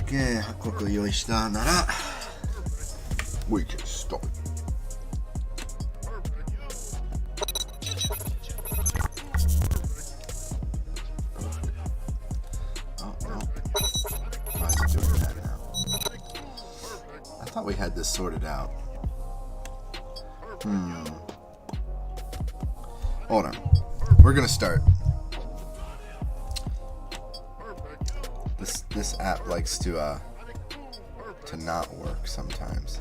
け8個用意したなら We can start. Oh no. Why is it doing that now? I thought we had this sorted out. Hold on. We're gonna start. This app likes to not work sometimes.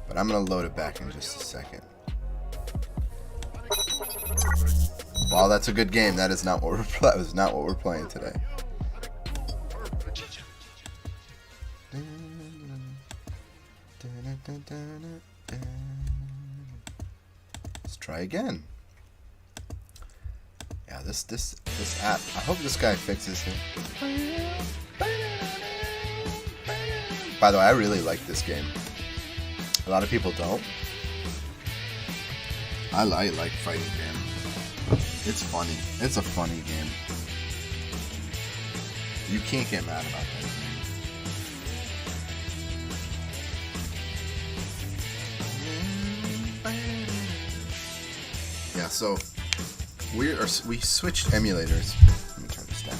But I'm gonna load it back in just a second. While that's a good game, that is not what we're playing today. Let's try again. Yeah, this app. I hope this guy fixes it. By the way, I really like this game. A lot of people don't. I like fighting game. It's funny. It's a funny game. You can't get mad about that game. Yeah, so we switched emulators. Let me turn this down.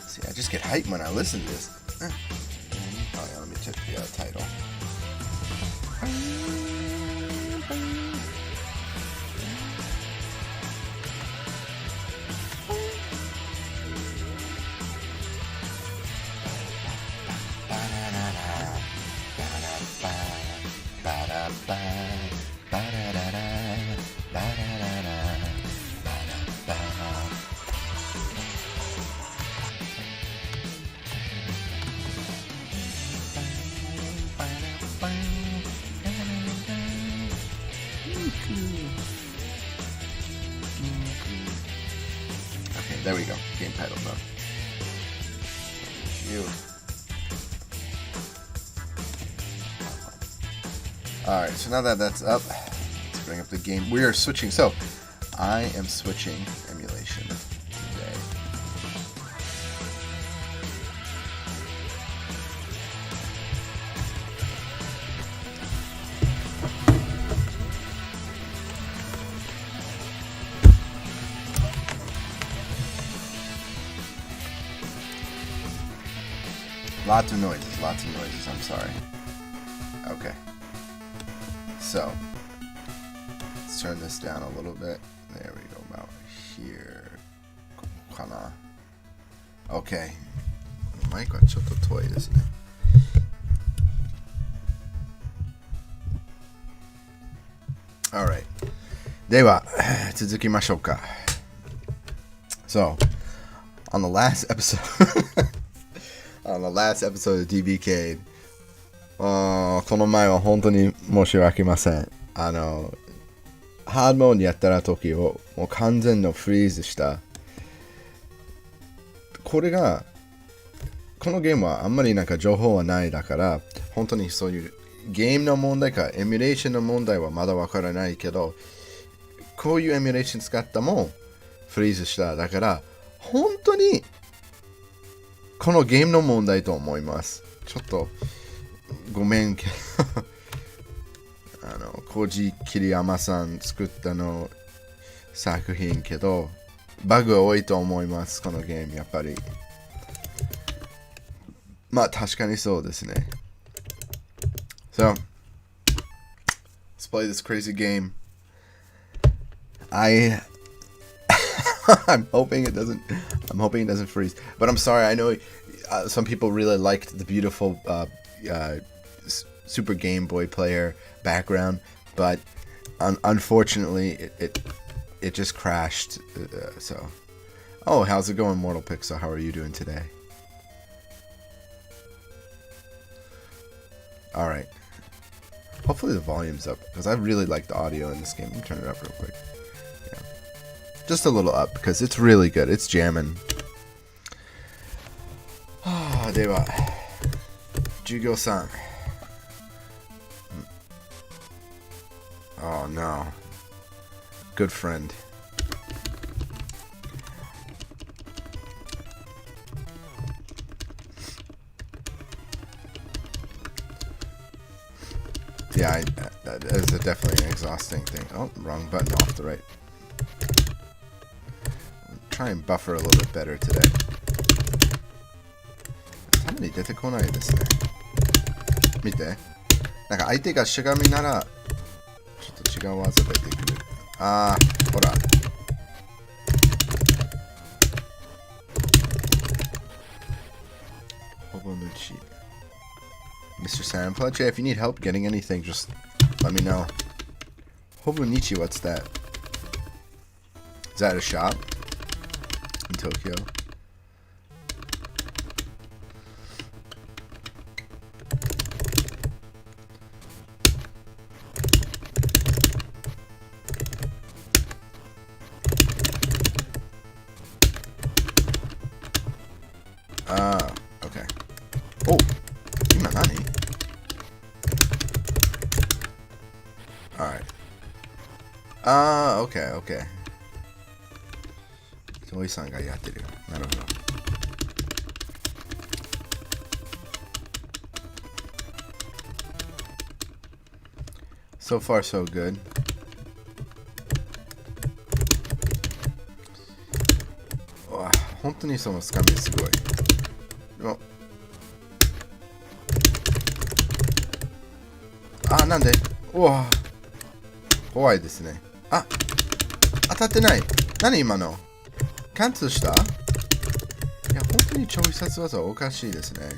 See, I just get hyped when I listen to this. Oh yeah, let me check the title. Okay, there we go. Game title mode. Alright, so now that that's up, let's bring up the game. We are switching. So, I am switching emulation today. Lots of noises, I'm sorry. Okay. So, let's turn this down a little bit. There we go, about here. Kana. Okay. マイクはちょっと遠いですね。Alright. では、続きましょうか。So, on the last episode on the last episode of DBK, この前は本当に申し訳ません。ハードモードにやった時をもう完全のフリーズした。このゲームはあんまりなんか情報はないだから、本当にそういうゲームの問題かエミュレーションの問題はまだわからないけど、こういうエミュレーション使ったもフリーズした。だから本当にこのゲームの問題と思います。ちょっとごめんけどコジ桐山さん作ったの作品けどバグ多いと思います。このゲームやっぱりまあ確かにそうですね。So let's play this crazy game. I'm hoping it doesn't freeze. But I'm sorry. I know some people really liked the beautiful Super Game Boy player background, but unfortunately it just crashed. So, oh, how's it going, Mortal Pixel? How are you doing today? All right. Hopefully the volume's up because I really like the audio in this game. Let me turn it up real quick. Yeah. Just a little up because it's really good. It's jamming. では、授業さん。Oh no. Good friend. Yeah, that is definitely an exhausting thing. Oh, wrong button off the right. Try and buffer a little bit better today. たまに出てこないですね。見て。なんか相手がしがみなら、ちょっと違う技出てくる。あー、ほら。ほぼ抜き。Mr. Sandpledge, if you need help getting anything, just let me know. Hobonichi, what's that? Is that a shop in Tokyo? Okay. Oh, nani? Alright. Okay, okay. ゾイさんがやってる。なるほど。So far, so good. Wow, 本当にそのスカミすごい。おあ、なんでうわ怖いですね。あ、当たってない。何今のキャンセルした？いや、本当に超必殺技はおかしいですね。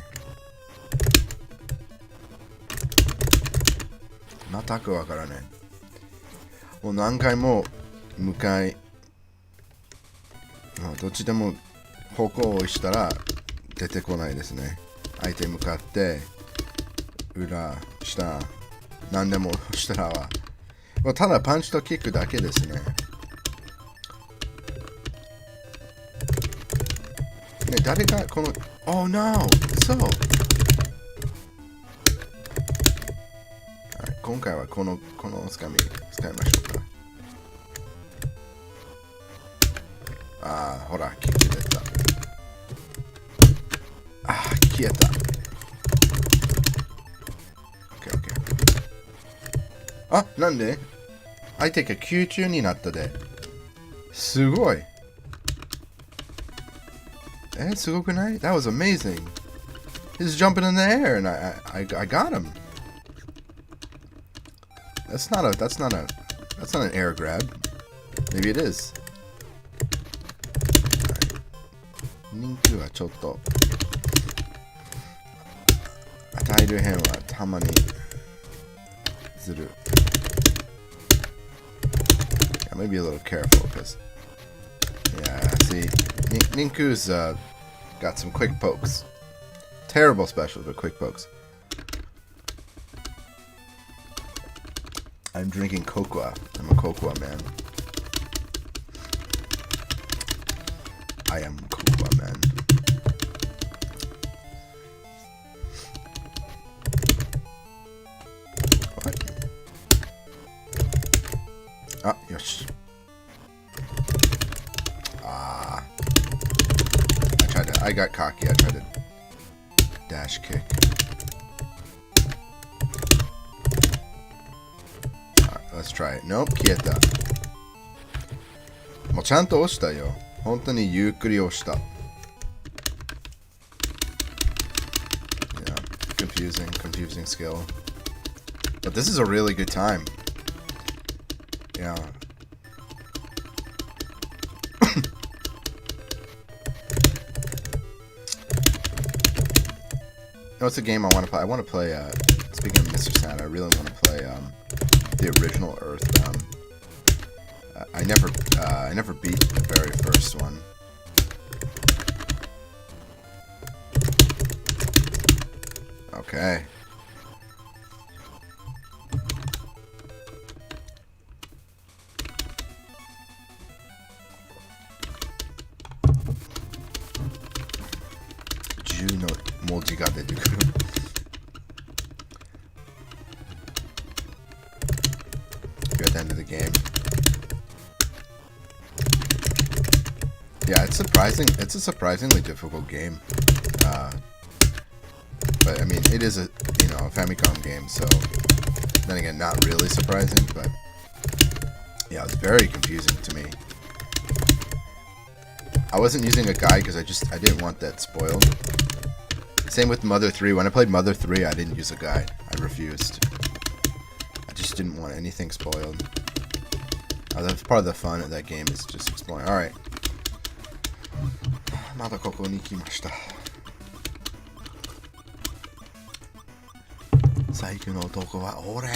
全くわからない。もう何回も向かい、どっちでも方向をしたら出てこないですね。相手向かって、裏、下、何でもしたらは。ただパンチとキックだけですね。ね、誰がこの、Oh no! そう。今回はこのつかみ使いましょうか。ああ、ほら、キック出た。ああ、消えた。OK、OK。あ、なんで相手が空中になったで。すごい。すごくない？ That was amazing. He's jumping in the air and I got him. That's not an air grab. Maybe it is. 人気はちょっと与える辺はたまにずる。Yeah, maybe a little careful because yeah, see, Ninku's got some quick pokes. Terrible specials, but quick pokes. I'm drinking cocoa. I'm a cocoa man. I am cocoa man. What? Ah, yosh. Ah. I got cocky. I tried to dash kick. Let's try it. Nope, 消えた。もうちゃんと押したよ。本当にゆっくり押した。Yeah, confusing skill. But this is a really good time. Yeah. No, it's a game I want to play. I want to play, speaking of Mr. Sand, I really want to play, the original Earthbound. I never beat the very first one. Okay. Ju no moji ga detekuru. You're at the end of the game. Yeah, it's a surprisingly difficult game. But I mean, it is a Famicom game, so Then again, not really surprising, but yeah, it was very confusing to me. I wasn't using a guide because I didn't want that spoiled. Same with Mother 3. When I played Mother 3, I didn't use a guide. I refused. I just didn't want anything spoiled. That's part of the fun of that game, is just exploring. Alright. まだここに来ました。最強の男は俺。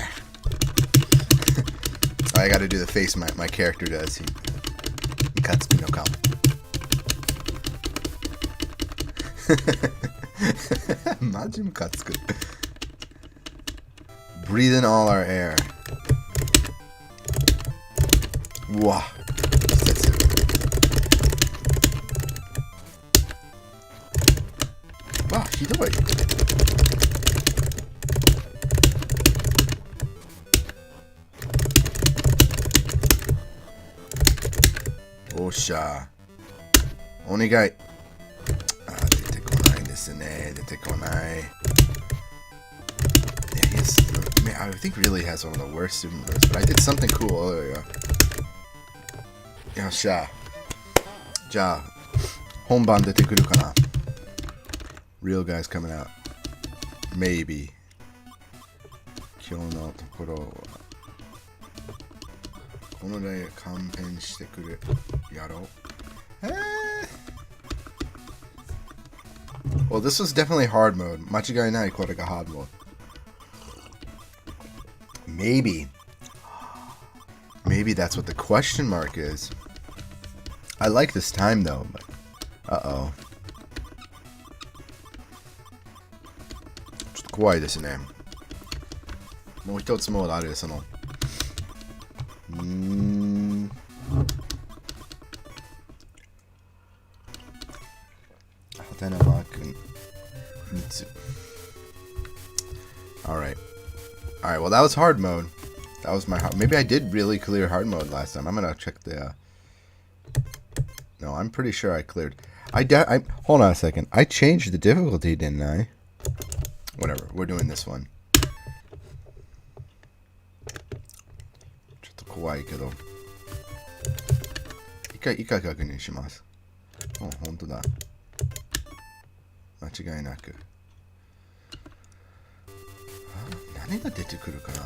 I gotta do the face my character does. いかつきの顔。マジムカつく。Breathe in all our air. うわ。わ、ひどい。おっしゃ。お願い。出てこないですね。出てこない。Yeah, I think really has one of the worst super moves, but I did something cool earlier. よっしゃ。じゃあ、本番出てくるかな。Real guys coming out. Maybe. 今日のところはこので勘弁してくれやろう。Well, this was definitely hard mode. 間違いないこれが hard mode. Maybe that's what the question mark is. I like this time though, but uh-oh. ちょっと怖いですね。もう一つモードあるその。ハテナマーク3つ。Alright. Alright, well that was hard mode. That was my hard. Maybe I did really clear hard mode last time. I'm gonna check the No, I'm pretty sure I cleared. I hold on a second. I changed the difficulty, didn't I? Whatever. We're doing this one. ちょっと怖いけど。一回確認します。本当だ。間違いなく。何が出てくるかな。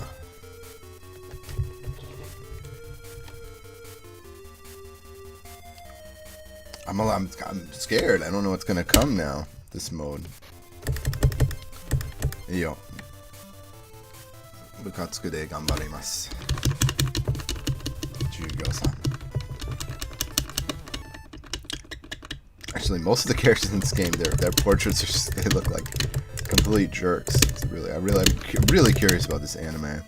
I'm scared. I don't know what's gonna come now. This mode. いいよ。部活で頑張ります。授業さん。Actually, most of the characters in this game, their portraits are just, they look like complete jerks. I'm really curious about this anime.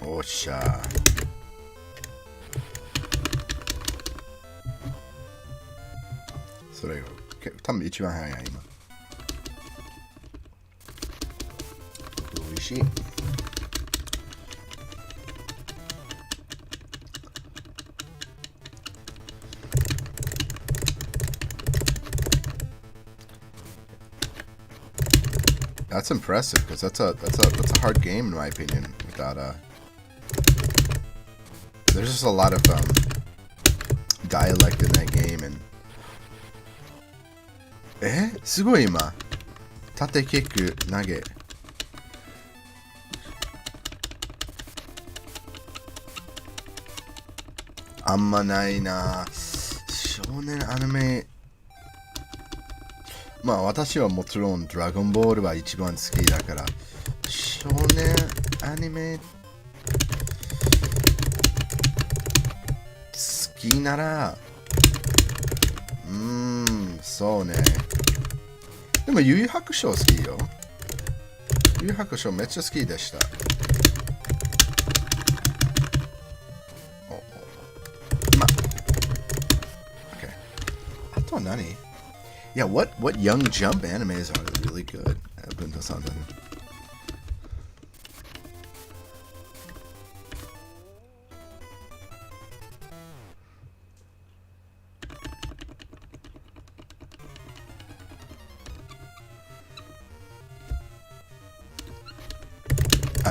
Oh, sha. So, 多分一番早い今。美味しい。That's impressive because that's a hard game in my opinion. Without there's just a lot of dialect in that game and すごい今縦キック投げあんまないな少年アニメまあ私はもちろんドラゴンボールは一番好きだから少年アニメ好きならそうねでも幽遊白書好きよ幽遊白書めっちゃ好きでしたまOK あとは何Yeah, what Young Jump animes are really good?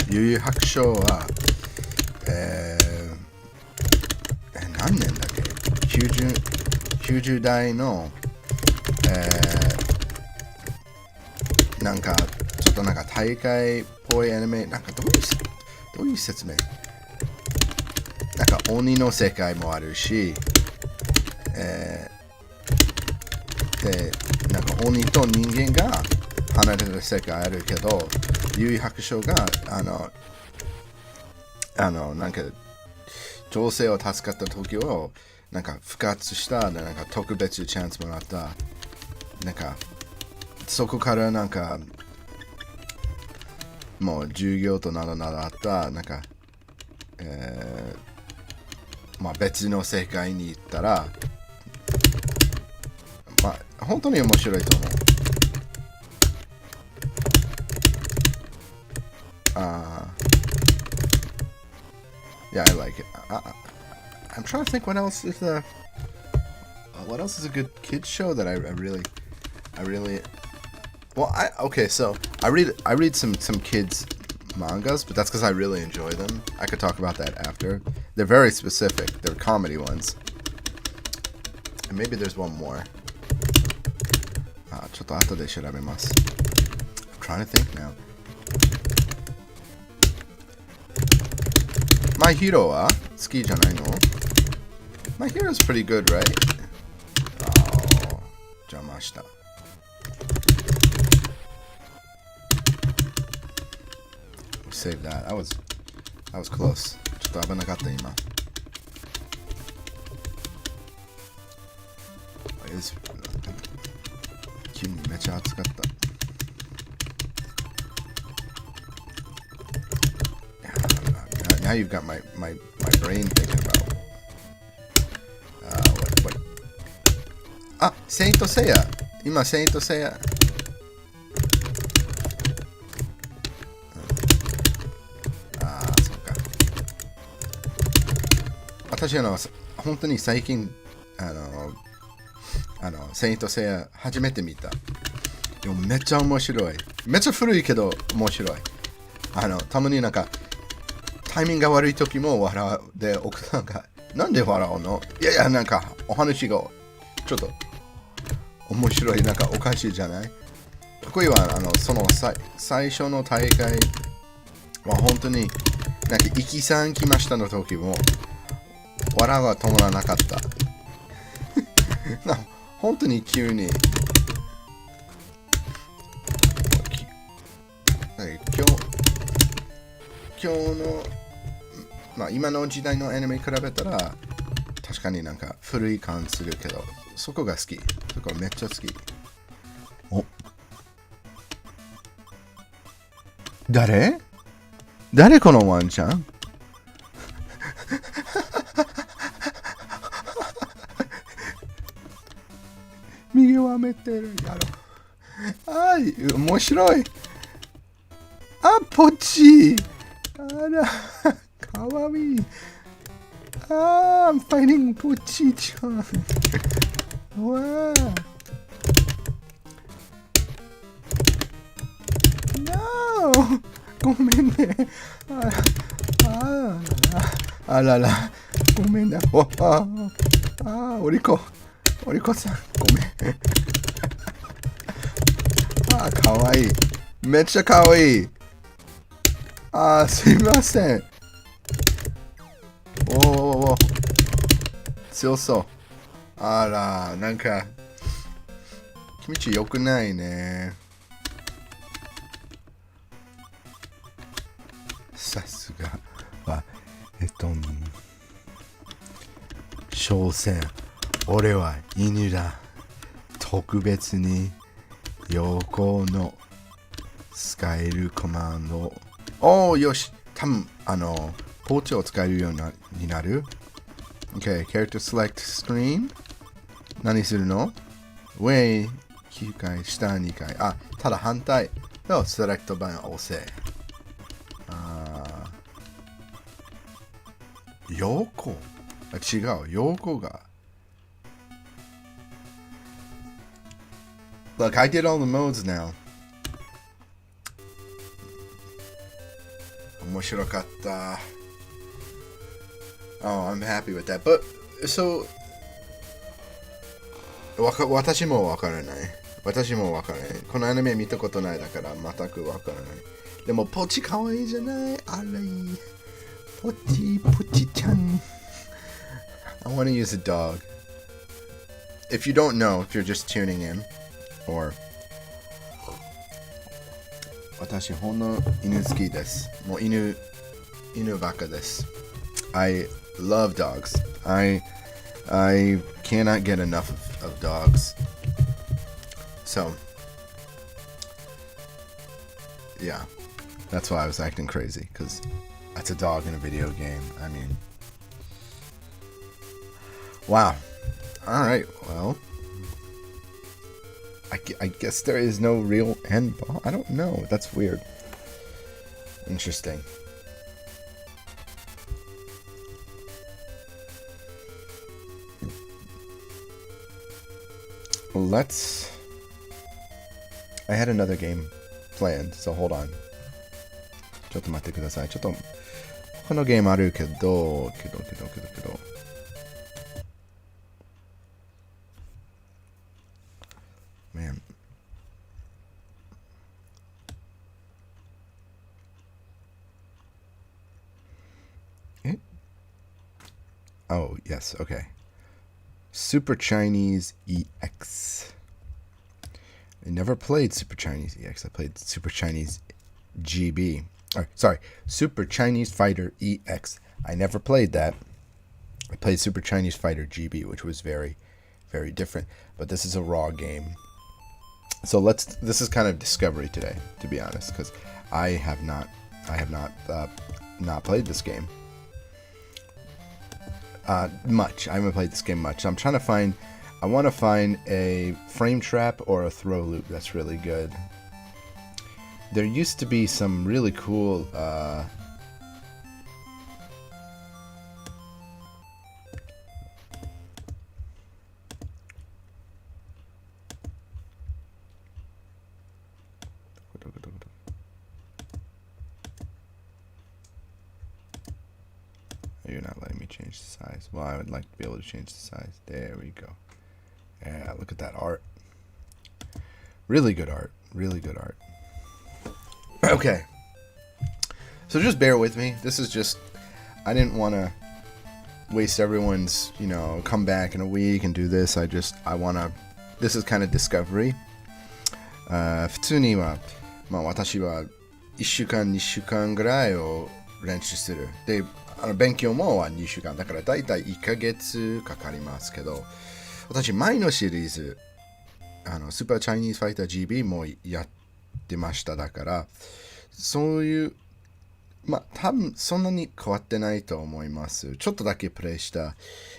悠々白書は、何年だっけ 90代の、なんかちょっとなんか大会っぽいアニメ、なんかどういう説明、なんか鬼の世界もあるし、でなんか鬼と人間が離れた世界あるけど、悠々白書がなんか女性を助かった時をなんか復活したなんか特別チャンスもらった、なんかそこからなんかもう授業とならあったなんか、まあ別の世界に行ったら、まあ本当に面白いと思う。Yeah, I like it. I'm trying to think what else is a good kids show that I really well okay, so I read some kids mangas, but that's because I really enjoy them. I could talk about that after. They're very specific. They're comedy ones, and maybe there's one more. ちょっと後で調べます。I'm trying to think now. My Hero は好きじゃないの？ My Hero is pretty good, right? Oh, 邪魔した。Save that. I was close. ちょっと危なかった今。急にめっちゃ暑かった。Now you've got my brain thinking about what あ、セイントセイヤ。今セイントセイヤ。そうか。私本当に最近セイントセイヤ初めて見た。でもめっちゃ面白い。めっちゃ古いけど面白い。たまになんかタイミングが悪い時も笑うで、奥さんがなんで笑うの？いやなんかお話がちょっと面白い、なんかおかしいじゃない？これはその最初の大会は本当になんかイキさん来ましたの時も笑いが止まらなかった。本当に急に今日のまあ今の時代のアニメに比べたら確かになんか古い感するけど、そこが好き。そこめっちゃ好き。お、誰このワンちゃん？右はめてるやろ。面白い。ポッチあら、かわいい。I'm fighting ポッチちゃん。わあ。No! ごめんね。あらら。ごめんな。おりこさん。ごめん。かわいい。めっちゃかわいい。すいません。お強そう。あら、なんか、気持ちよくないね。さすがは、所詮、俺は犬だ。特別に、横の使えるコマンド。よし。多分、ポーチを使えるようになる。Okay, character select screen. 何するの？上9回、下2回。ただ反対のセレクトバンを押せ。横違う。横が。Look, I did all the modes now. 面白かった。Oh, I'm happy with that. But, so, 私もわからない。私もわからない。このアニメ見たことないだから全くわからない。でもポチかわいいじゃない。あらいい。ポチちゃん。I want to use a dog. If you don't know, if you're just tuning in, or 私ほんの犬好きです。もう犬ばっかです。I love dogs. I cannot get enough of dogs. So, yeah, that's why I was acting crazy, because that's a dog in a video game. I mean, wow. All right, well, I guess there is no real end boss. I don't know. That's weird. Interesting. I had another game planned, so hold on. ちょっと待ってください。ちょっとこのゲームあるけど。Man. Oh, yes, okay. Super Chinese EX. I never played Super Chinese EX. I played Super Chinese GB. Sorry, Super Chinese Fighter EX. I never played that. I played Super Chinese Fighter GB, which was very, very different. But this is a raw game. So this is kind of discovery today, to be honest, because I have not played this game much. I haven't played this game much. So I want to find a frame trap or a throw loop that's really good. There used to be some really cool You're not letting me change the size. Well, I would like to be able to change the size. There we go. Yeah, look at that art. Really good art. Really good art. Okay. So just bear with me. This is just... I didn't want to waste everyone's, come back in a week and do this. I want to... This is kind of discovery. 普通には、私は1週間、2週間ぐらいを練習する。で、勉強もは2週間。だからだいたい1ヶ月かかりますけど、私前のシリーズ、スーパーチャイニーズファイター GB もやってました。だから、そういう、多分そんなに変わってないと思います。ちょっとだけプレイした、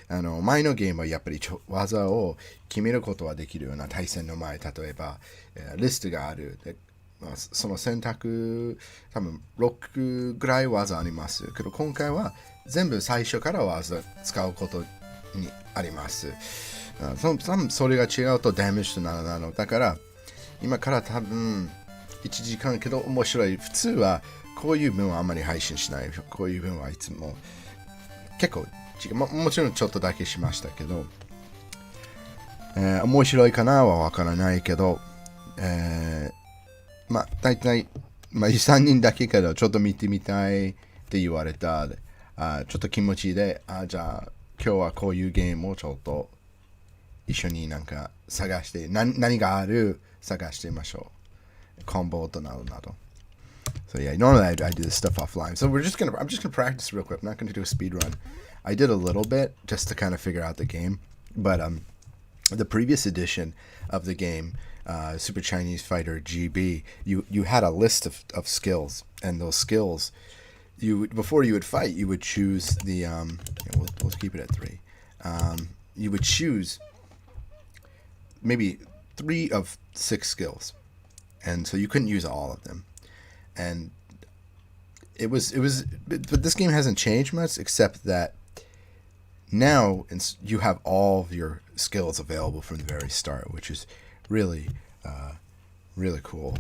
前のゲームはやっぱり技を決めることはできるような対戦の前、例えば、リストがある。でその選択、多分6ぐらい技あります。けど今回は全部最初から技使うことにあります。多分それが違うとダメージとなるの。だから今から多分1時間けど面白い。普通はこういう分はあんまり配信しない。こういう分はいつも結構違う。もちろんちょっとだけしましたけど、面白いかなはわからないけど、大体、3人だけけど、ちょっと見てみたいって言われた。ちょっと気持ちで、じゃあ、今日はこういうゲームをちょっと一緒になんか探して、何がある探してみましょう。コンボとなどなど。So yeah, normally I do this stuff offline. So I'm just gonna practice real quick. I'm not gonna do a speed run. I did a little bit just to kind of figure out the game, but the previous edition of the game, Super Chinese Fighter GB, you had a list of skills, and those skills, before you would fight, you would choose the we'll keep it at 3. You would choose maybe 3 of 6 skills, and so you couldn't use all of them. And it was, but this game hasn't changed much, except that now you have all of your skills available from the very start, which is really, really cool.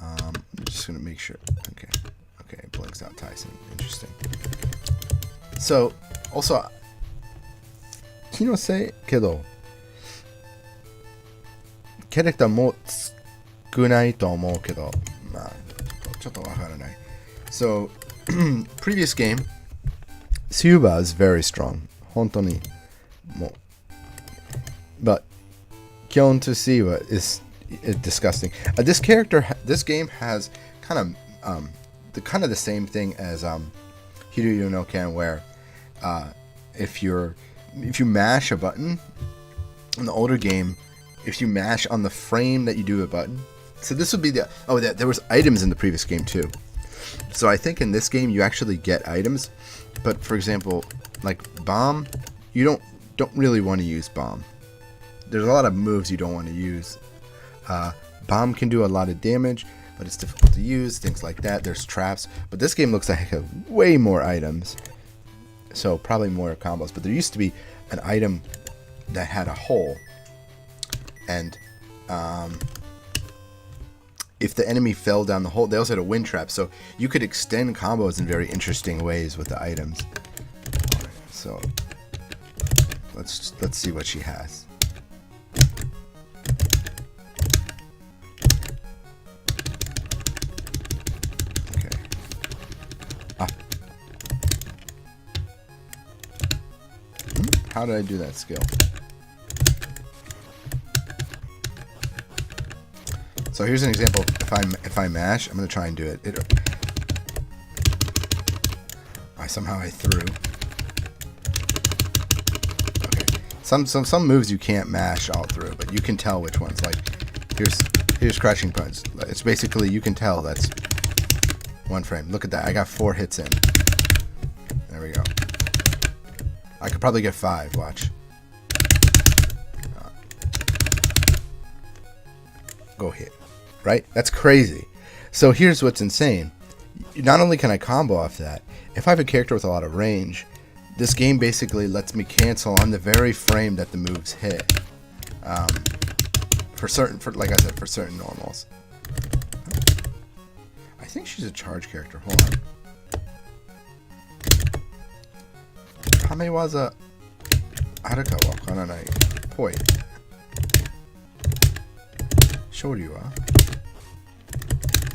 I'm just gonna make sure. Okay. Okay, blinks out Tyson. Interesting. So, also, 気のせいけど、キャラクターも少ないと思うけど、まあ、ちょっとわからない。So, previous game, Suba is very strong. 本当に、もう。But, Kyon to Siwa is disgusting. This game has kind of the same thing as Hiryu no Ken, where if you mash a button in the older game, if you mash on the frame that you do a button, so this would be there was items in the previous game too. So I think in this game you actually get items, but for example, like bomb, you don't really want to use bomb. There's a lot of moves you don't want to use. Bomb can do a lot of damage, but it's difficult to use, things like that. There's traps, but this game looks like it has way more items, so probably more combos. But there used to be an item that had a hole, and if the enemy fell down the hole, they also had a wind trap, so you could extend combos in very interesting ways with the items. So let's see what she has. How did I do that skill? So here's an example. If I mash, I'm gonna try and do it. Somehow I threw. Okay. Some moves you can't mash all through, but you can tell which ones. Like here's crushing punch. It's basically, you can tell that's one frame. Look at that. I got 4 hits in. There we go. I could probably get 5, watch. Go hit. Right? That's crazy. So here's what's insane. Not only can I combo off that, if I have a character with a lot of range, this game basically lets me cancel on the very frame that the moves hit. Like I said, for certain normals. I think she's a charge character. Hold on. ため技あるかわからないっぽい。勝利は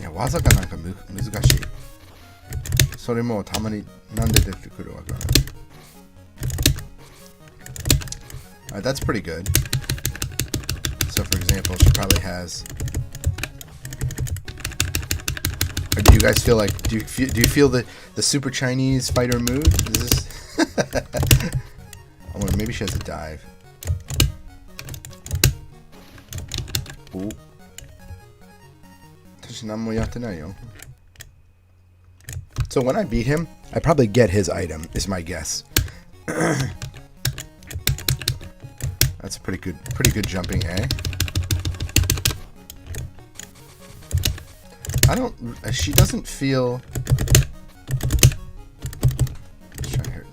いや技がなんか難しい。それもたまになんで出てくるわからない。Alright, that's pretty good. So for example, she probably has. Do you guys feel like? Do you feel the super Chinese fighter move? Is this? I wonder, maybe she has a dive. Ooh. 私何もやってないよ. So when I beat him, I probably get his item, is my guess. That's a pretty good jumping, eh? She doesn't feel. Let's try her.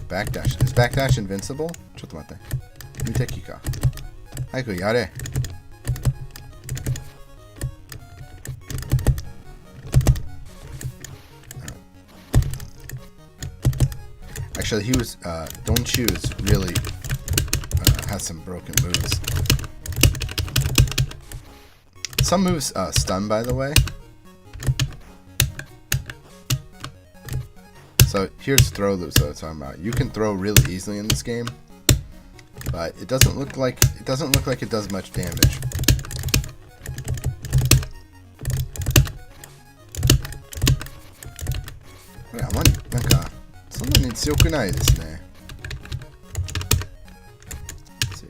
Backdash. Is backdash invincible? ちょっと待って。無敵か。早くやれ。Actually, he was. Don't choose really has some broken moves. Some moves stun, by the way. So here's throw loops that I'm talking about. You can throw really easily in this game, but it doesn't look like it does much damage. Yeah, なんかそんなに強くないですね。Let's see.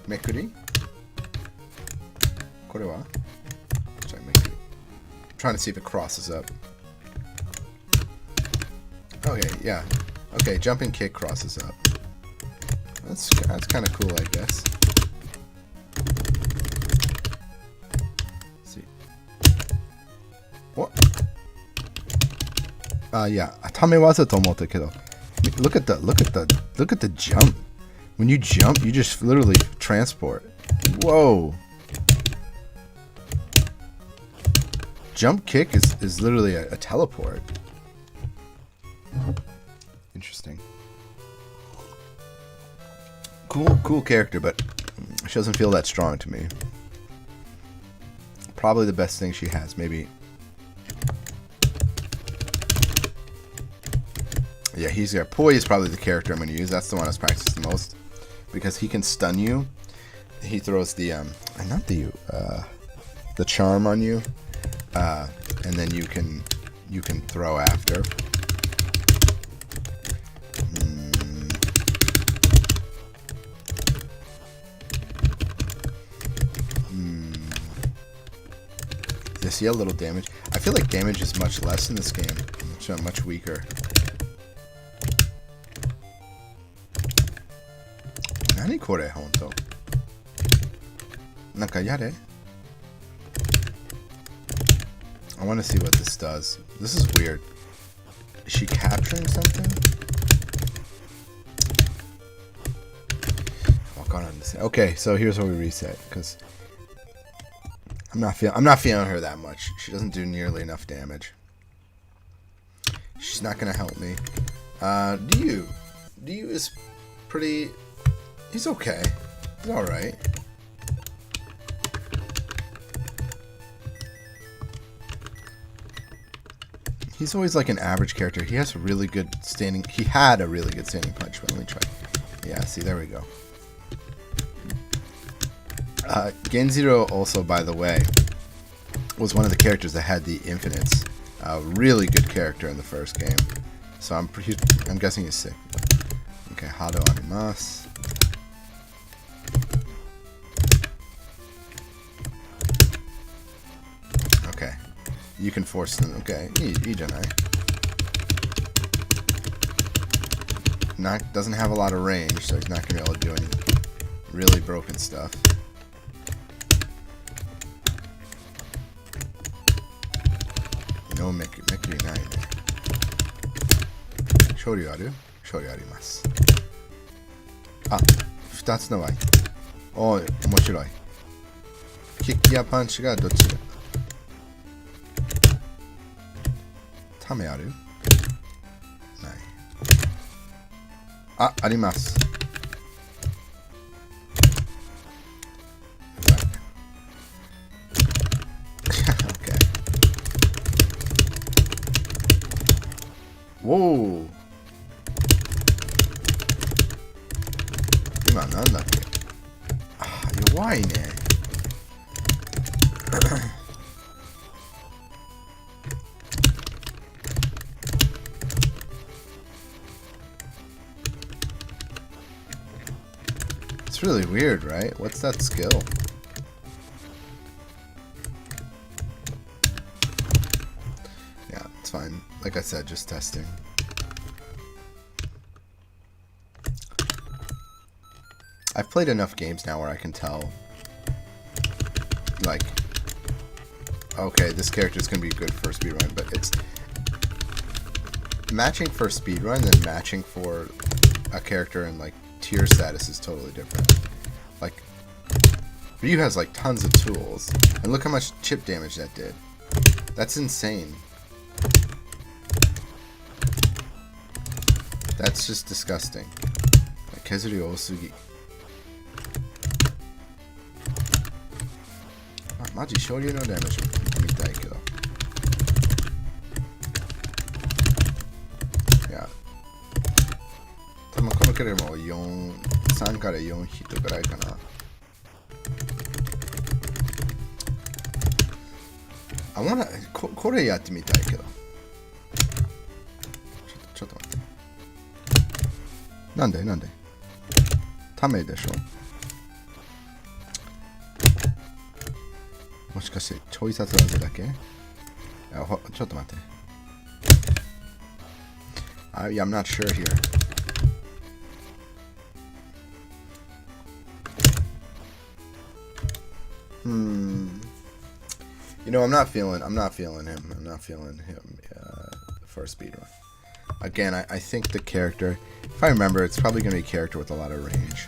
めくり？これは？Trying to see if it crosses up. Okay, yeah. Okay, jumping kick crosses up. That's kind of cool, I guess. Let's see. What? Yeah. Atamewaza to omotta kedo. Look at the jump. When you jump, you just literally transport. Whoa. jump kick is literally a teleport. Interesting. Cool character, but she doesn't feel that strong to me. Probably the best thing she has, maybe. Yeah, he's got Poi is probably the character I'm going to use. That's the one I was practicing the most because he can stun you. He throws the the charm on you, and then you can throw after. You see a little damage. I feel like damage is much less in this game. Much weaker. Nani kore, honto? Nanka yare? I want to see what this does. This is weird. Is she capturing something? Okay, so here's where we reset because I'm not feeling her that much. She doesn't do nearly enough damage. She's not gonna help me. Ryu is pretty. He's okay. He's all right. He's always like an average character. He has a really good standing. He had a really good standing punch. But let me try. Yeah, see, there we go. Genziro also, by the way, was one of the characters that had the infinites. Really good character in the first game. So I'm guessing he's sick. Okay, Hado arimasu. Okay, you can force them. Okay, doesn't have a lot of range, so he's not gonna be able to do any really broken stuff. No Mekuri ないね。勝利ある？勝利あります。あ、2つのはいい。おい、面白い。キックやパンチがどっちだ？ためある？ない。あ、あります。おお。今なんだっけ？あ、弱いね。It's really weird, right? What's that skill? Yeah, it's fine. Like I said, just testing. I've played enough games now where I can tell, like, okay, this character is going to be good for a speedrun, but it's matching for a speedrun and matching for a character in, like, tier status is totally different. Like, Ryu has, like, tons of tools, and look how much chip damage that did. That's insane. That's just disgusting. Like, Kezuri Osugi. マジ昇竜のダメージ見たいけど。いや、多分このクレも3から4ヒットくらいかな。これやってみたいけど。ちょっと待って。なんでためでしょ。もしかしてちょい殺技だけ？ちょっと待って。Yeah, I'm not sure here. You know, I'm not feeling him. I'm not feeling him for a speedrun. Again, I think the character, if I remember, it's probably going to be a character with a lot of range.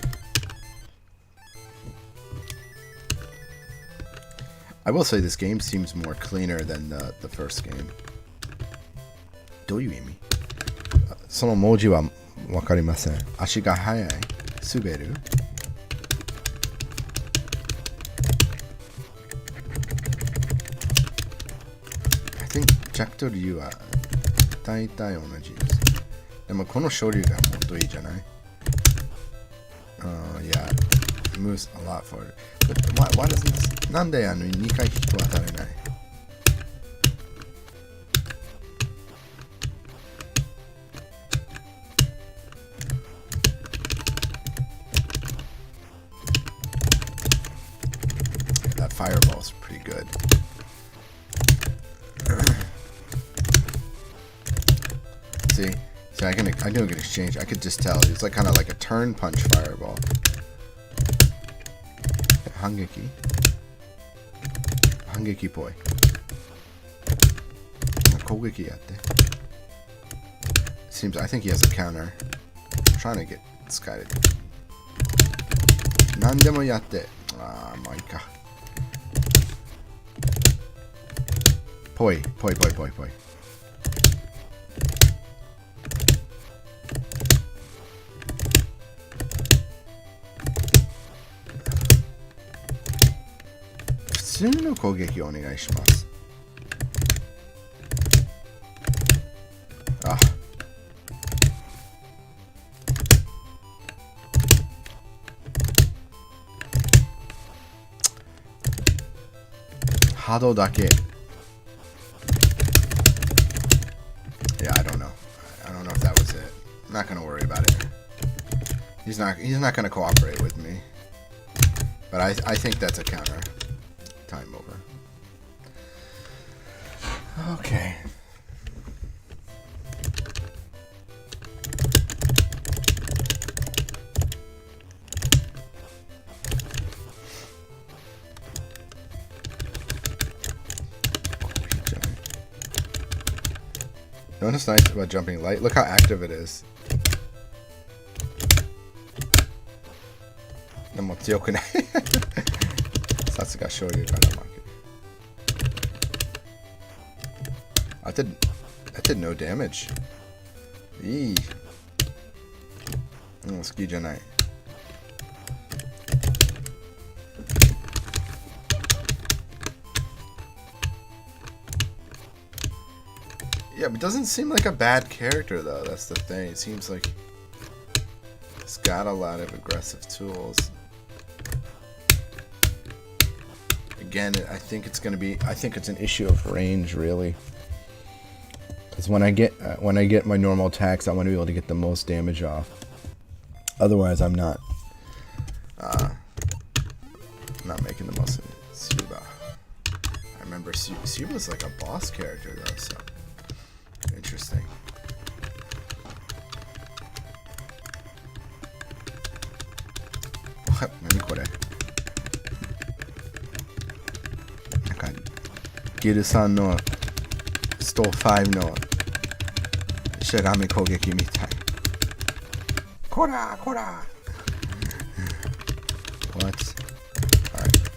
I will say this game seems more cleaner than the first game. どういう意味？その文字はわかりません。足が速い。滑る。I think 弱と竜は大体同じです。でもこの昇竜がもっといいじゃない？ Yeah, it moves a lot forward. But why doesn't this? なんで2回引くと当たれない？That fireball's pretty good. See, I can exchange. I could just tell. It's like kind of like a turn punch fireball. 反撃っぽい。攻撃やって。Seems I think he has a counter. I'm trying to get this guy to. 何でもやって。まあいいか。ぽい。普通の攻撃をお願いします。あ。波動だけ。Yeah, I don't know. I don't know if that was it. I'm not gonna worry about it. He's not gonna cooperate with me. But I think that's a counter. Time over. Okay. You know what's nice about jumping light? Look how active it is. でも強くない。さすが昇竜から負け。That did no damage. いい。好きじゃない。Yeah, but it doesn't seem like a bad character though. That's the thing. It seems like he's got a lot of aggressive tools. Again, I think it's an issue of range, really. Because when I get my normal attacks, I want to be able to get the most damage off. Otherwise, I'm not making the most of it. Suba. I remember Suba's like a boss character though, so interesting. What? 何これ? ギルさんのスト5のしゃがみ攻撃みたい。こらこら。What? Alright.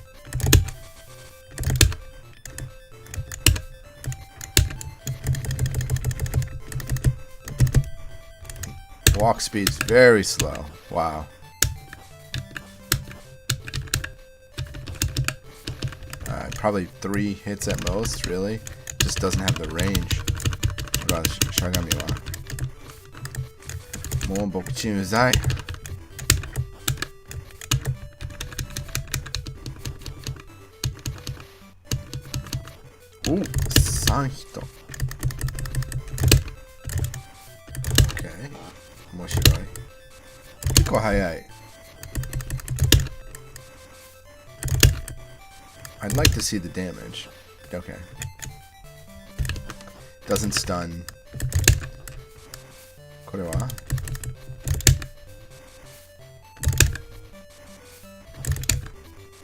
Walk speed's very slow. Wow. Probably 3 hits at most, really. Just doesn't have the range. Shagami wa. もう僕チームうざい。お、3ヒット。OK。面白い。結構早い。I'd like to see the damage. Okay. Doesn't stun. これは?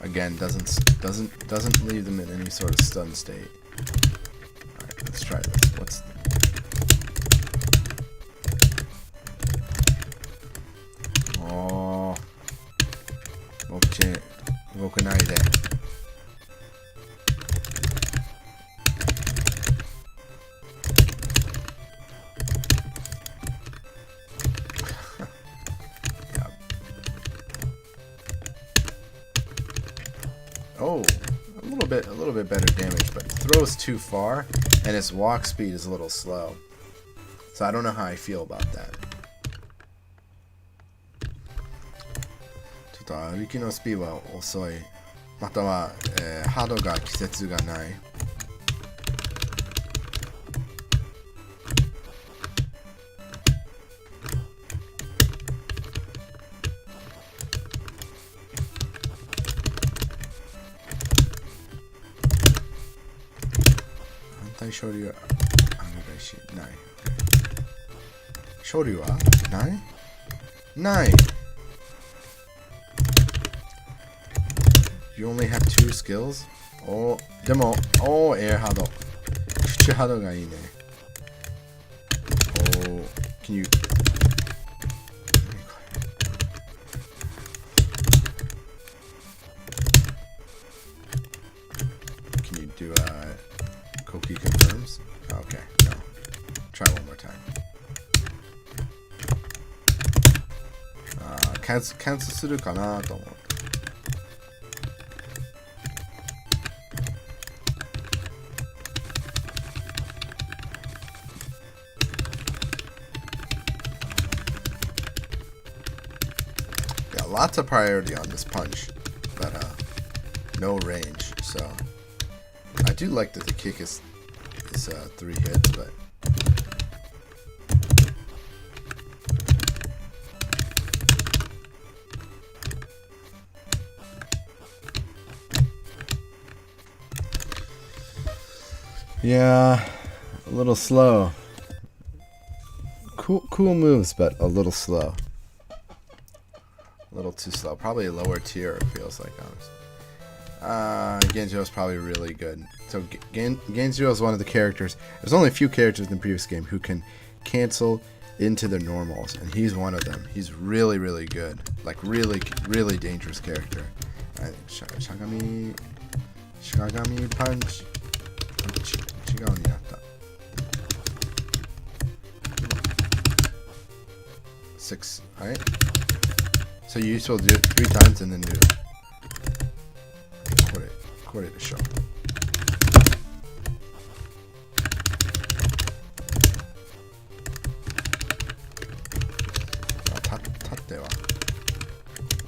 Again, doesn't leave them in any sort of stun state. Alright, let's try this. What's Oh. 動くないで。Oh, a little bit better damage, but throws too far, and his walk speed is a little slow. So I don't know how I feel about that. ちょっと歩きのスピードは遅い。または、ハードが季節がない。処理はない。処理はない。You only have 2 skills? でも、エアハード。口ハードがいいね。Can you... Can you do Koki confirms? Okay, no. Try one more time. キャンセルするかなと思う。Yeah, lots of priority on this punch, but no range, so I do like that the kick is 3 hits, but yeah, a little slow. Cool moves, but a little slow. A little too slow. Probably a lower tier, it feels like, honestly. Genjiro's probably really good. So Genjiro is one of the characters. There's only a few characters in the previous game who can cancel into their normals, and he's one of them. He's really, really good. Like really, really dangerous character. Shagami punch. 違うになった。6, right? So you used to do it 3 times and then do これでしょ。立っては。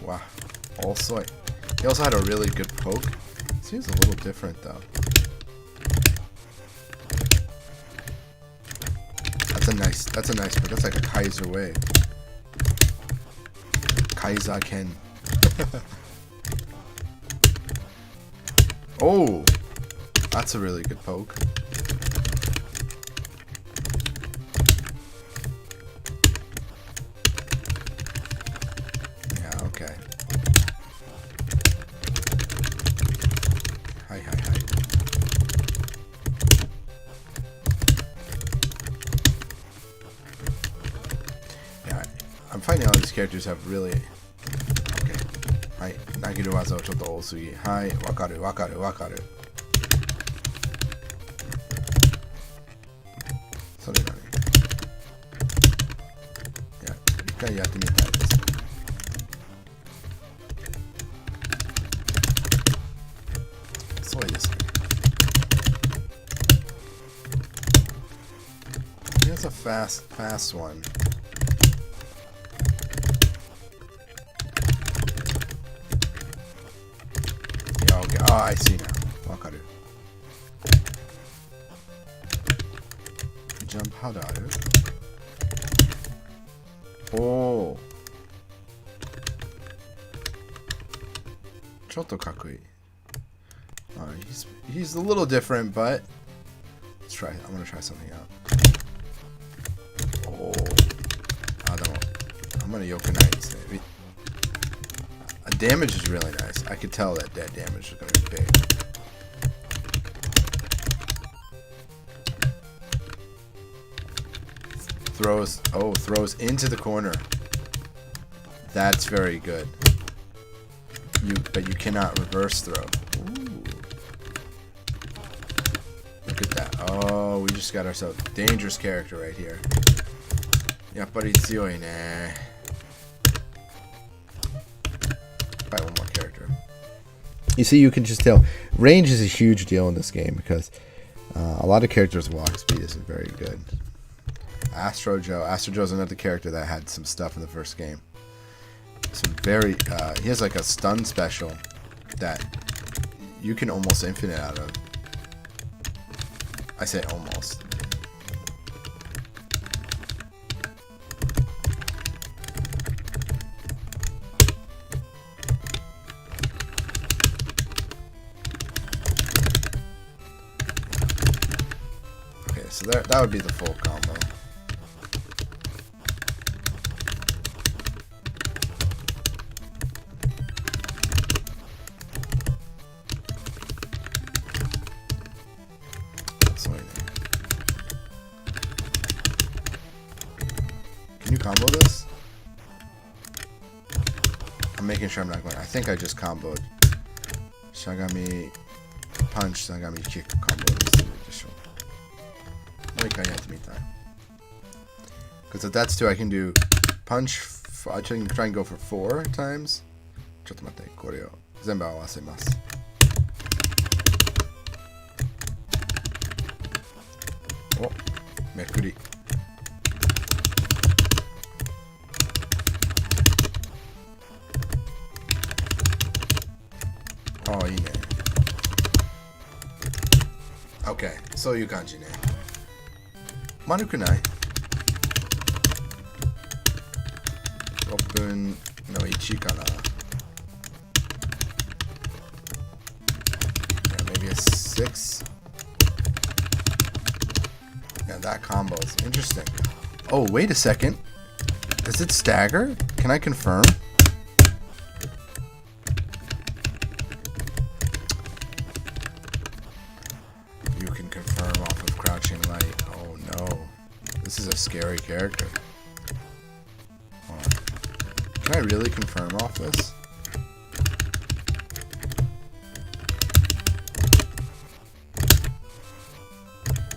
Wow, also he also had a really good poke. Seems a little different though. That's a nice poke. That's like a Kaiser wave. Kaiser Ken. Oh, that's a really good poke. Yeah, okay. Hi. Yeah, I'm finding all these characters have really... Okay. はい。投げる技をちょっと多すぎ。はい。わかる。それだね。いや、一回やってみたいです。そうですね。Here's a fast one. Oh, I see now. わかる。ジャンプハードある？おー。ちょっとかっこいい。He's a little different, but let's try. I'm gonna try something out. Oh. でもあんまり良くないですね。Damage is really nice. I could tell that damage is going to be big. Throws into the corner. That's very good. But you cannot reverse throw. Ooh. Look at that. Oh, we just got ourselves a dangerous character right here. やっぱり強いね。One more character. You see, you can just tell range is a huge deal in this game because a lot of characters' walk speed isn't very good. Astro Joe. Astro Joe's another character that had some stuff in the first game. Some very he has like a stun special that you can almost infinite out of. I say almost. Okay, so that would be the full combo. Can you combo this? I'm making sure I'm not going. I think I just comboed. Shagami punch, Shagami kick combo. Because if that's 2, I can do punch. I can try and go for 4 times. ちょっと待って、これを全部合わせます。お、めくり。ああ、いいね。OK、そういう感じね。丸くない？ 6分の1かな。Yeah, maybe a 6. Yeah, that combo is interesting. Oh, wait a second. Does it stagger? Can I confirm? You can confirm off of crouching light. Oh no. This is a scary character. Can I really confirm off this?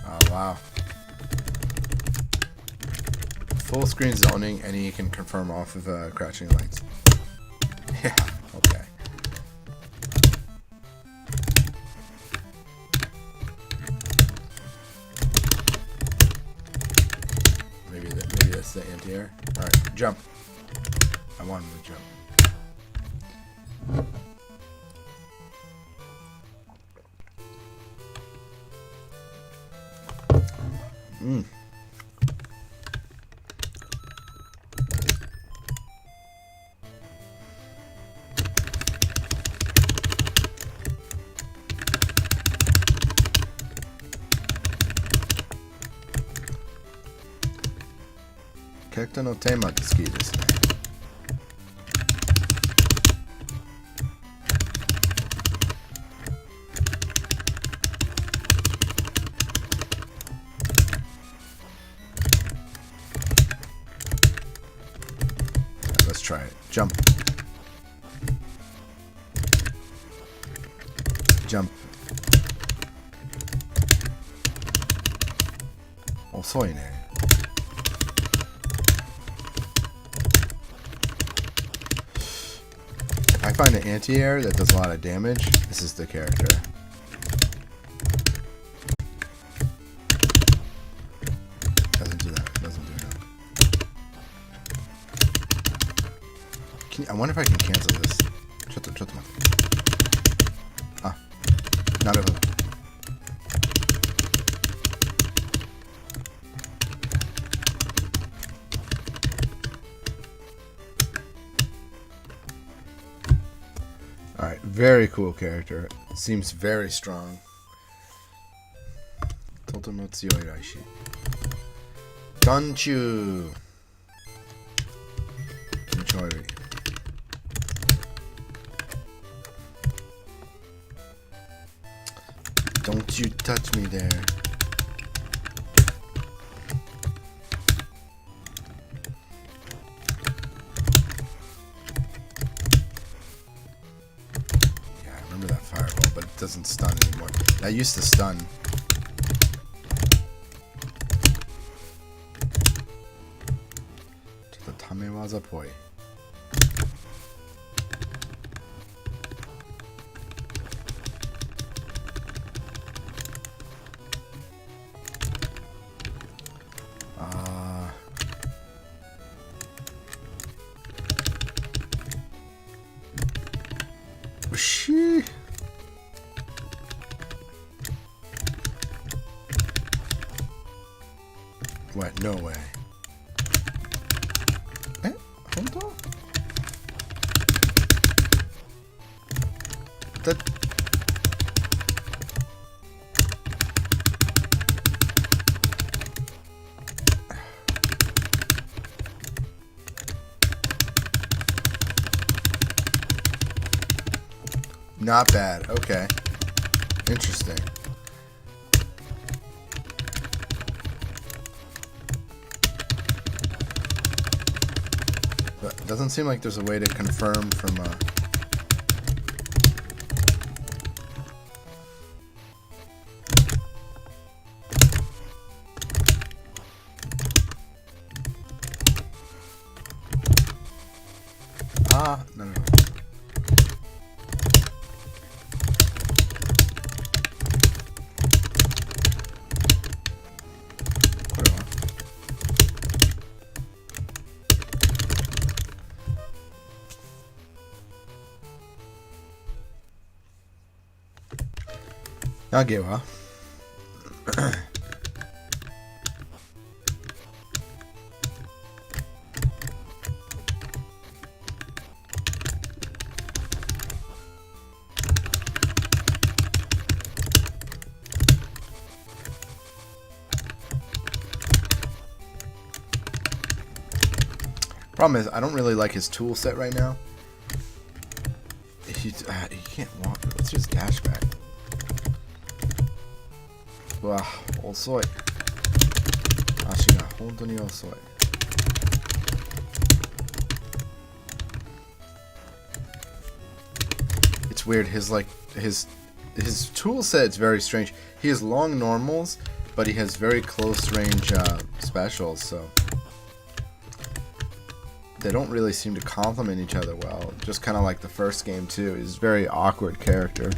Oh wow. Full screen zoning and he can confirm off of crouching lights. Yeah, okay. Maybe that's the anti-air. Alright, jump. I want him to jump. Mm. Character no tema って好きですね。Let's try it. Jump. Jump. 遅いね。If I find an anti-air that does a lot of damage, this is the character. Doesn't do that. Doesn't do that. I wonder if I can cancel this. ちょっと待って。あ、なるほど。Alright, very cool character. Seems very strong. とても強いらしい。眼中。気持ち悪い。Don't you touch me there. Yeah, I remember that fireball, but it doesn't stun anymore. That used to stun. The tamewaza poi. She. What? No way. Eh? Hold on. That. Not bad. Okay. Interesting. But it doesn't seem like there's a way to confirm from no, no. Nagewa. Problem is, I don't really like his tool set right now. He can't walk. Let's just dash back. Wow, 遅い。足が本当に遅い。It's weird. His tool set is very strange. He has long normals, but he has very close range specials, so they don't really seem to complement each other well. Just kind of like the first game too. He's a very awkward character.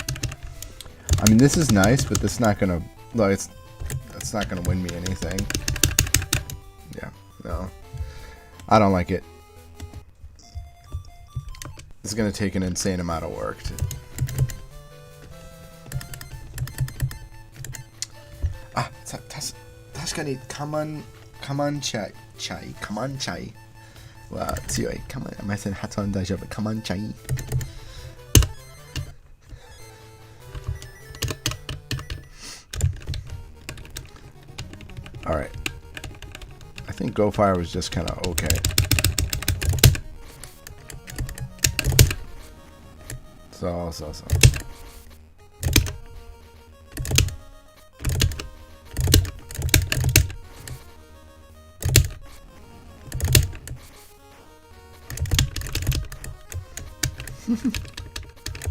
I mean, this is nice, but this is not gonna. Like, it's not gonna win me anything. Yeah, no, I don't like it. It's gonna take an insane amount of work to. Ah, 確かにカマンチャイは強い。カマン、まさに発音大丈夫。カマンチャイ。Alright. I think Go Fire was just kind of okay. So.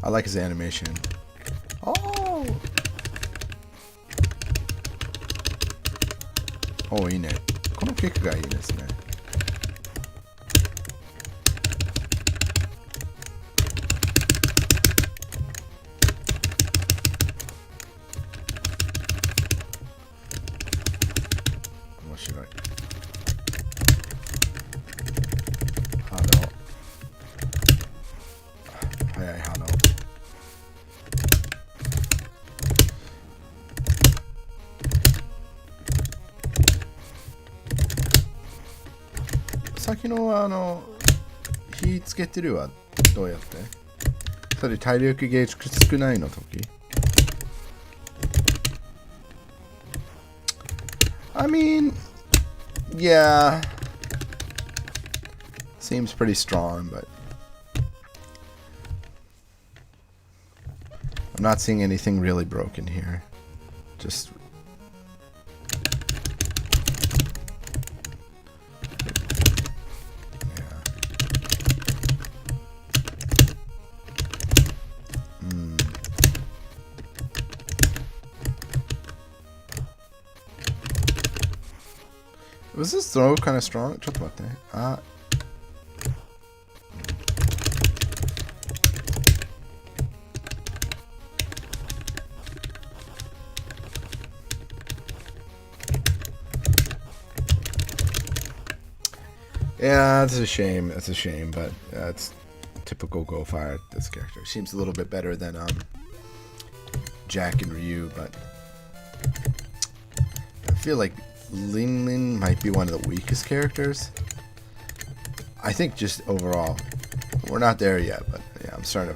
I like his animation. Oh! お、いいね。このキックがいいですね。面白い。ハード。速いハード。先の火つけてるはどうやって？それ体力ゲージ少ないの時？ I mean, yeah. Seems pretty strong, but I'm not seeing anything really broken here. Just Was this throw kind of strong? ちょっと待って。あ。Yeah, that's a shame. That's a shame, but it's typical Go Fire. This character seems a little bit better than Jack and Ryu, but I feel like Lin Lin might be one of the weakest characters. I think just overall, we're not there yet, but yeah, I'm starting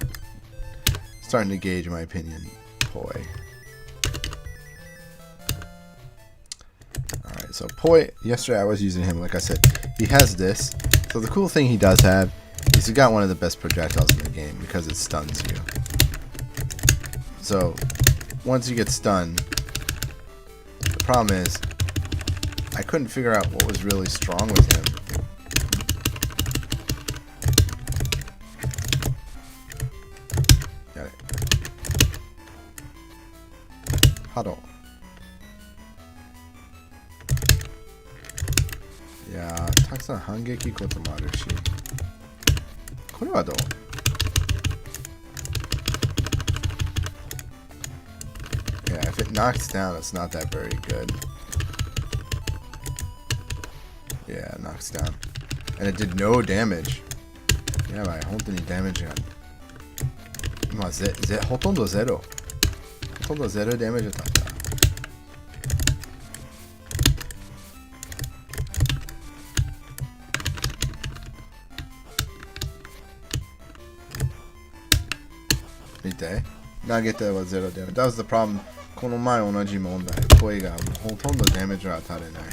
to gauge my opinion. Poi. Alright, so Poi, yesterday I was using him, like I said, he has this. So the cool thing he does have is he got one of the best projectiles in the game because it stuns you. So once you get stunned, the problem is I couldn't figure out what was really strong with him. Got it. Huddle. いやー、たくさん反撃こともあるし、これはどう? Yeah, if it knocks down, it's not that very good. Yeah, it knocks down. And it did no damage. やばい、本当にダメージが。まあ、ほとんどゼロ。ほとんどゼロダメージだった。見て。投げてはゼロダメージ。That was the problem. この前同じ問題。声がほとんどダメージが当たれない。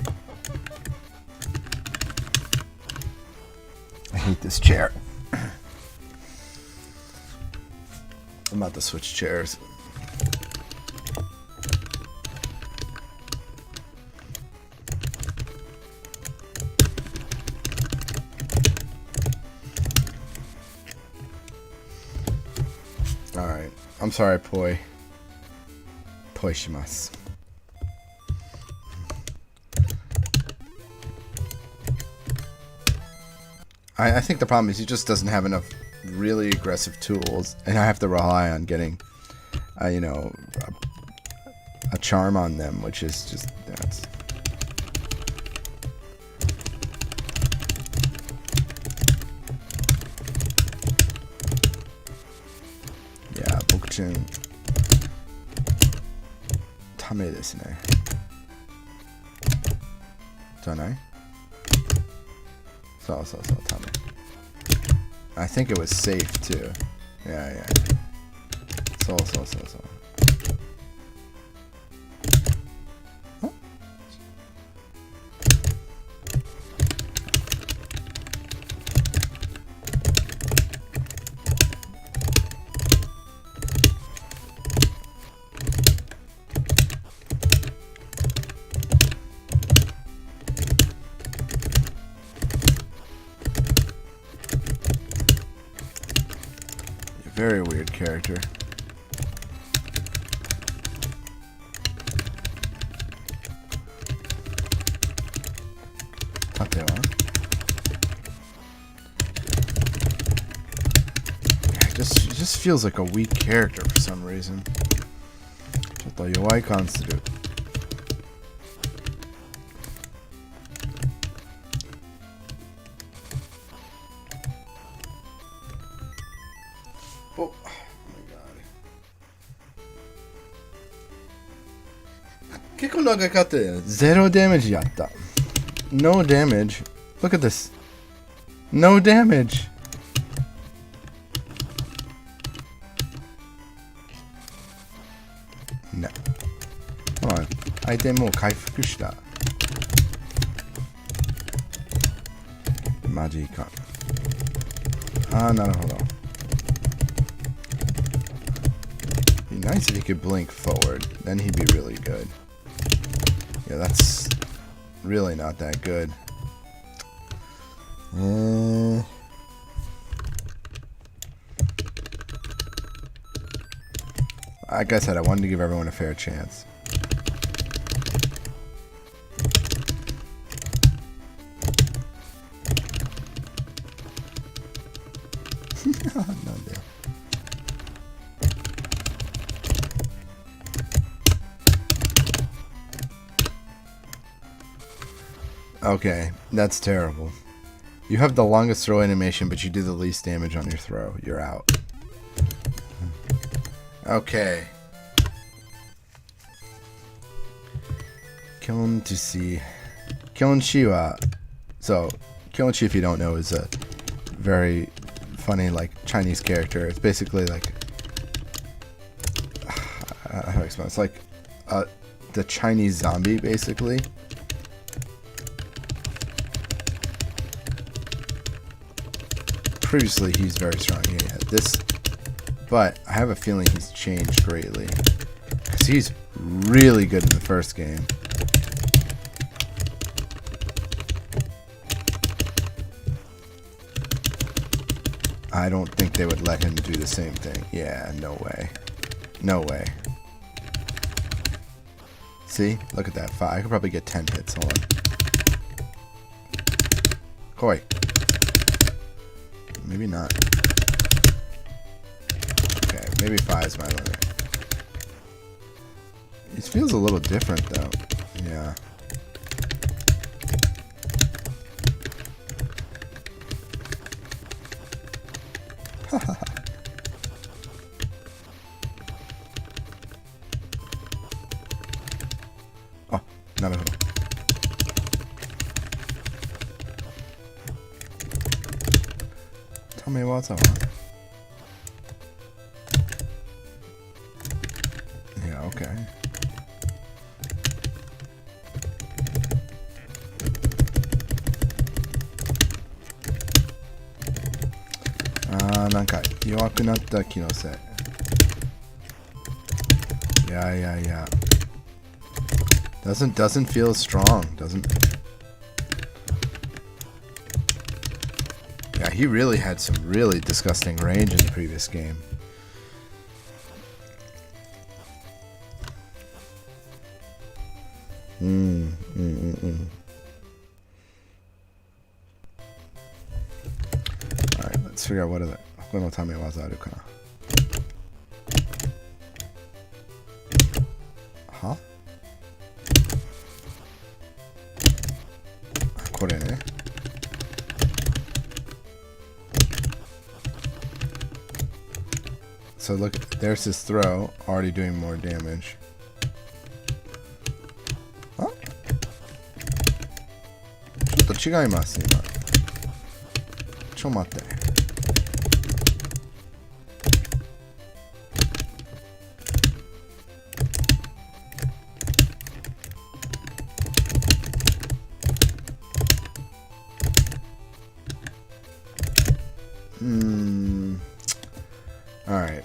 I hate this chair. I'm about to switch chairs. Alright. I'm sorry, Poi. Poi shimasu. I think the problem is he just doesn't have enough really aggressive tools, and I have to rely on getting, you know, a charm on them, which is just that's. Yeah, Bokujin. Tame desu ne. Janai? So, tame. I think it was safe too. Yeah. So. Oh. Very weird character. Tate wa? It just feels like a weak character for some reason. ちょっと弱い感する。Oh my god. 結構長かったよ。0 damage やった。No damage. Look at this. No damage. No. Hold on. 相手もう回復した。マジか。ああ、なるほど。Nice if he could blink forward, then he'd be really good. Yeah, that's really not that good. Like I said, I wanted to give everyone a fair chance. No deal. Okay, that's terrible. You have the longest throw animation, but you do the least damage on your throw. You're out. Okay. Kyonchi. Kyonchi wa... So, Kyonchi, if you don't know, is a very funny, like, Chinese character. It's basically like... how do I explain? It's like the Chinese zombie, basically. Previously, he's very strong. Yeah, this... But I have a feeling he's changed greatly. Because he's really good in the first game. I don't think they would let him do the same thing. Yeah, no way. No way. See? Look at that. 5. I could probably get 10 hits. Hold on. Koi. Maybe not. Okay, maybe 5 is my limit. It feels a little different, though. Yeah. Oh, なるほど。ため技は Yeah, okay. Ah, なんか弱くなった気のせい。Yeah. Doesn't feel strong. Doesn't. Yeah, he really had some really disgusting range in the previous game. Alright, let's figure out what other 他のため技あるかな。は？これね。So look, there's his throw, already doing more damage. Huh? ちょっと違います今。ちょっと待って。Alright.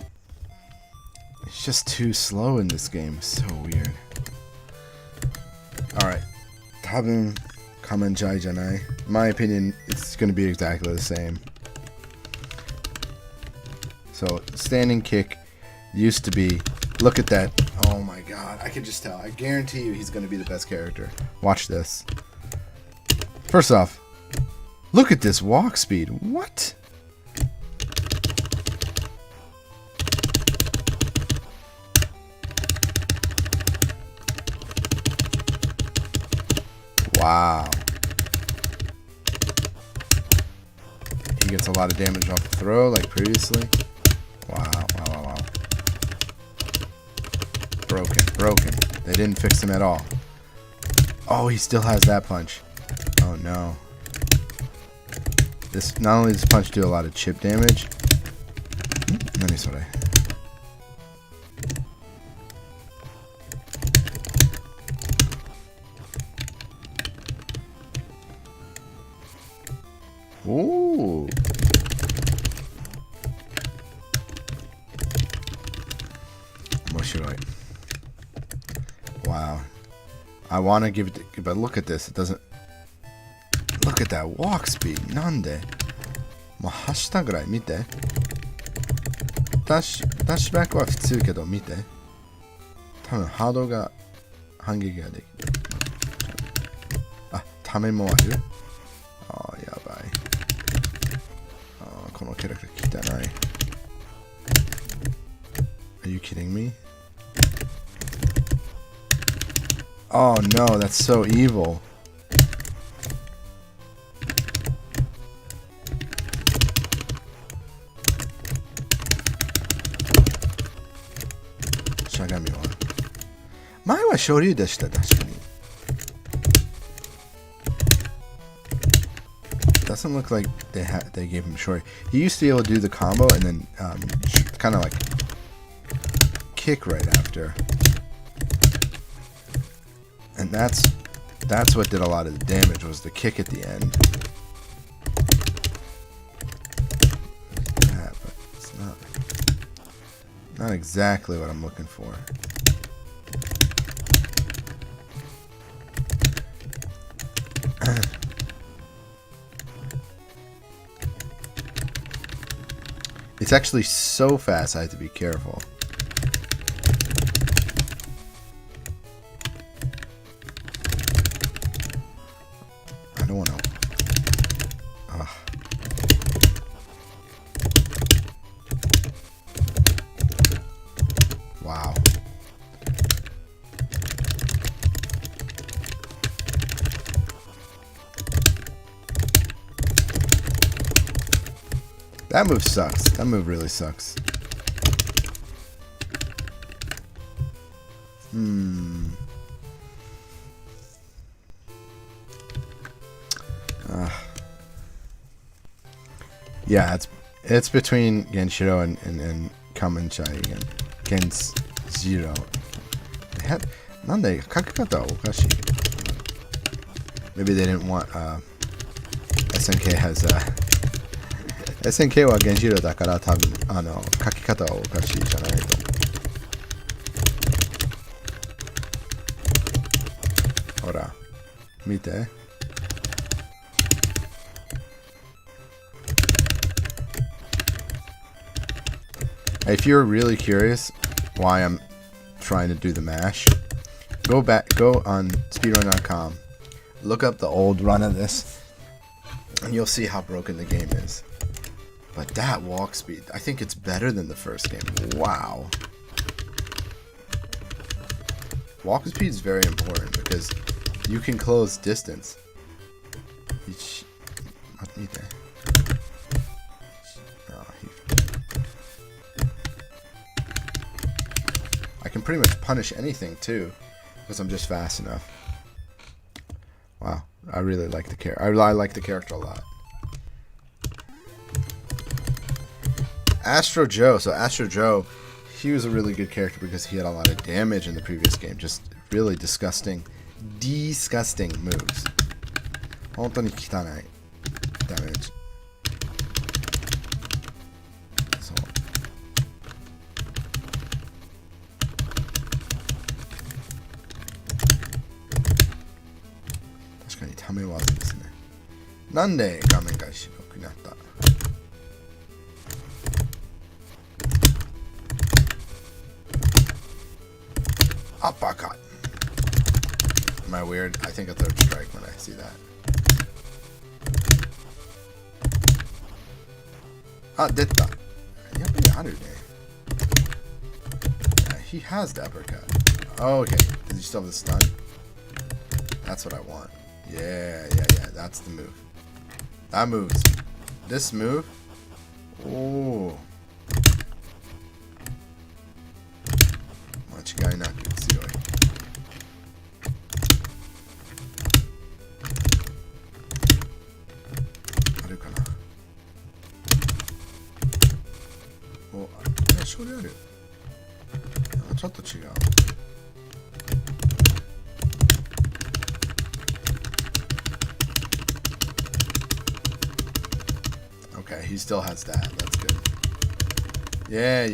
It's just too slow in this game. So weird. Alright. 多分、仮面ジャイじゃない. In my opinion, it's going to be exactly the same. So, standing kick used to be... Look at that. Oh my god. I can just tell. I guarantee you he's going to be the best character. Watch this. First off, look at this walk speed. What? Wow. He gets a lot of damage off the throw like previously. Wow. Broken. They didn't fix him at all. Oh, he still has that punch. Oh no. This not only does this punch do a lot of chip damage. Ooh. Wow. I want to give it, but look at this. It doesn't. Look at that walk speed. Nande. もう走ったぐらい見て。ダッシュバックは普通けど見て。多分ハードが反撃ができる。あ、ためもある。あ、やばい。あ、このキャラクター汚い。Are you kidding me? Oh no, that's so evil. しゃがみは前は昇竜でした。確かに doesn't look like they gave him short. He used to be able to do the combo and then kind of like kick right after, and that's what did a lot of the damage, was the kick at the end. That, but it's not exactly what I'm looking for. It's actually so fast, I have to be careful. I don't want to. Wow. That move sucks. That move really sucks. Yeah, it's between Genshiro and Kamenchai again. Genshiro. Maybe they didn't want SNK has SNK は原子量だから多分書き方はおかしいじゃないと。ほら見て。If you're really curious why I'm trying to do the mash, go on speedrun.com, look up the old run of this, and you'll see how broken the game is. But that walk speed, I think it's better than the first game. Wow. Walk speed is very important because you can close distance. I can pretty much punish anything too because I'm just fast enough. Wow, I really like the character. I like the character a lot. Astro Joe. So Astro Joe, he was a really good character because he had a lot of damage in the previous game. Just really disgusting moves. 本当に汚い damage. そう。確かにため技ですね。なんで画面が白くなった？Uppercut. Am I weird? I think a third strike when I see that. Ah, 出た。やっぱりあるね。Yeah, he has the uppercut. Oh, okay. Does he still have the stun? That's what I want. Yeah. That's the move. That moves. This move. Oh. 間違いなく強い。あるかな。お、勝利ある。ちょっと違う。Okay, he still has that. That's good. Yeah.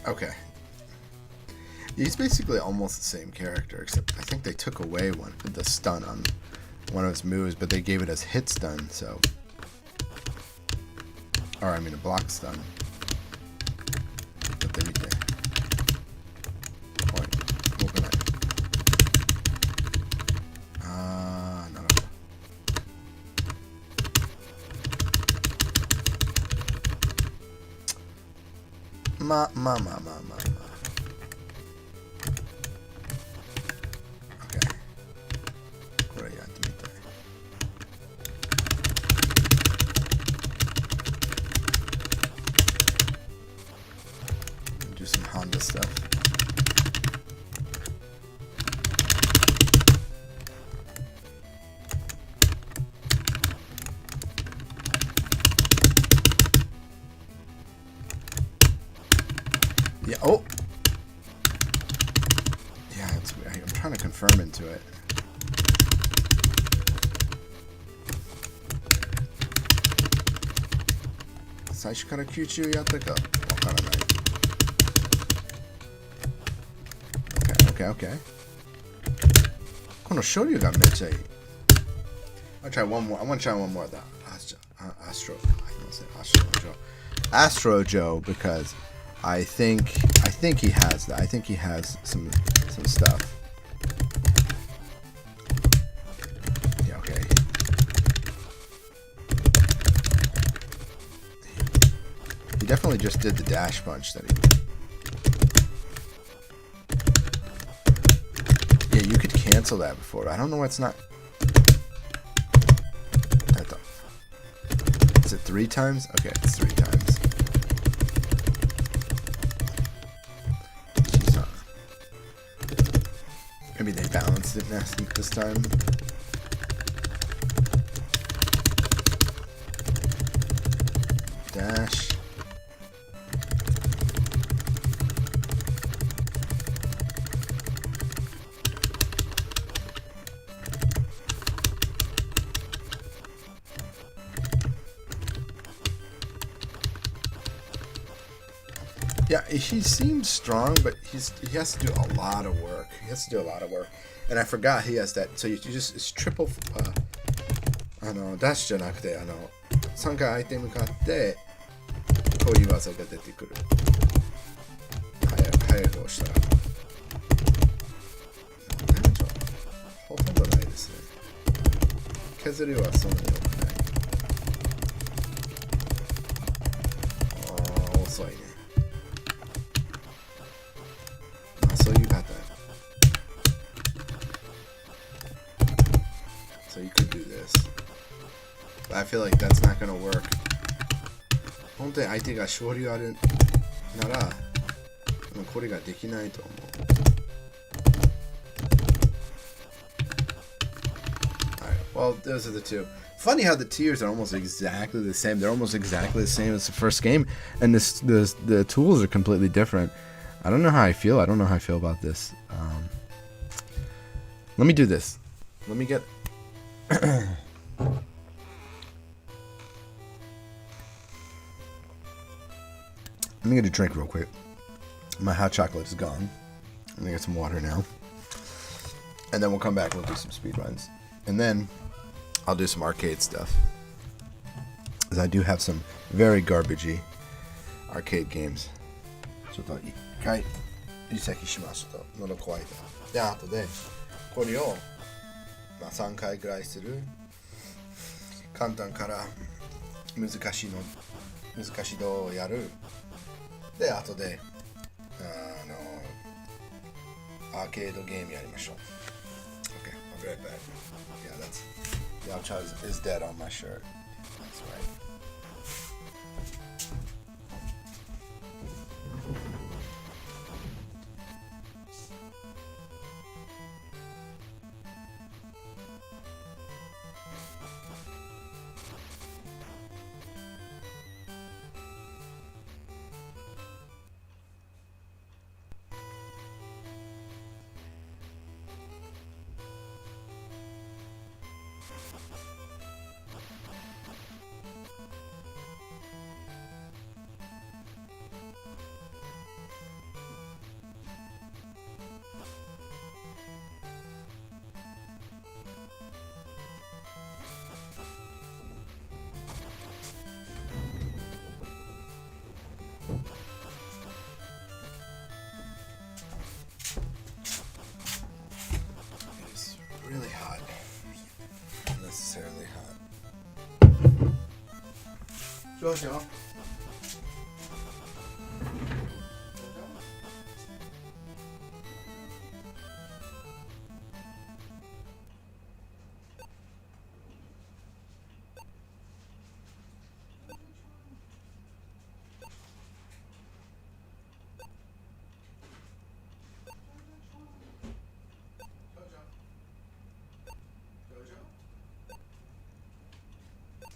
Okay. He's basically almost the same character, except I think they took away the stun on one of his moves, but they gave it as hit stun, so... Or, I mean, a block stun. But they need to... Point. Open it. No. Ma. Okay. これやってみたい。Yeah. Oh. Yeah. I'm trying to confirm into it. Saishukara Kyuchu yatta ka? Wakaranai. Okay. この処理がめっちゃいい。I'll try one more. I want to try one more of that. Astro Joe, because I think he has that. I think he has some stuff. Yeah, okay. He definitely just did the dash punch that he. Yeah, you could cancel that before. I don't know why it's not. Is it 3 times? Okay, it's 3 times. Jeez, maybe they balanced it this time. Dash. Yeah, he seems strong, but he has to do a lot of work. And I forgot he has that. So you just it's triple ダッシュじゃなくて3回相手に向かってこういう技が出てくる。早く押したら。ほとんどないですね。削りはそんなに多くない。遅いね。So you got that. So you could do this. But I feel like that's not gonna work. 本当に相手が勝利があるなら、これができないと思う。Alright, well, those are the two. Funny how the tiers are almost exactly the same. They're almost exactly the same as the first game, and the tools are completely different. I don't know how I feel. I don't know how I feel about this. Let me do this. Let me get. Let me get a drink real quick. My hot chocolate is gone. I'm gonna get some water now. And then we'll come back and we'll do some speedruns. And then I'll do some arcade stuff. Because I do have some very garbagey arcade games. ちょっと一回リセットしますと喉乾いた。で、後でこれを、3回ぐらいする。簡単から難しいのをやる。で、後でアーケードゲームやりましょう。Okay, I'll be right back. Yeah, that's Yamcha is dead on my shirt. That's right. Really hot. Unnecessarily hot. Jojo.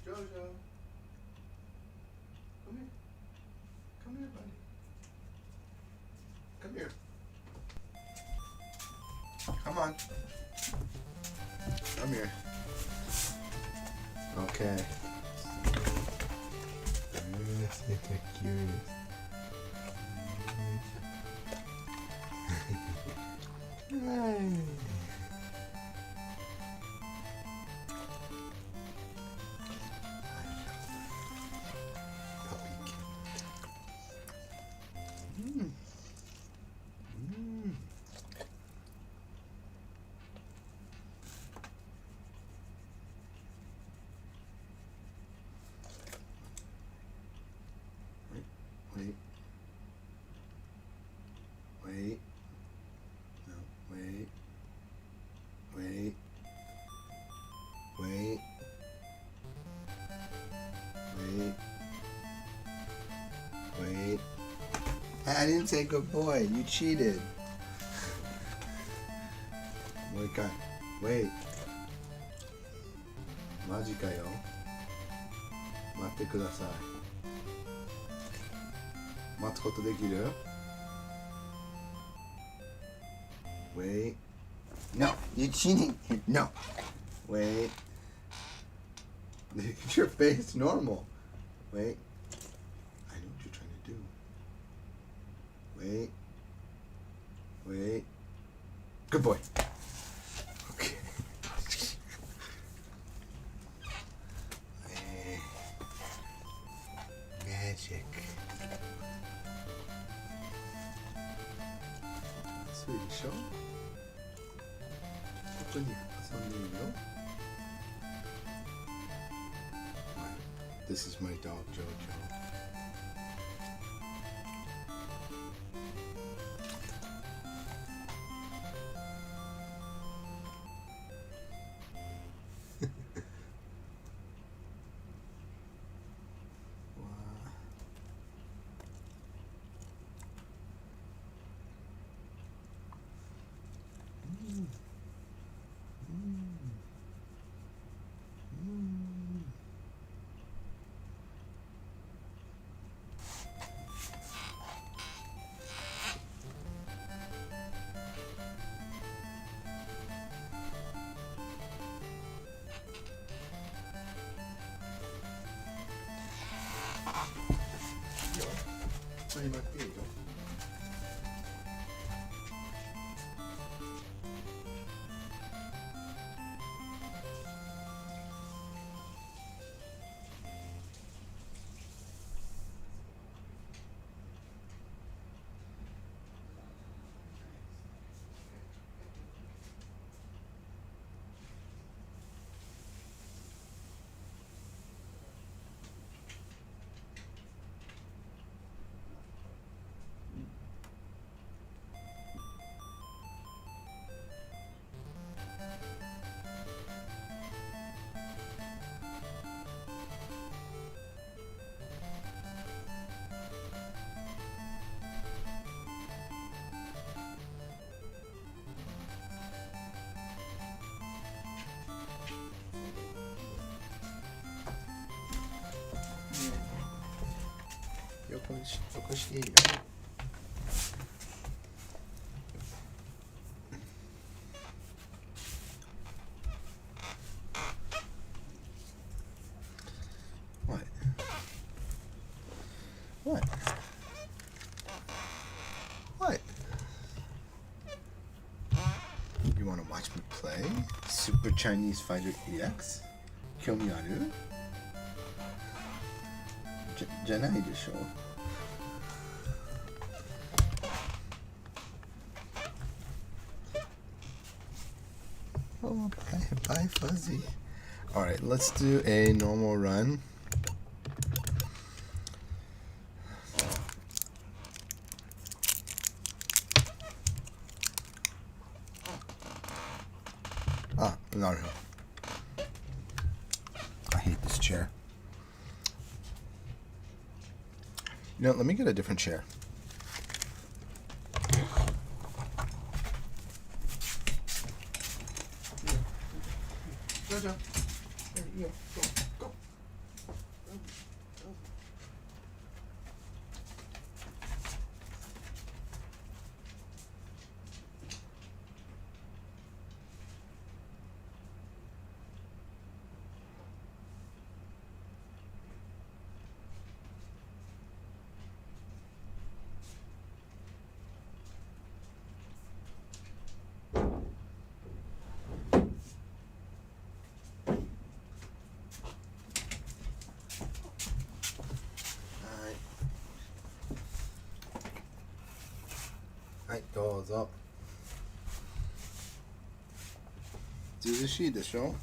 Jojo. on. Come here. Okay. Wait. Wait. No, wait. Wait. Wait. Wait. Wait. I didn't say good boy. You cheated. Wait, God. Wait. マジかよ。待ってください。待つことできる？ Wait. No, you're cheating. No. Wait. Get your face normal. Wait. I know what you're trying to do. Wait. Wait. Good boy. Okay. Magic. そうでしょ？ここに遊んでいいよ。This is my dog, Jojo.横していいよ。What? What? What? You want to watch me play Super Chinese Fighter EX? 興味ある？じゃないでしょ。Oh, bye, Fuzzy. All right, let's do a normal run. Ah, no. I hate this chair. You know, let me get a different chair. Jojo. There you go. Go. はい、どうぞ。涼しいでしょ？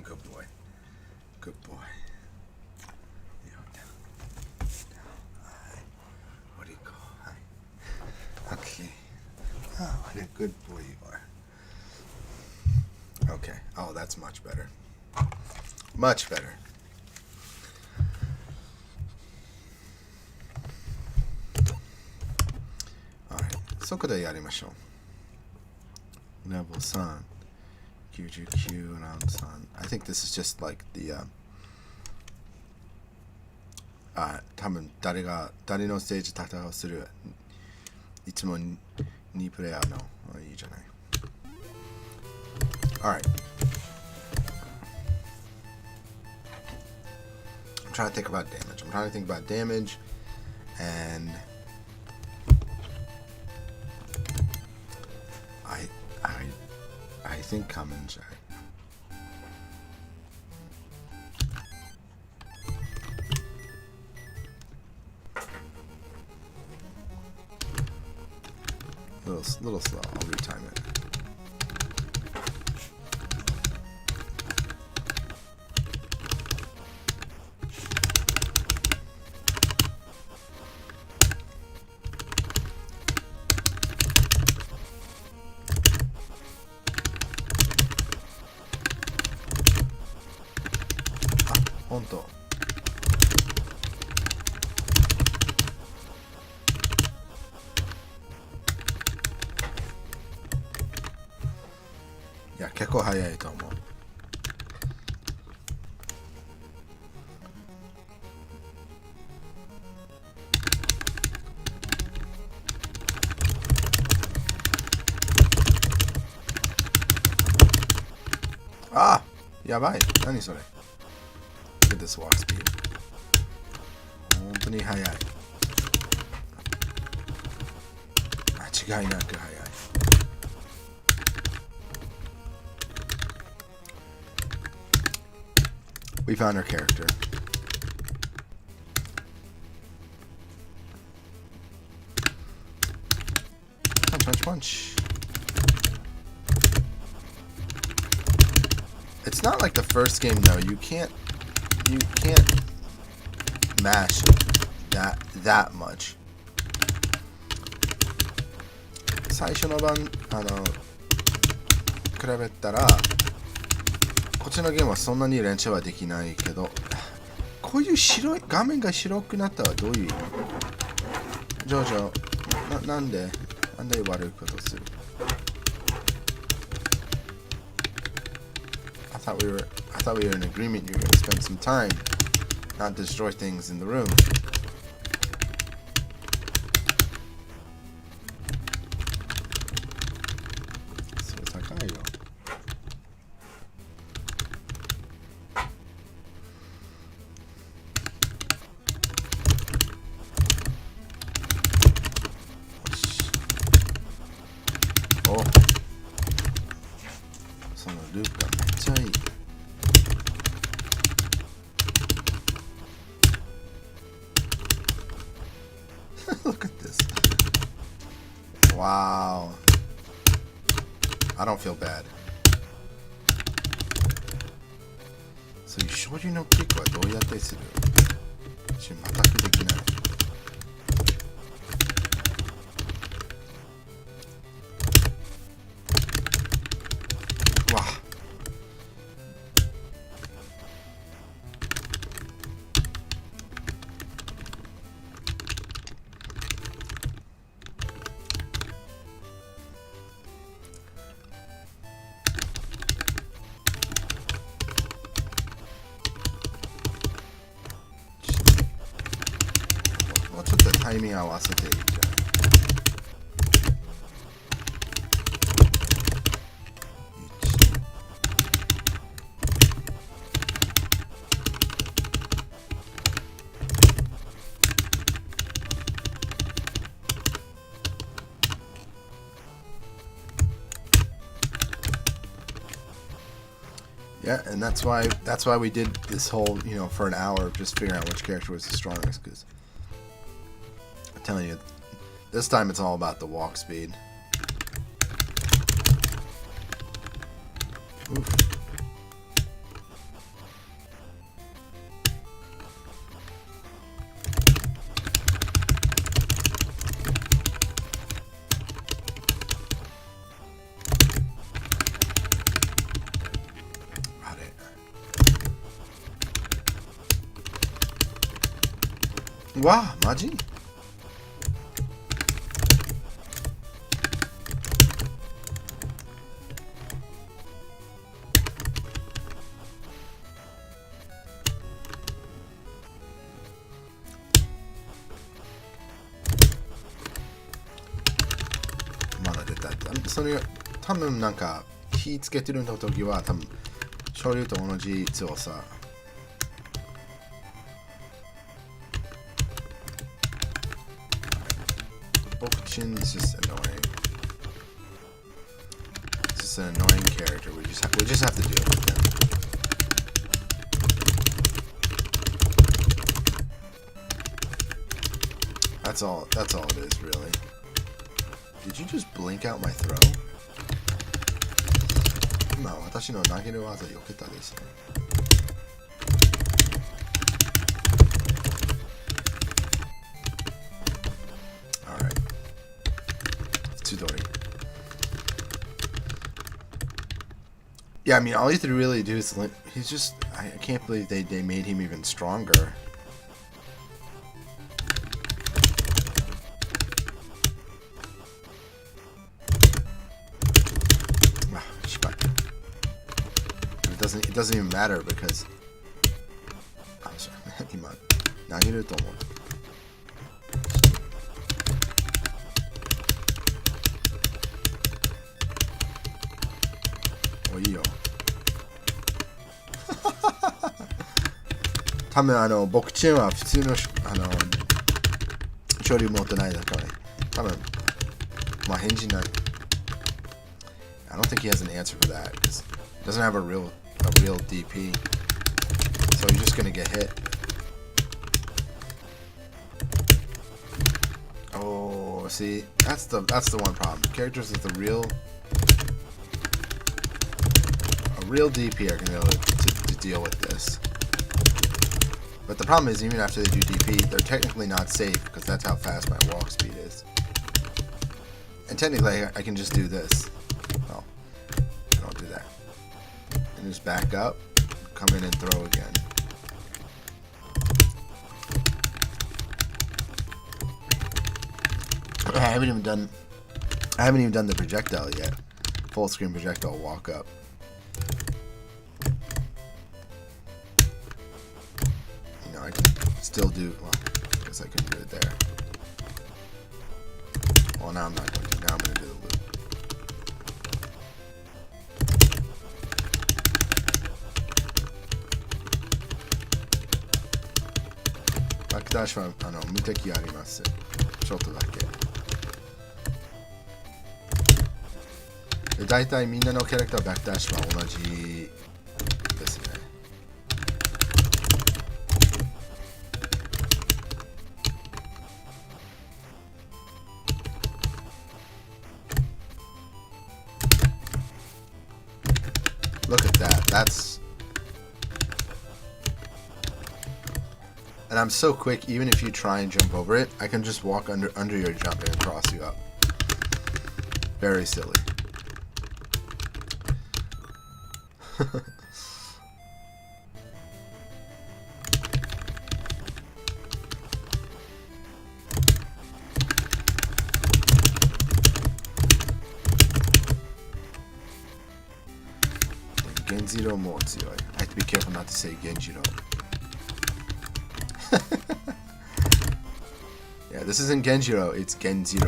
Good boy. Good boy. What do you call? Hi. Okay. Oh, what a good boy you are. Okay. Oh, that's much better. Much better. Alright. そこでやりましょう。Level 3. 99 round 3. I think this is just like the 多分誰のステージ戦をするいつも2プレイヤーのいいじゃない。Alright. I'm trying to think about damage. And I think Cummins. Little slow. I'll retime it. Honto. Yeah, 結構早いと思う。あ、やばい。何それ。Look at this walk speed. 本当に速い。間違いなく速い。We found our character. Punch, punch, punch. It's not like the first game though. You can't mash that much. 最初の版比べたらこっちのゲームはそんなに連射はできないけど、こういう画面が白くなったらどういう意味？ジョージョ、なんで悪いことする？ I thought we were in agreement you were going to spend some time, not destroy things in the room. それ高いよ。お、そのループがめっちゃいい。Look at this. Wow. I don't feel bad. そういう醤油のキックはどうやってする？全くできない。わあ。もうちょっとタイミング合わせていいじゃん。Yeah, and that's why we did this whole, for an hour of just figuring out which character was the strongest, because I'm telling you, this time it's all about the walk speed. Oof. 와, 마지?まだ出た。それ多分なんか火つけてるの時は多分昇竜と同じ強さ。Bokchin is just annoying. It's just an annoying character. We just have to deal with him. That's all it is, really. Did you just blink out my throw? 今私の投げる技避けたですね。Yeah, I mean, all you have to really do is he's just. I can't believe they made him even stronger. It doesn't even matter because. I'm sorry, 今投げると思う。いいよ。多分僕チェンは普通の処理持ってないだからね。多分まあ返事ない。I don't think he has an answer for that because he doesn't have a real DP. So you're just gonna get hit. Oh, see, that's the one problem. Characters with a real DP are going to be able to deal with this. But the problem is, even after they do DP, they're technically not safe because that's how fast my walk speed is. And technically, I can just do this. Well, I don't do that. And just back up, come in and throw again. I haven't even done the projectile yet. Full screen projectile walk up. I can still do, well, I guess I can do it there. Well, now I'm not going to. Now I'm going to do the loop. Backdash は無敵あります。ちょっとだけ。で、大体みんなのキャラクターバックダッシュは同じですね。Look at that. That's... And I'm so quick, even if you try and jump over it, I can just walk under your jump and cross you up. Very silly. Genjiro mo tsuoi. I have to be careful not to say Genjiro. Yeah, this isn't Genjiro, it's Genziro.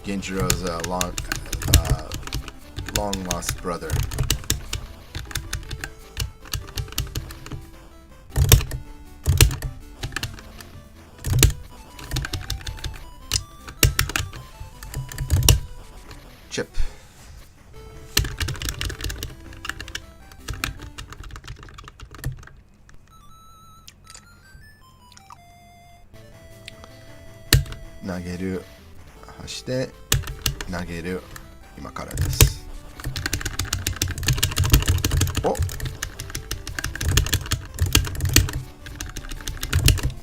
Genjiro's long lost brother. Chip. 投げる。そして投げる。今からです。お、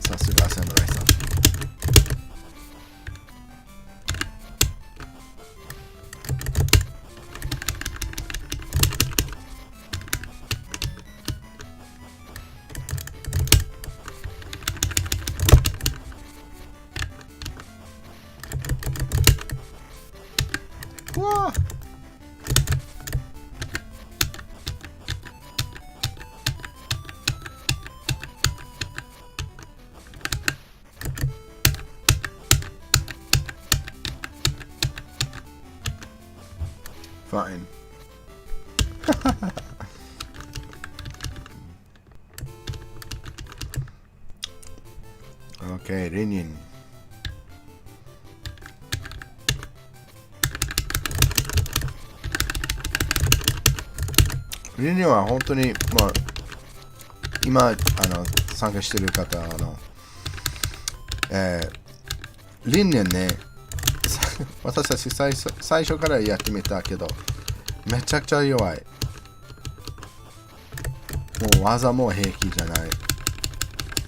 さすが侍さん。うわー、Fine. Okay, Rinnin. リニは本当に、まあ、今参加している方リニね、私たち最初からやってみたけど、めちゃくちゃ弱い。もう技も平気じゃない。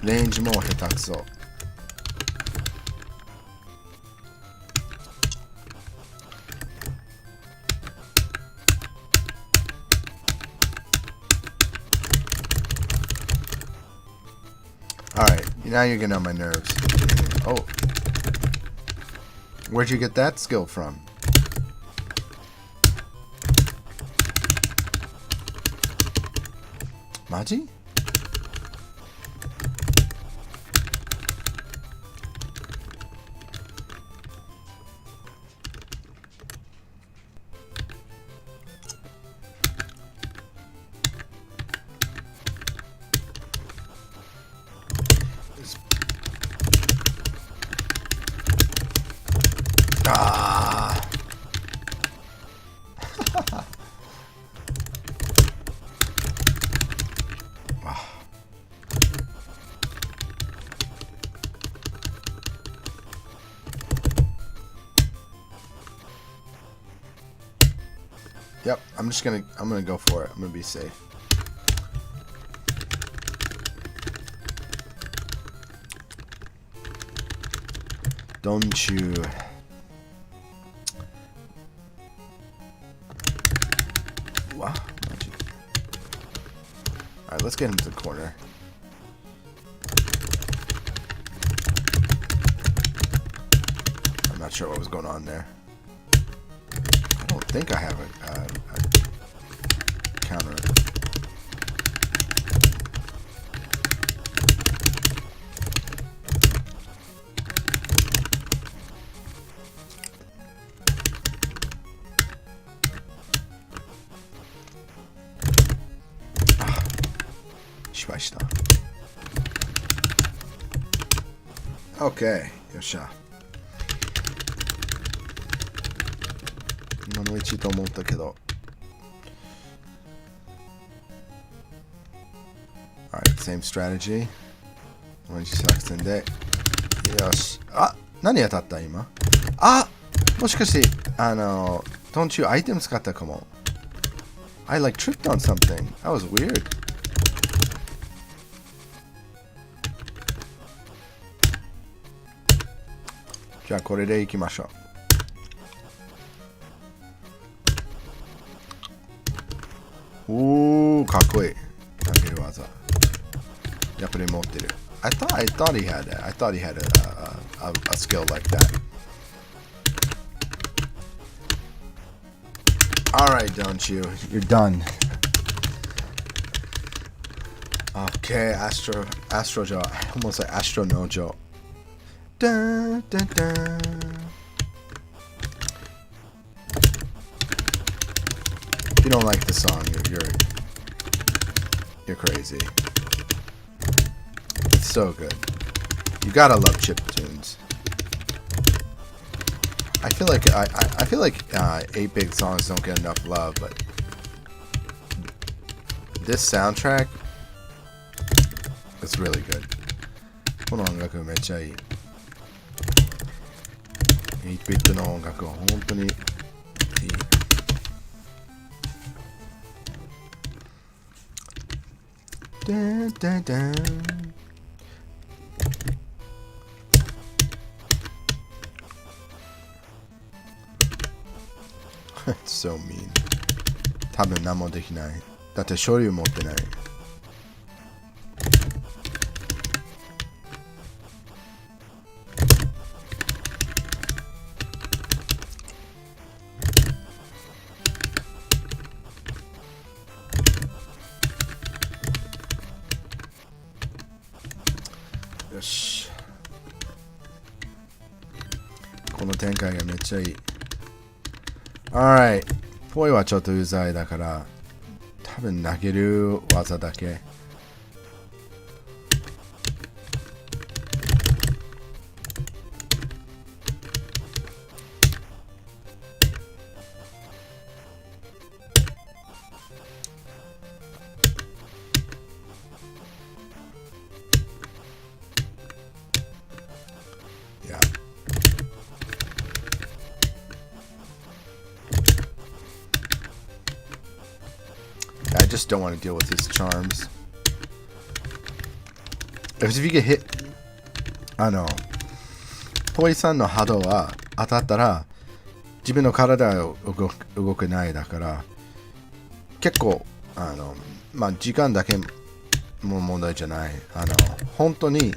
レンジも下手くそ。Alright, now you're getting on my nerves. Oh. Where'd you get that skill from? Maji? Ah. Yep, I'm gonna go for it. I'm gonna be safe. Don't you? Wow. Alright, let's get him to the corner. I'm not sure what was going on there. I don't think I have a counter. Okay, よっしゃ。今の1と思ったけど。Alright, same strategy. 同じ作戦で。よし。あ、何当たった今？あ、もしかして、don't you アイテム使ったかも。I like tripped on something. That was weird. じゃあこれでいきましょう。おー、かっこいい。投げる技。やっぱり持ってる。I thought he had that. I thought he had a skill like that. Alright, don't you? You're done. Okay, Astro Jaw. Almost like Astro No Jaw. Dun, dun, dun. If you don't like the song, you're crazy. It's so good. You gotta love chip tunes. I feel like 8-bit songs don't get enough love, but this soundtrack is really good. この音楽めっちゃいい。8ビットの音楽は本当にいい。ダンダンダンso mean. 多分何もできない。だって醤油持ってない。よし。この展開がめっちゃいい。Alright。ポイはちょっとうざいだから、多分投げる技だけ。I just don't want to deal with his charms. If you get hit, ポイさんの波動は当たったら自分の体が動けないだから結構まあ時間だけも問題じゃない。本当に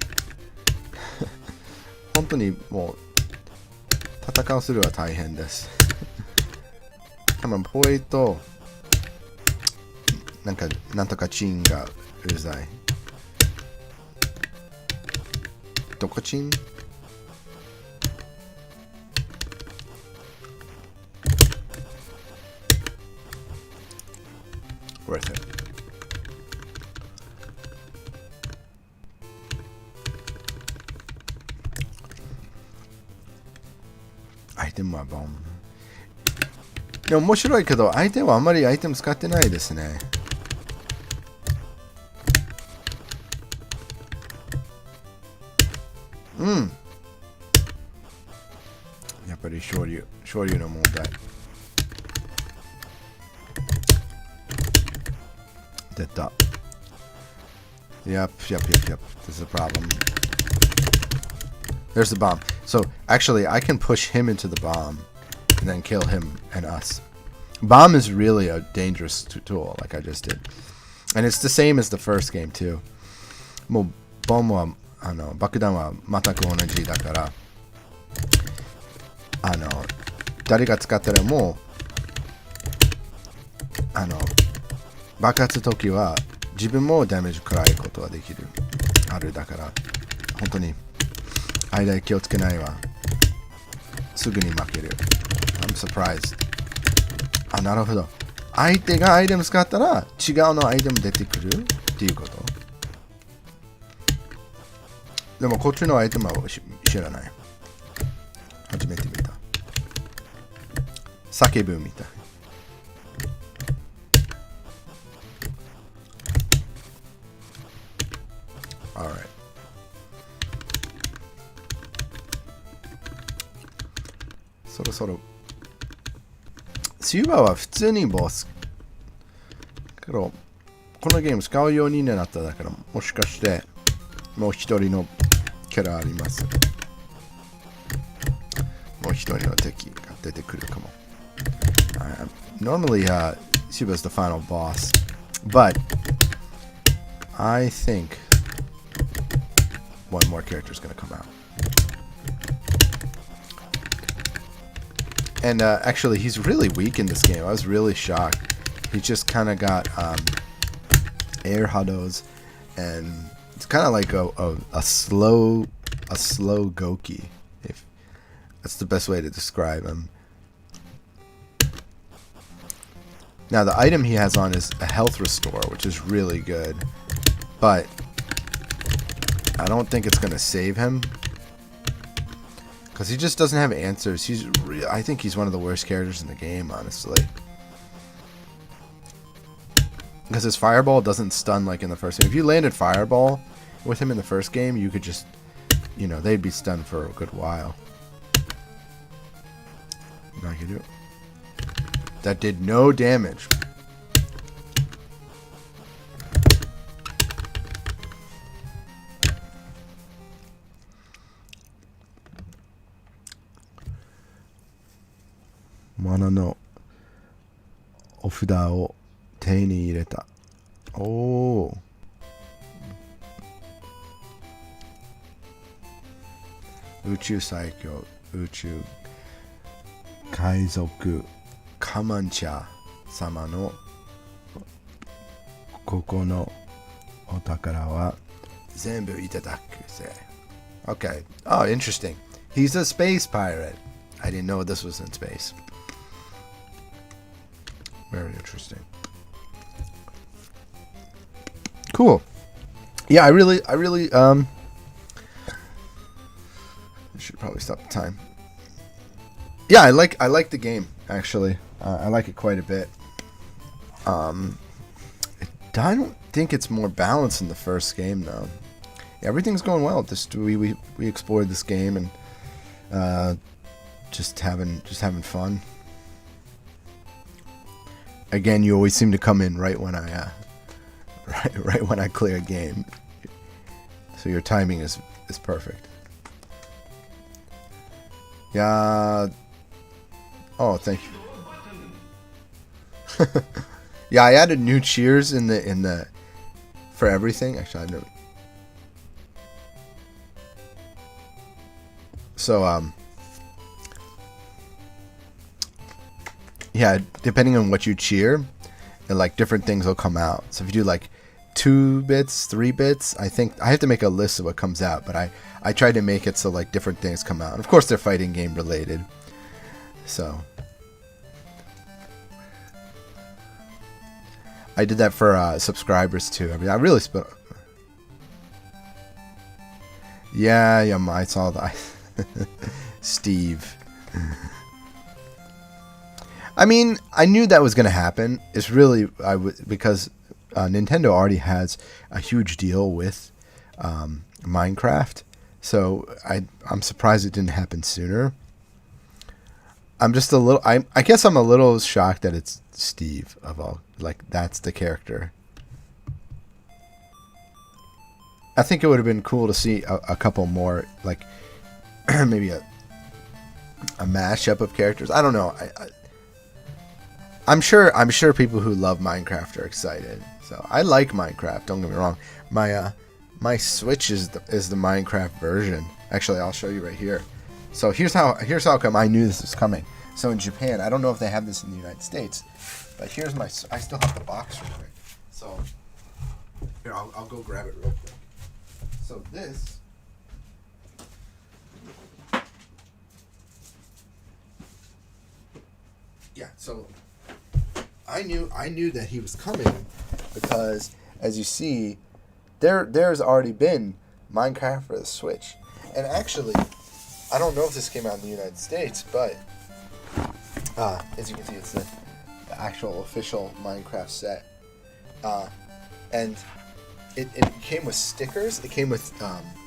本当にもう戦うするは大変です。多分ポイとなんとかチンがうるさい。どこチン？Worth it. アイテムはボン。でも面白いけど、相手はあんまりアイテム使ってないですね。うん。やっぱり醤油の問題。出た。Yep. This is a problem. There's the bomb. So, actually, I can push him into the bomb and then kill him and us. Bomb is really a dangerous tool, like I just did. And it's the same as the first game, too. もう、ボムは、爆弾は全く同じだから、誰が使ったらもう、爆発時は自分もダメージ食らうことができる。あるだから、本当に、間気をつけないわ。すぐに負ける。I'm surprised. なるほど。相手がアイテム使ったら違うのアイテム出てくるっていうこと。でもこっちのアイテムは知らない。初めて見た。叫ぶみたい。Alright. そろそろシューバーは普通にボス。けど、このゲーム使うようになっただから、もしかしてもう一人のキャラあります。もう一人の敵が出てくるかも。Normally, Shiba's the final boss, but I think one more character is going to come out. And actually, he's really weak in this game. I was really shocked. He just kind of got air huddles, and it's kind of like a slow Goki, if that's the best way to describe him. Now, the item he has on is a health restore, which is really good, but I don't think it's going to save him. Because he just doesn't have answers. I think he's one of the worst characters in the game, honestly. Because his fireball doesn't stun like in the first game. If you landed fireball with him in the first game, you could just, they'd be stunned for a good while. Nageru. That did no damage. Mana no お札を手に入れた。おお。宇宙最強、宇宙海賊カマンチャ様のここのお宝は全部いただくぜ。Okay. Oh, interesting. He's a space pirate. I didn't know this was in space. Very interesting. Cool. Yeah, I really I should probably stop the time. Yeah, I like the game actually. I like it quite a bit. I don't think it's more balanced in the first game though. Yeah, everything's going well. We explored this game and just having fun. Again, you always seem to come in right when I right when I clear a game. So your timing is perfect. Yeah. Oh, thank you. Yeah, I added new cheers in the for everything. Actually, I never. So yeah, depending on what you cheer, and like different things will come out. So if you do like 2 bits, 3 bits, I think I have to make a list of what comes out, but I try to make it so like different things come out. And of course they're fighting game related. So I did that for subscribers too. I mean, I really yeah, I saw that. Steve. I mean, I knew that was going to happen. It's really because Nintendo already has a huge deal with Minecraft, so I'm surprised it didn't happen sooner. I'm just a little. I guess I'm a little shocked that it's Steve of all. Like that's the character. I think it would have been cool to see a couple more, like maybe a mashup of characters. I don't know. I'm sure people who love Minecraft are excited. So I like Minecraft. Don't get me wrong. My Switch is the Minecraft version. Actually, I'll show you right here. So here's how come I knew this was coming. So in Japan, I don't know if they have this in the United States, but here's I still have the box real quick. So here, I'll go grab it real quick. So this. Yeah, so I knew that he was coming because, as you see, there's already been Minecraft for the Switch, and actually, I don't know if this came out in the United States, but as you can see, it's the actual official Minecraft set, and it came with stickers. It came with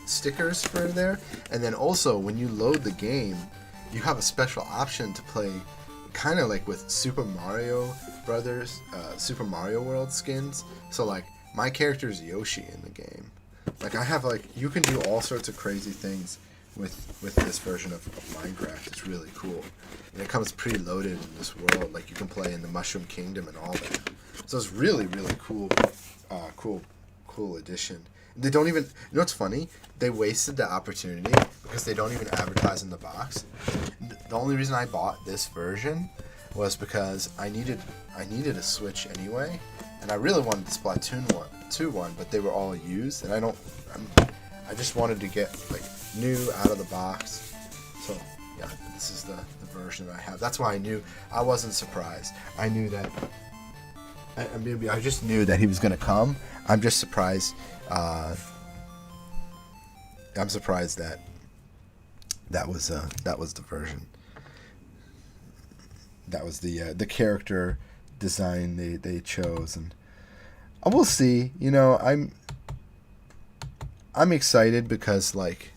stickers for there, and then also when you load the game, you have a special option to play. Kind of like with Super Mario Brothers, Super Mario World skins. So like my character is Yoshi in the game. Like I have like you can do all sorts of crazy things with this version of Minecraft. It's really cool, and it comes preloaded in this world. Like you can play in the Mushroom Kingdom and all that. So it's really cool, cool addition. They don't even. You know what's funny? They wasted the opportunity because they don't even advertise in the box. The only reason I bought this version was because I needed a Switch anyway, and I really wanted the Splatoon 2 one, but they were all used, and I just wanted to get like new out of the box. So yeah, this is the version that I have. That's why I knew. I wasn't surprised. I knew that. I just knew that he was gonna come. I'm just surprised. I'm surprised that was the version. That was the character design they chose, and we'll see. You know, I'm excited because like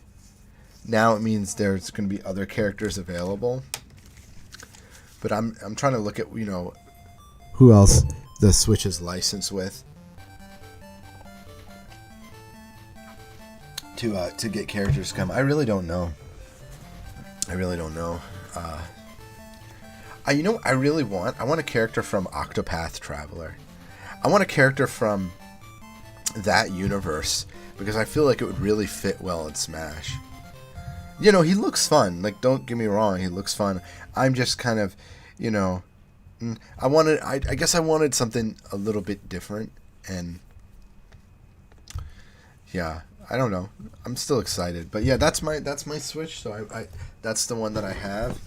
now it means there's going to be other characters available. But I'm trying to look at, you know, who else the Switch is licensed with to get characters to come. I really don't know. I really don't know. You know, I want a character from Octopath Traveler. I want a character from that universe because I feel like it would really fit well in Smash. You know, he looks fun. Like, don't get me wrong, he looks fun. I'm just kind of, you know, I guess I wanted something a little bit different, and yeah, I don't know. I'm still excited, but yeah, that's my Switch. So I that's the one that I have,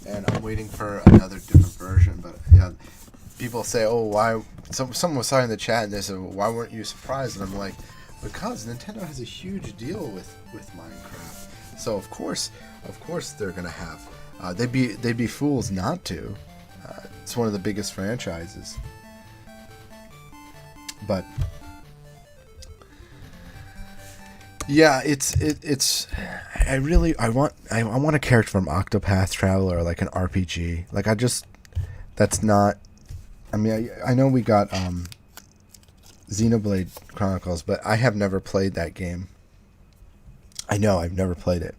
and I'm waiting for another different version. But yeah, people say, oh, why? Someone was talking in the chat and they said, well, why weren't you surprised? And I'm like, because Nintendo has a huge deal with Minecraft. So of course they're gonna have. They'd be fools not to. It's one of the biggest franchises. But yeah, I want a character from Octopath Traveler, like an RPG. Like that's not. I mean, I know we got Xenoblade Chronicles, but I have never played that game. I know I've never played it,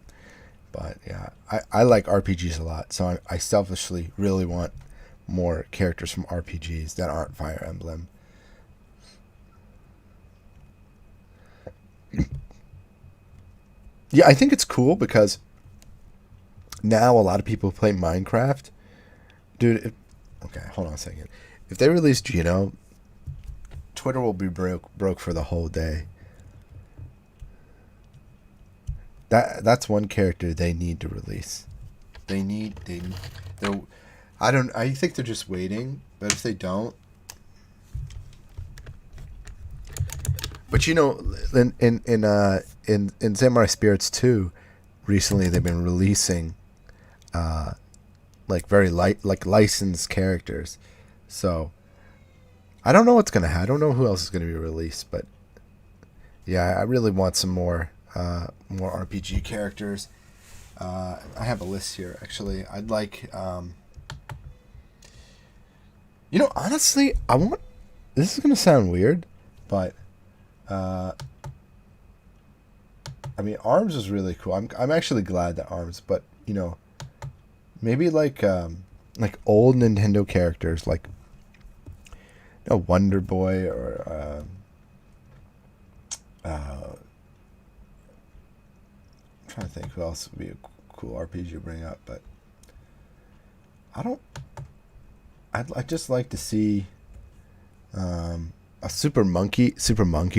but yeah, I like RPGs a lot, so I selfishly really want more characters from RPGs that aren't Fire Emblem. Yeah, I think it's cool because now a lot of people play Minecraft. Dude, okay, hold on a second. If they release Geno, Twitter will be broke for the whole day. That's one character they need to release. I think they're just waiting, but if they don't, but you know, in Samurai Spirits 2, recently they've been releasing like licensed characters. So I don't know what's gonna happen. I don't know who else is gonna be released, but yeah, I really want some more RPG characters. I have a list here actually. I'd like you know, honestly, this is gonna sound weird, but I mean, ARMS is really cool. I'm actually glad that ARMS, but you know, maybe like old Nintendo characters, like Wonder Boy or I'm trying to think who else would be a cool RPG to bring up, but I'd just like to see a Super Monkey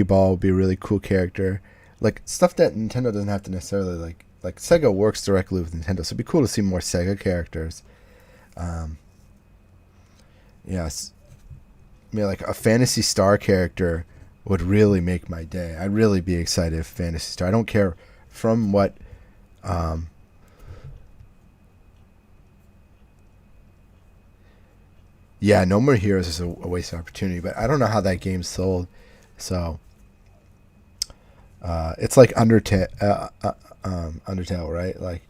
Ball would be a really cool character. Like stuff that Nintendo doesn't have to necessarily like Sega works directly with Nintendo, so it'd be cool to see more Sega characters. Yes, I mean, like a Phantasy Star character would really make my day. I'd really be excited if Phantasy Star. I don't care from what. Yeah, No More Heroes is a waste of opportunity, but I don't know how that game sold. So it's like Undertale, right? Like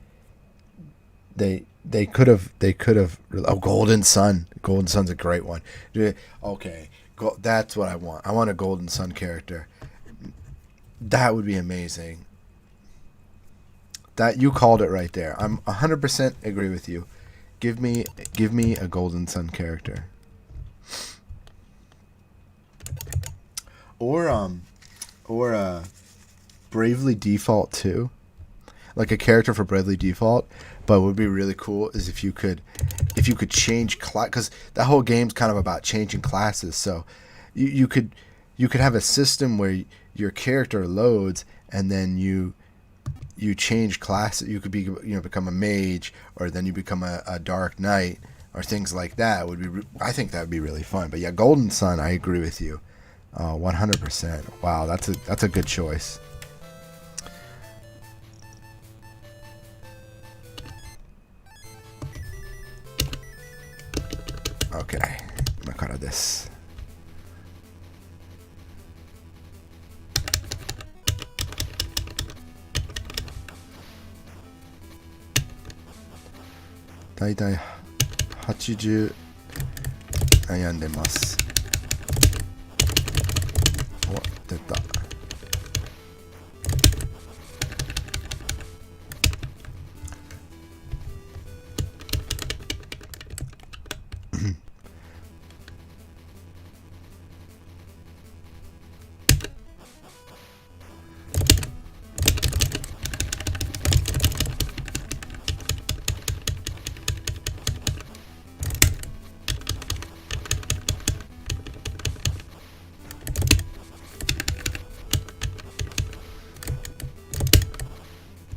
they could have. Oh, Golden Sun. Golden Sun's a great one. Okay, that's what I want. I want a Golden Sun character. That would be amazing. That you called it right there. I'm 100% agree with you. Give me a Golden Sun character. Or Bravely Default 2. Like a character for Bravely Default, but what would be really cool is if you could change class, because that whole game's kind of about changing classes. So you could have a system where your character loads and then you change classes. You could become a mage, or then you become a dark knight, or things like that. I think that would be really fun. But yeah, Golden Sun, I agree with you, 100%. Wow, that's a good choice. Okay, I'm gonna cut this. 80悩んでます。お、出た。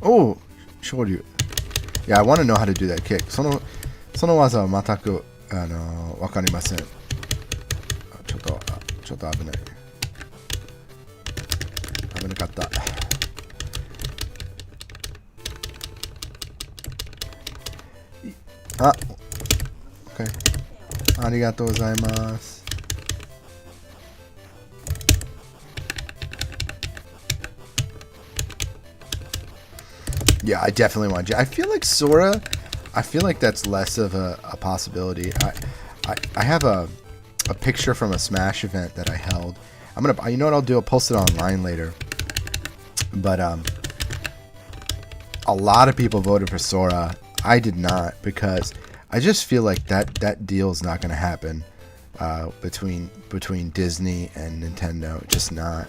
Oh, 昇竜。Yeah, I want to know how to do that kick. その技は全くわかりません。ちょっと危ない。危なかった。あ、OK。ありがとうございます。Yeah, I definitely want to. I feel like Sora, I feel like that's less of a possibility. I have a picture from a Smash event that I held. I'm gonna, you know what I'll do? I'll post it online later. But a lot of people voted for Sora. I did not, because I just feel like that deal's not gonna happen between Disney and Nintendo. Just not.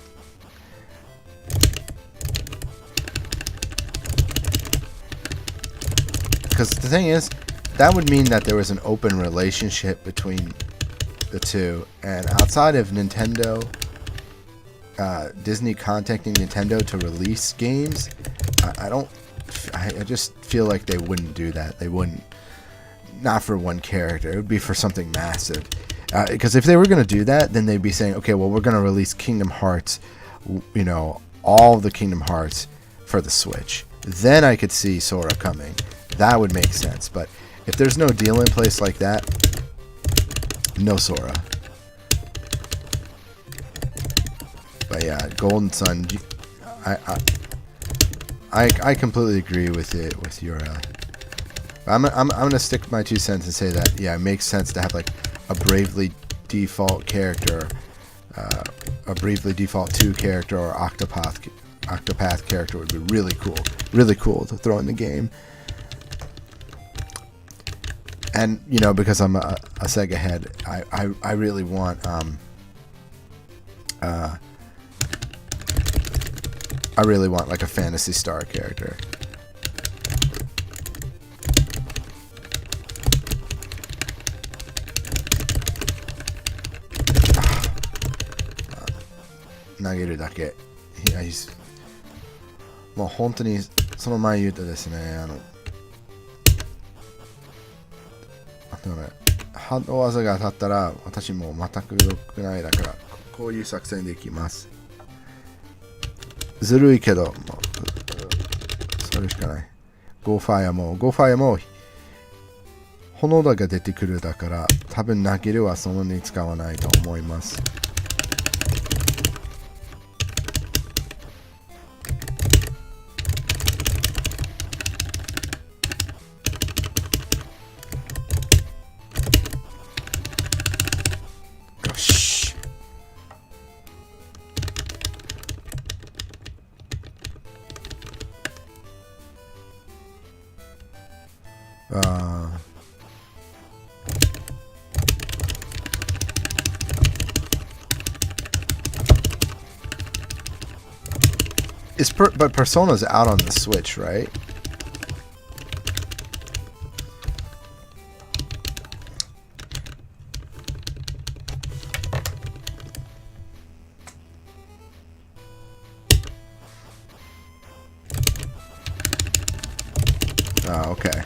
Because the thing is, that would mean that there was an open relationship between the two, and outside of Nintendo, Disney contacting Nintendo to release games, I just feel like they wouldn't do that. They wouldn't, not for one character. It would be for something massive. Because if they were going to do that, then they'd be saying, okay, well, we're going to release Kingdom Hearts, you know, all the Kingdom Hearts for the Switch. Then I could see Sora coming. That would make sense. But if there's no deal in place like that, no Sora. But yeah, Golden Sun, I completely agree with it, with your I'm gonna stick my 2 cents and say that, yeah, it makes sense to have like a Bravely Default character, a Bravely Default 2 character, or Octopath character would be really cool to throw in the game. And you know, because I'm a Sega head, I really want like a Phantasy Star character. Nageru dake. Yeah, he's もう本当にその前言うとですね、ハード技が当たったら私もう全く良くないだからこういう作戦でいきます。ずるいけどもうそれしかない。ゴーファイアも炎が出てくるだから多分投げるはそんなに使わないと思います。But Persona's out on the Switch, right? Oh, okay.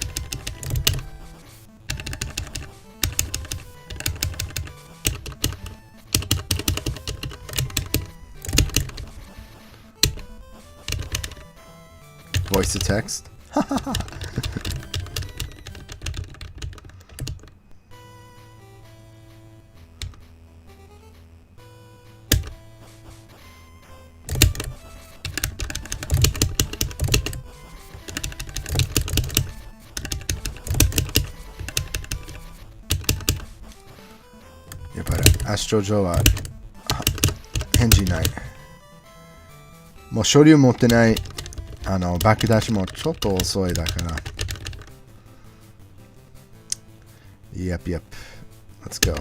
Voice to text. やっぱりアストロジョーは返事ない。もう書類持ってない爆出しもちょっと遅いだから。Yep. Let's go.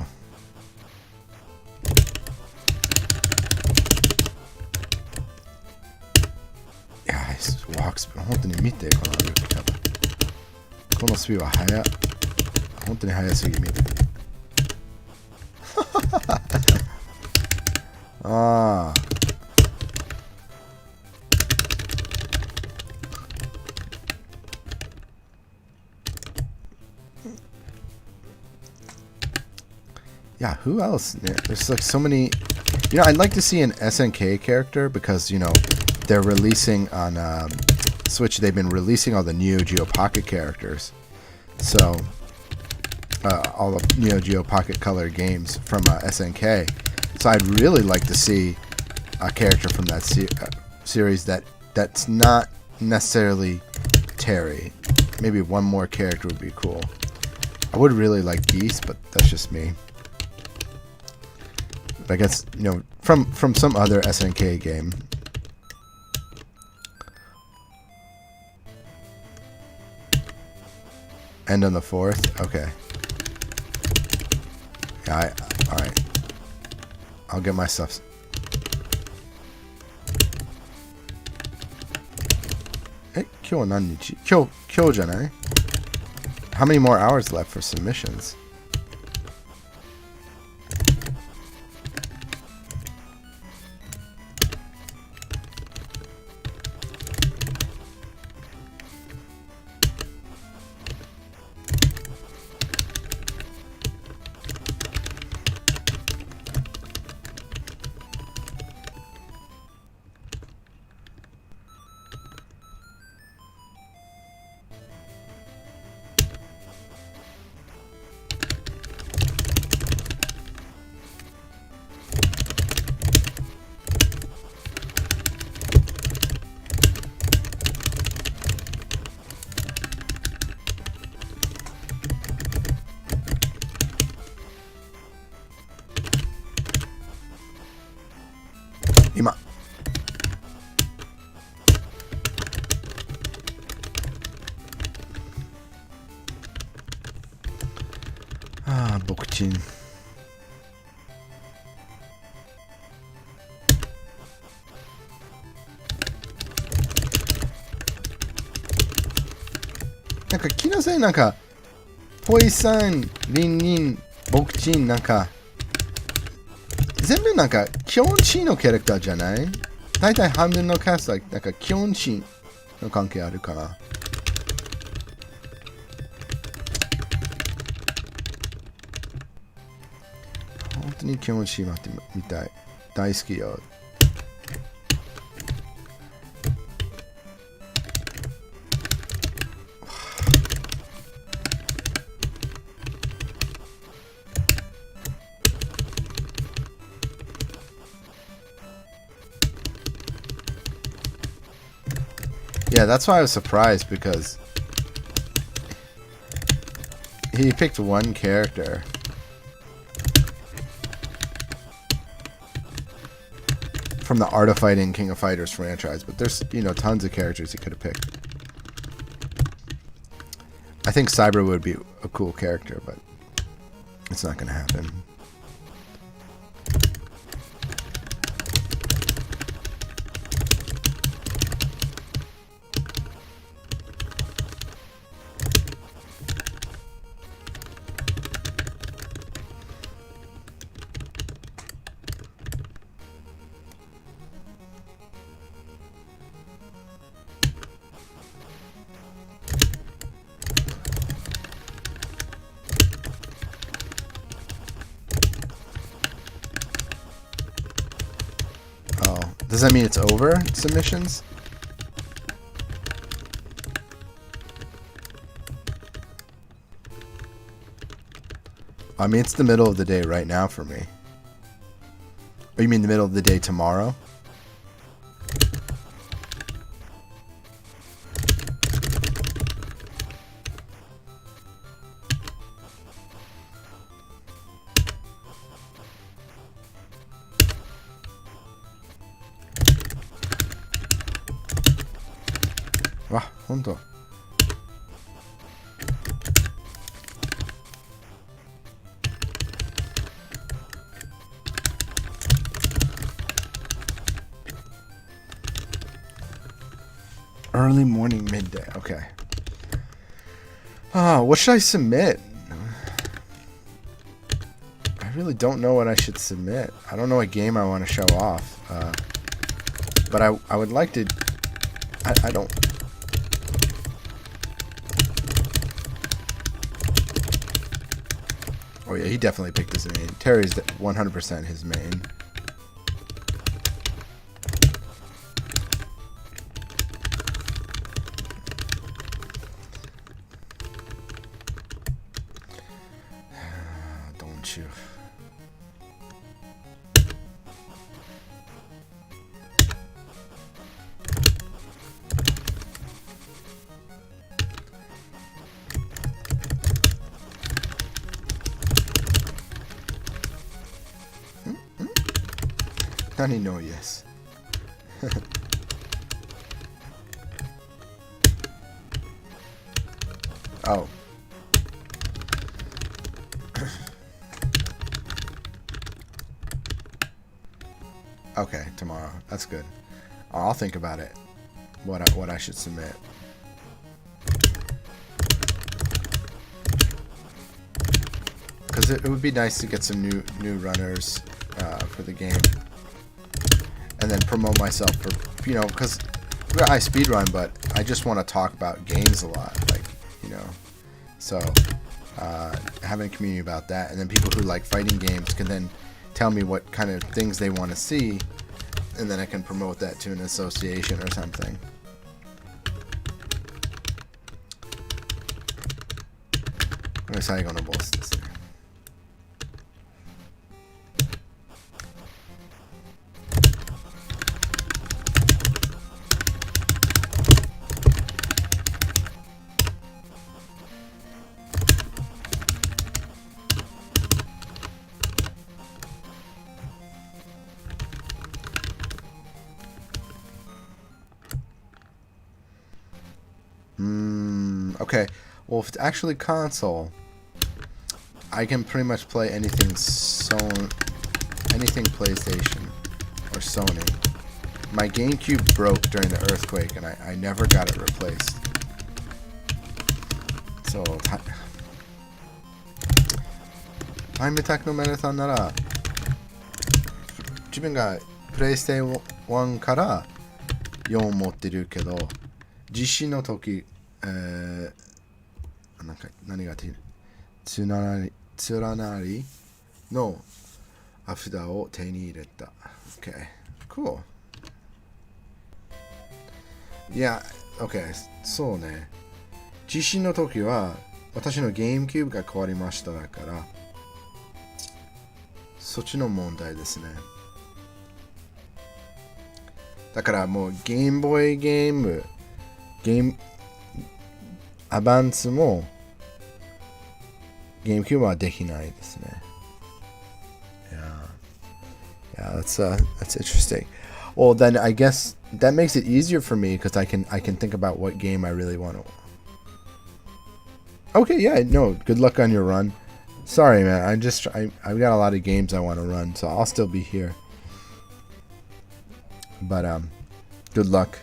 Yes, walk speed. 本当に見て、この歩き方。このスピードは速い。本当に速すぎ見て。ああ。Yeah, who else? There's like so many. You know, I'd like to see an SNK character because, you know, they're releasing on Switch. They've been releasing all the Neo Geo Pocket characters. So, all the Neo Geo Pocket Color games from SNK. So I'd really like to see a character from that series that's not necessarily Terry. Maybe one more character would be cool. I would really like Geese, but that's just me. I guess, you know, from some other SNK game. End on the 4th? Okay. Yeah, alright. I'll get my stuff. How many more hours left for submissions? Bokchin. Naka kinasai naka Poi-san, Rin-Rin, Bokchin なんか全部なんかキョンチのキャラクターじゃない？大体半分のキャストはなんかキョンチの関係あるかな。本当にキョンチ待ってみたい。大好きよ。Yeah, that's why I was surprised because he picked one character. From the Art of Fighting King of Fighters franchise, but there's, you know, tons of characters he could have picked. I think Cyber would be a cool character, but it's not going to happen. Does that mean it's over, submissions? I mean, it's the middle of the day right now for me. Or you mean the middle of the day tomorrow? ほんと。Early morning, midday. Okay. What should I submit? I really don't know what I should submit. I don't know what game I want to show off. But I would like to... I don't... Oh yeah, he definitely picked his main. Terry's 100% his main. Don't you? Nani no yes. Oh. Okay, tomorrow. That's good. I'll think about it. What I should submit. Because it would be nice to get some new runners for the game. And then promote myself for, you know, because I speedrun, but I just want to talk about games a lot, like, you know. So, having a community about that, and then people who like fighting games can then tell me what kind of things they want to see, and then I can promote that to an association or something. What is 最後のボスですね。Okay, well, if it's actually console, I can pretty much play anything anything PlayStation or Sony. My GameCube broke during the earthquake, and I never got it replaced. So, タイムタクのメルさんなら、自分がプレイステ1から4持ってるけど、地震の時、なんか何がつらなりの札を手に入れた。Okay, cool. Yeah, okay, そうね。地震の時は私のゲームキューブが壊れましただから、そっちの問題ですね。だからもうゲームボーイゲームアバンスもゲームキューブはできないですね。Yeah, that's interesting. Well, then I guess that makes it easier for me because I can think about what game I really want to. Okay, yeah, no, good luck on your run. Sorry, man. I've got a lot of games I want to run, so I'll still be here. But good luck.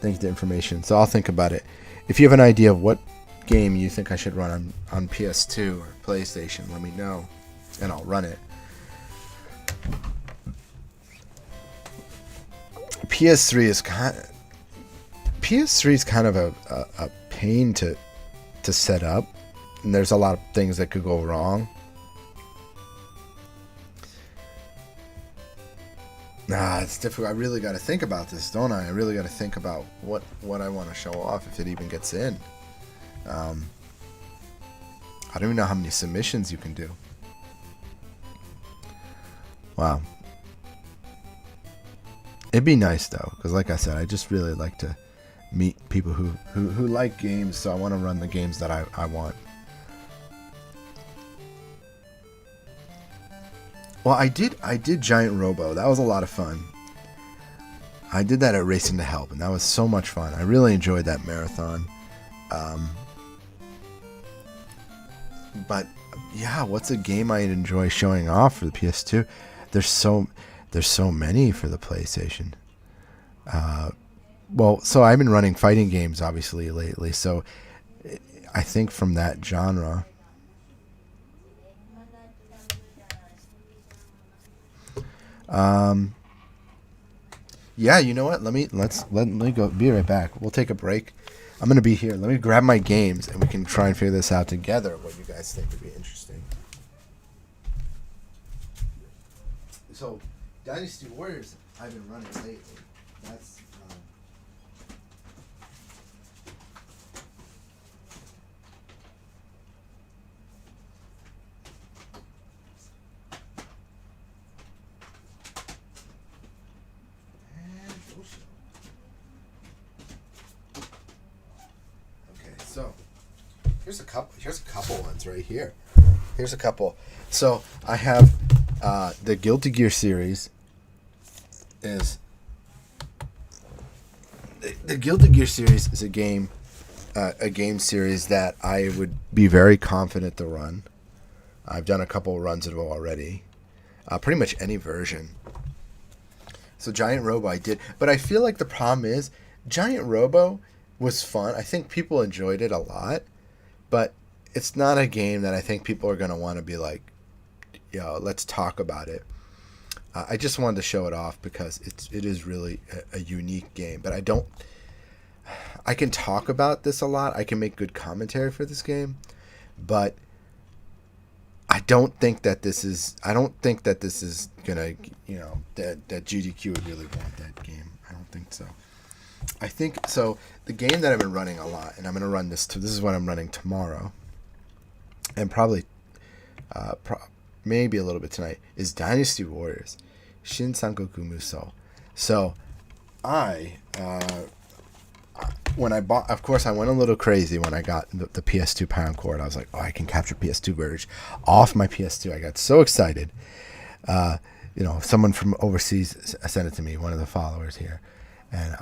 Thank you for the information. So I'll think about it. If you have an idea of what game you think I should run on PS2 or PlayStation, let me know, and I'll run it. PS3 is kind of a pain to set up, and there's a lot of things that could go wrong. It's difficult. I really got to think about this, don't I? I really got to think about what I want to show off if it even gets in. I don't even know how many submissions you can do. Wow. It'd be nice though, because like I said, I just really like to meet people who like games, so I want to run the games that I want. Well, I did Giant Robo. That was a lot of fun. I did that at Racing to Help, and that was so much fun. I really enjoyed that marathon. But yeah, what's a game I'd enjoy showing off for the PS2? There's so many for the PlayStation. Well, so I've been running fighting games obviously lately, so I think from that genre. Yeah, you know what? Let me go. Be right back. We'll take a break. I'm gonna be here. Let me grab my games and we can try and figure this out together. What you guys think would be interesting? So, Dynasty Warriors, I've been running lately. That's okay. So, here's a couple ones right here. Here's a couple. So I have the Guilty Gear series. Is the Guilty Gear series is a game series that I would be very confident to run. I've done a couple of runs of it already. Pretty much any version. So Giant Robo I did, but I feel like the problem is Giant Robo was fun. I think people enjoyed it a lot, but it's not a game that I think people are going to want to be like, yo, let's talk about it. I just wanted to show it off because it is really a unique game. But I can talk about this a lot. I can make good commentary for this game, but I don't think that this is gonna, that GDQ would really want that game. I don't think so. I think so. The game that I've been running a lot, and I'm gonna run this. This is what I'm running tomorrow, and probably, maybe a little bit tonight, is Dynasty Warriors, Shin Sankoku Musou. So, when I bought, of course, I went a little crazy when I got the PS2 Pound Cord. I was like, oh, I can capture PS2 footage off my PS2. I got so excited. Someone from overseas sent it to me, one of the followers here, and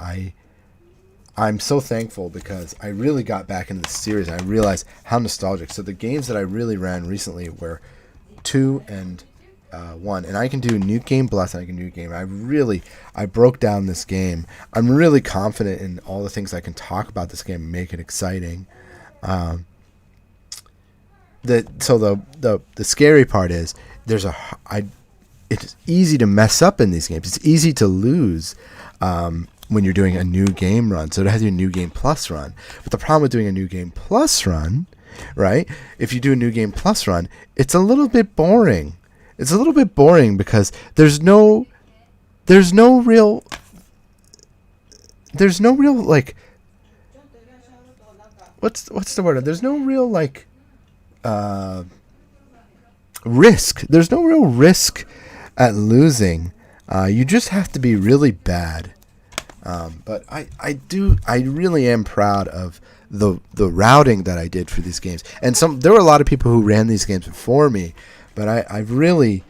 I'm so thankful because I really got back into the series. And I realized how nostalgic. So the games that I really ran recently were 2 and 1, and I can do New Game Plus and I can do Game. I broke down this game. I'm really confident in all the things I can talk about this game and make it exciting. The scary part is it's easy to mess up in these games. It's easy to lose when you're doing a New Game run. So it has to be a New Game Plus run. But the problem with doing a New Game Plus run, right? If you do a New Game Plus run, it's a little bit boring. It's a little bit boring because there's no real like, what's the word? There's no real like risk. There's no real risk at losing. You just have to be really bad. But I really am proud of the routing that I did for these games. And there were a lot of people who ran these games before me, but I've really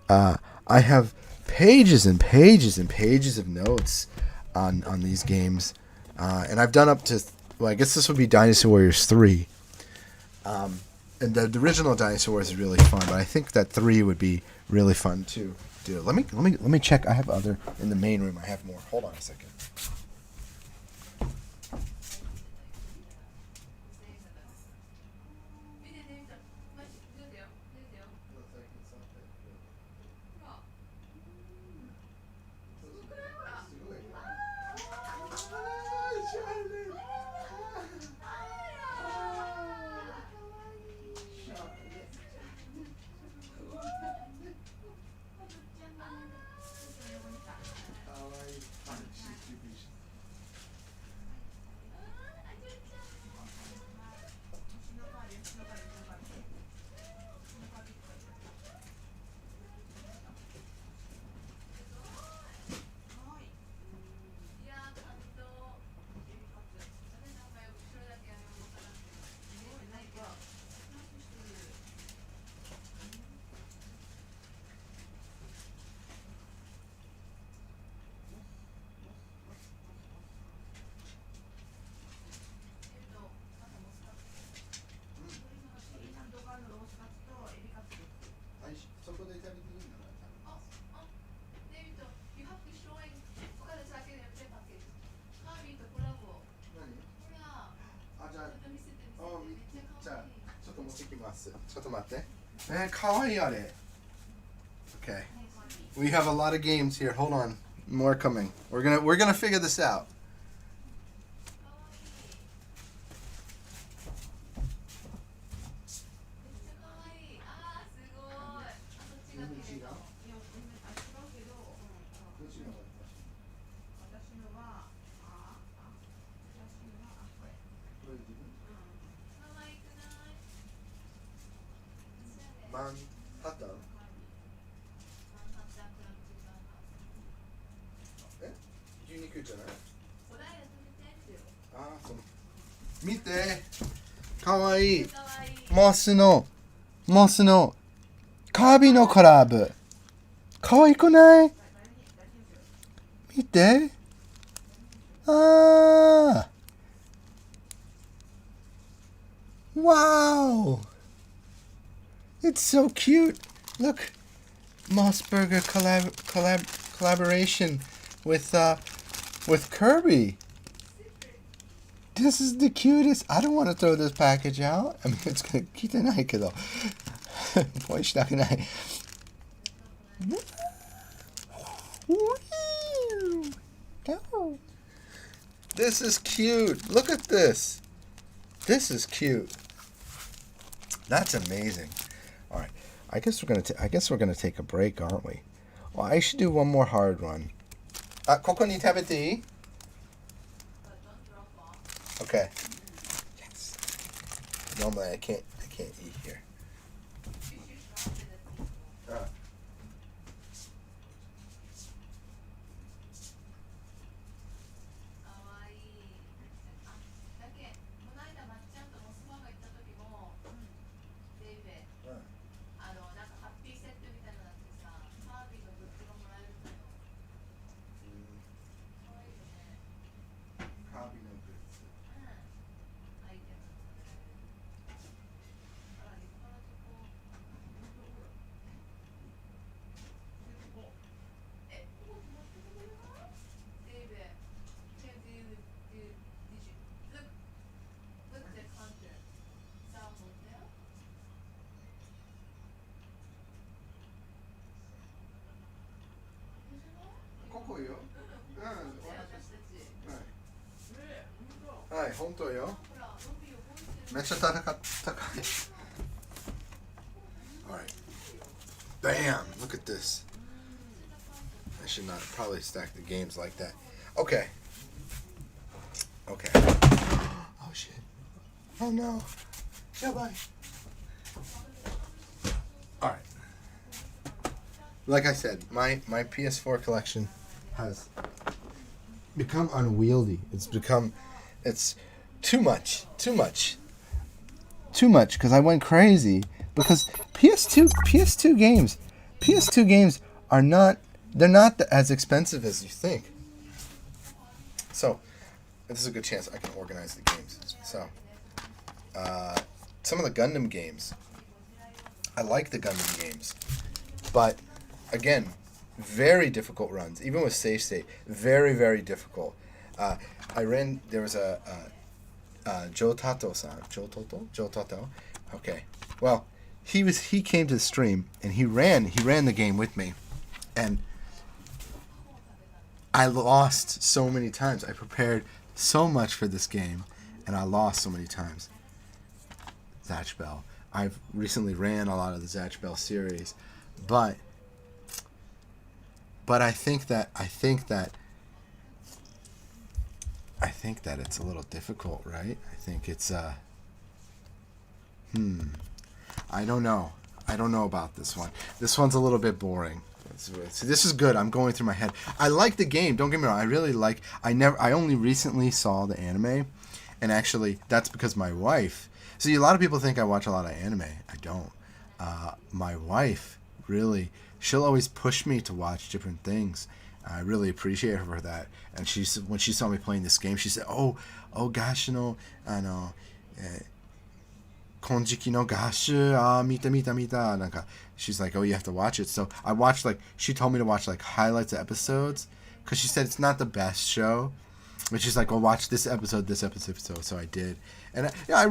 I have pages and pages and pages of notes on these games, and I've done up to, well, I guess this would be Dynasty Warriors 3. And the original Dynasty Warriors is really fun, but I think that 3 would be really fun too. Dude, let me check. I have other in the main room. I have more. Hold on a second. す。ちょっと待って。かわいいあれ。Okay. We have a lot of games here. Hold on. More coming. We're gonna figure this out. Manhattan. 牛肉じゃない？ああ、そう。見て。かわいい。モスのカービィのコラボ。かわいくない？見て。ああ。Wow. It's so cute. Look. Mossburger collaboration with Kirby. This is the cutest. I don't want to throw this package out. I mean, it's gonna 聞いてないけど。ポイしたくない。This is cute. Look at this. This is cute. That's amazing. All right. I guess we're gonna take a break, aren't we? Well, I should do one more hard run. ここに食べていい? Okay. Yes. Normally I can't eat here.こよ。はい、本当よ。めっちゃ高い。Alright. Bam! Look at this. I should not probably stack the games like that. Okay. Okay. Oh shit. Oh no. Bye. Alright. Like I said, my PS4 collection has become unwieldy. It's too much because I went crazy because PS2 games are not as expensive as you think. So this is a good chance I can organize the games. So some of the Gundam games, I like the Gundam games, but again, very difficult runs, even with save state. Very, very difficult. There was a Joe Tato-san. Joe Tato? Okay. Well, he came to the stream and he ran the game with me, and I lost so many times. I prepared so much for this game, and I lost so many times. Zatch Bell. I've recently ran a lot of the Zatch Bell series, but I think that it's a little difficult, right? I think it's I don't know about this one. This one's a little bit boring. See, this is good. I'm going through my head. I like the game. Don't get me wrong. I only recently saw the anime, and actually that's because my wife. See, a lot of people think I watch a lot of anime. I don't. My wife really. She'll always push me to watch different things. I really appreciate her for that. And when she saw me playing this game, she said, "Oh, gash no, Konjiki no gash, mita. She's like, "Oh, you have to watch it." So I watched she told me to watch highlights of episodes, because she said it's not the best show, But she's like, "Well, watch this episode." So I did, and I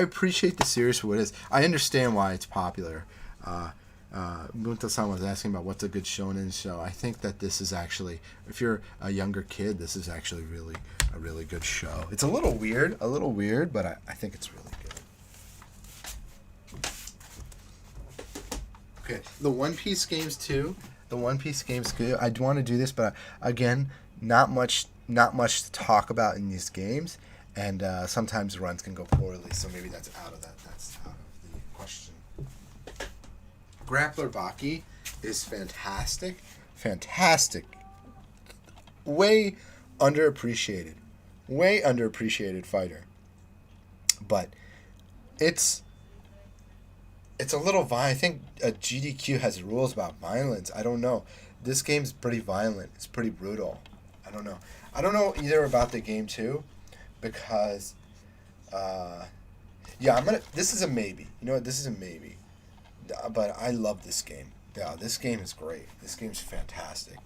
appreciate the series for what it is. I understand why it's popular. Munta-san was asking about what's a good shonen show. I think that this is actually, if you're a younger kid, this is actually a really good show. It's a little weird, but I think it's really good. Okay, the One Piece games too. I want to do this, but again, not much to talk about in these games, and sometimes runs can go poorly. So maybe that's out of the question. Grappler Baki is fantastic. Way underappreciated fighter. But it's a little violent. I think GDQ has rules about violence. I don't know. This game's pretty violent. It's pretty brutal. I don't know either about the game too, because this is a maybe. You know what? This is a maybe. But I love this game. Yeah, this game is great. This game's fantastic.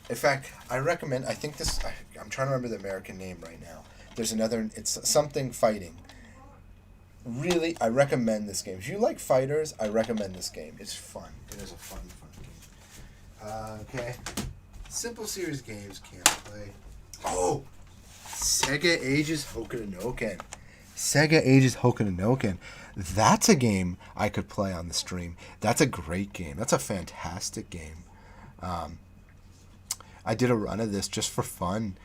In fact, I recommend. I'm trying to remember the American name right now. There's another. It's something fighting. Really, I recommend this game. If you like fighters, I recommend this game. It's fun. It is a fun game. Okay. Simple series games can't play. Oh! Sega Ages Hokuto no Ken. That's a game I could play on the stream. That's a great game. That's a fantastic game. I did a run of this just for fun.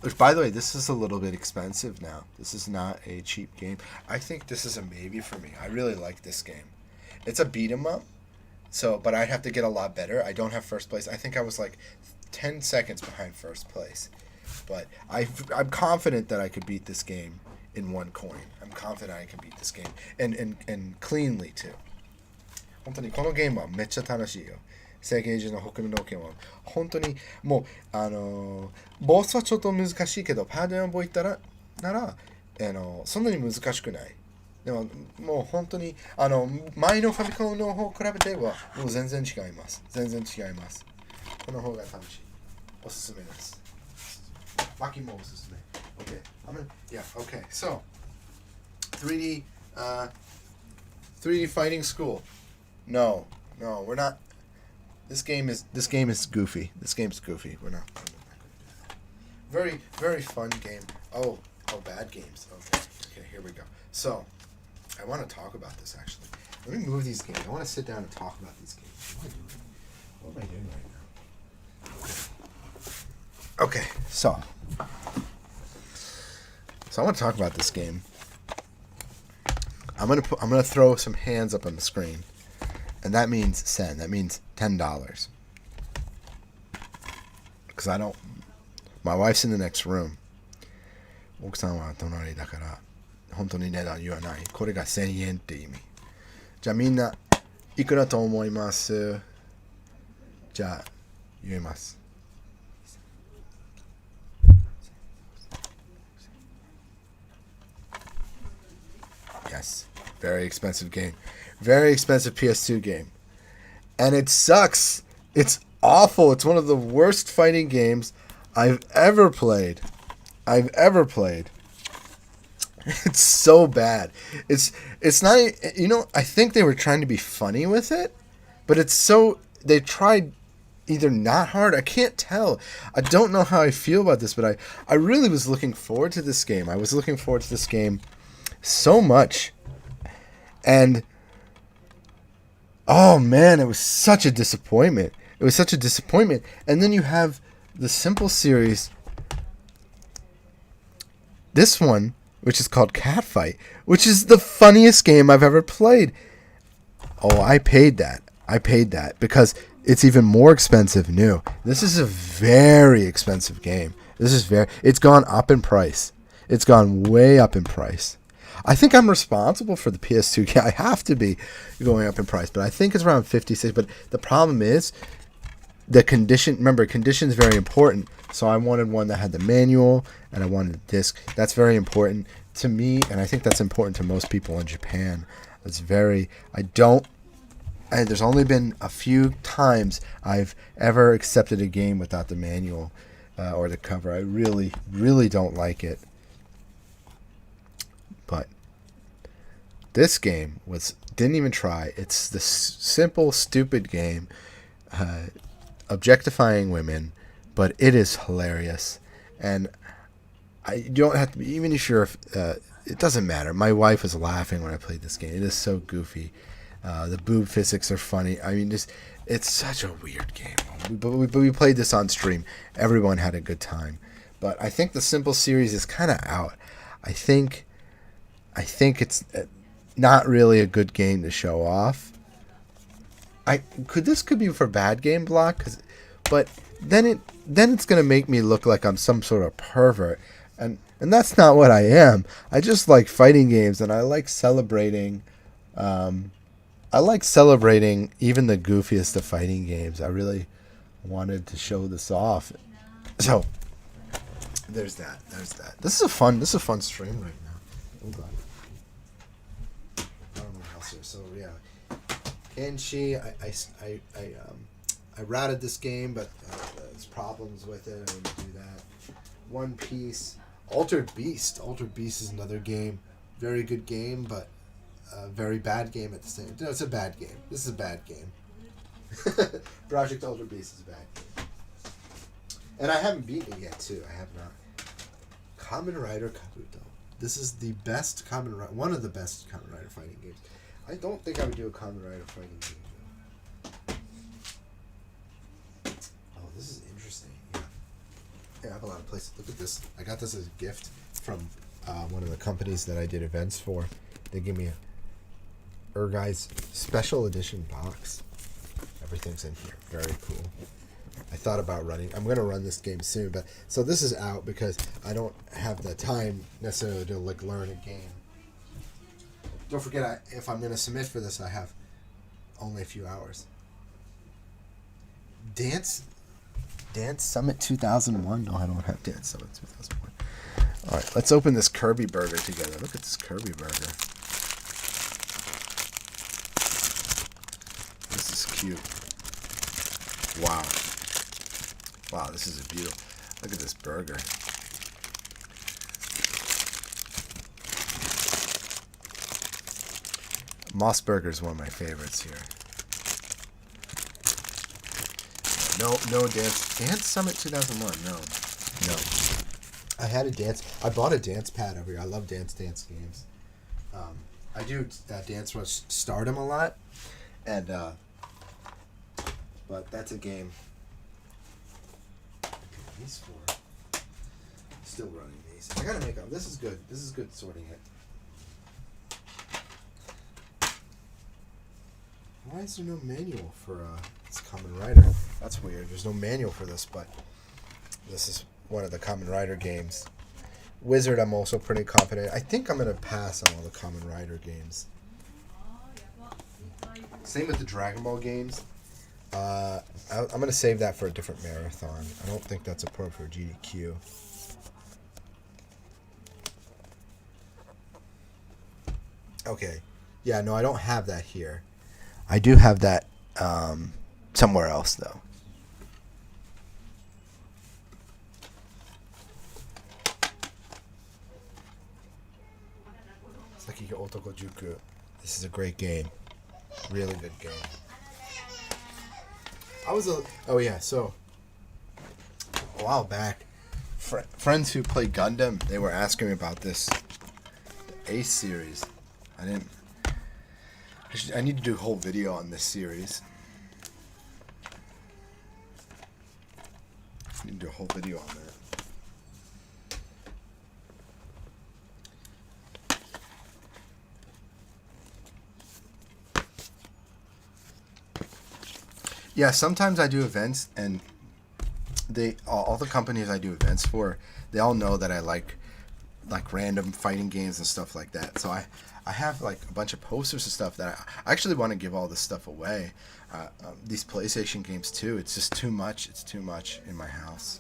Which, by the way, this is a little bit expensive now. This is not a cheap game. I think this is a maybe for me. I really like this game. It's a beat 'em up, but I'd have to get a lot better. I don't have first place. I think I was like 10 seconds behind first place. But I'm confident that I could beat this game in one coin. I'm confident I can beat this game. And cleanly, too. 本当にこのゲームはめっちゃ楽しいよ。世界中の北部の剣は本当にもうボスはちょっと難しいけどパーデンボイったらならそんなに難しくない。でももう本当に前のファミコンの方比べてはもう全然違います。この方が楽しい。おすすめです。バキもおすすめ。Okay. Okay. So 3D fighting school. No, we're not. This game is goofy. This game's goofy. We're not going to do that. Very, very fun game. Oh, bad games. Okay, here we go. So, I want to talk about this actually. Let me move these games. I want to sit down and talk about these games. What am I doing right now? Okay, so I want to talk about this game. I'm gonna throw some hands up on the screen. And that means $10. That means $10. Because my wife's in the next room. 奥さんは隣だから本当に値段言わない。これが1000円って意味。じゃあみんないくらと思います？じゃあ言えます。Yes, very expensive game. Very expensive PS2 game. And it sucks. It's awful. It's one of the worst fighting games I've ever played. It's so bad. It's not, I think they were trying to be funny with it, but they tried either not hard. I can't tell. I don't know how I feel about this, but I really was looking forward to this game. I was looking forward to this game so much. And oh man, it was such a disappointment. And then you have the simple series. This one, which is called Catfight, which is the funniest game I've ever played. Oh, I paid that because it's even more expensive new. This is a very expensive game. It's gone up in price. It's gone way up in price. I think I'm responsible for the PS2 game. I have to be going up in price, but I think it's around 56. But the problem is the condition. Remember, condition is very important. So I wanted one that had the manual, and I wanted a disc. That's very important to me, and I think that's important to most people in Japan. There's only been a few times I've ever accepted a game without the manual. or the cover. I really, really don't like it. But this game didn't even try. It's this simple, stupid game, objectifying women, but it is hilarious. And you don't have to be, even if you're, it doesn't matter. My wife was laughing when I played this game. It is so goofy. The boob physics are funny. I mean, it's such a weird game. But we played this on stream. Everyone had a good time. But I think the simple series is kind of out. I think it's not really a good game to show off. This could be for bad game block, but then it's gonna make me look like I'm some sort of pervert, and that's not what I am. I just like fighting games, and I like celebrating. I like celebrating even the goofiest of fighting games. I really wanted to show this off, so there's that. This is a fun stream right now. Oh god. I don't know what else here. So yeah, Kenshi. I routed this game, but there's problems with it. I didn't do that. One Piece, Altered Beast. Altered Beast is another game. Very good game, but a very bad game at the same time. No, it's a bad game. This is a bad game. Project Altered Beast is a bad game. And I haven't beaten it yet, too. I have not. Kamen Rider Kabuto. This is the best one of the best Kamen Rider fighting games. I don't think I would do a Kamen Rider fighting game. Oh, this is interesting. Yeah, I have a lot of places. Look at this. I got this as a gift from one of the companies that I did events for. They gave me a Erguy's special edition box. Everything's in here. Very cool. I thought about I'm going to run this game soon, but so this is out because I don't have the time necessarily to learn a game. Don't forget, if I'm going to submit for this, I have only a few hours. Dance Summit 2001. No, I don't have Dance Summit 2001. All right, let's open this Kirby burger together. Look at this Kirby burger. This is cute. Wow. Wow, this is a beautiful. Look at this burger. Moss Burger is one of my favorites here. No Dance Summit 2001. No. I had a dance. I bought a dance pad over here. I love dance games. I do Dance Rush Stardom a lot, and but that's a game. These four. Still running these. I gotta make up. This is good. This is good sorting it. Why is there no manual for this Kamen Rider? That's weird. There's no manual for this, but this is one of the Kamen Rider games. Wizard, I'm also pretty confident. I think I'm gonna pass on all the Kamen Rider games. Same with the Dragon Ball games. I'm going to save that for a different marathon. I don't think that's appropriate for GDQ. Okay. Yeah, no, I don't have that here. I do have that somewhere else, though. Saki Otoko Juku. This is a great game. Really good game. So a while back, friends who play Gundam, they were asking me about this, the Ace series. I need to do a whole video on this series. I need to do a whole video on that. Yeah, sometimes I do events, and all the companies I do events for, they all know that I like random fighting games and stuff like that. So I have like a bunch of posters and stuff that I actually want to give all this stuff away. These PlayStation games too. It's just too much. It's too much in my house.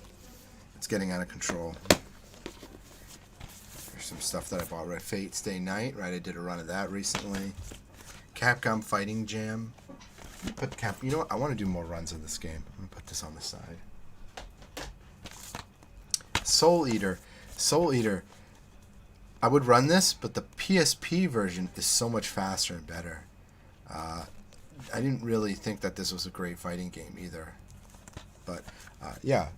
It's getting out of control. There's some stuff that I bought. Right, Fate Stay Night. Right, I did a run of that recently. Capcom Fighting Jam. You know what? I want to do more runs of this game. I'm gonna put this on the side. Soul Eater. I would run this, but the PSP version is so much faster and better. I didn't really think that this was a great fighting game either. But, yeah,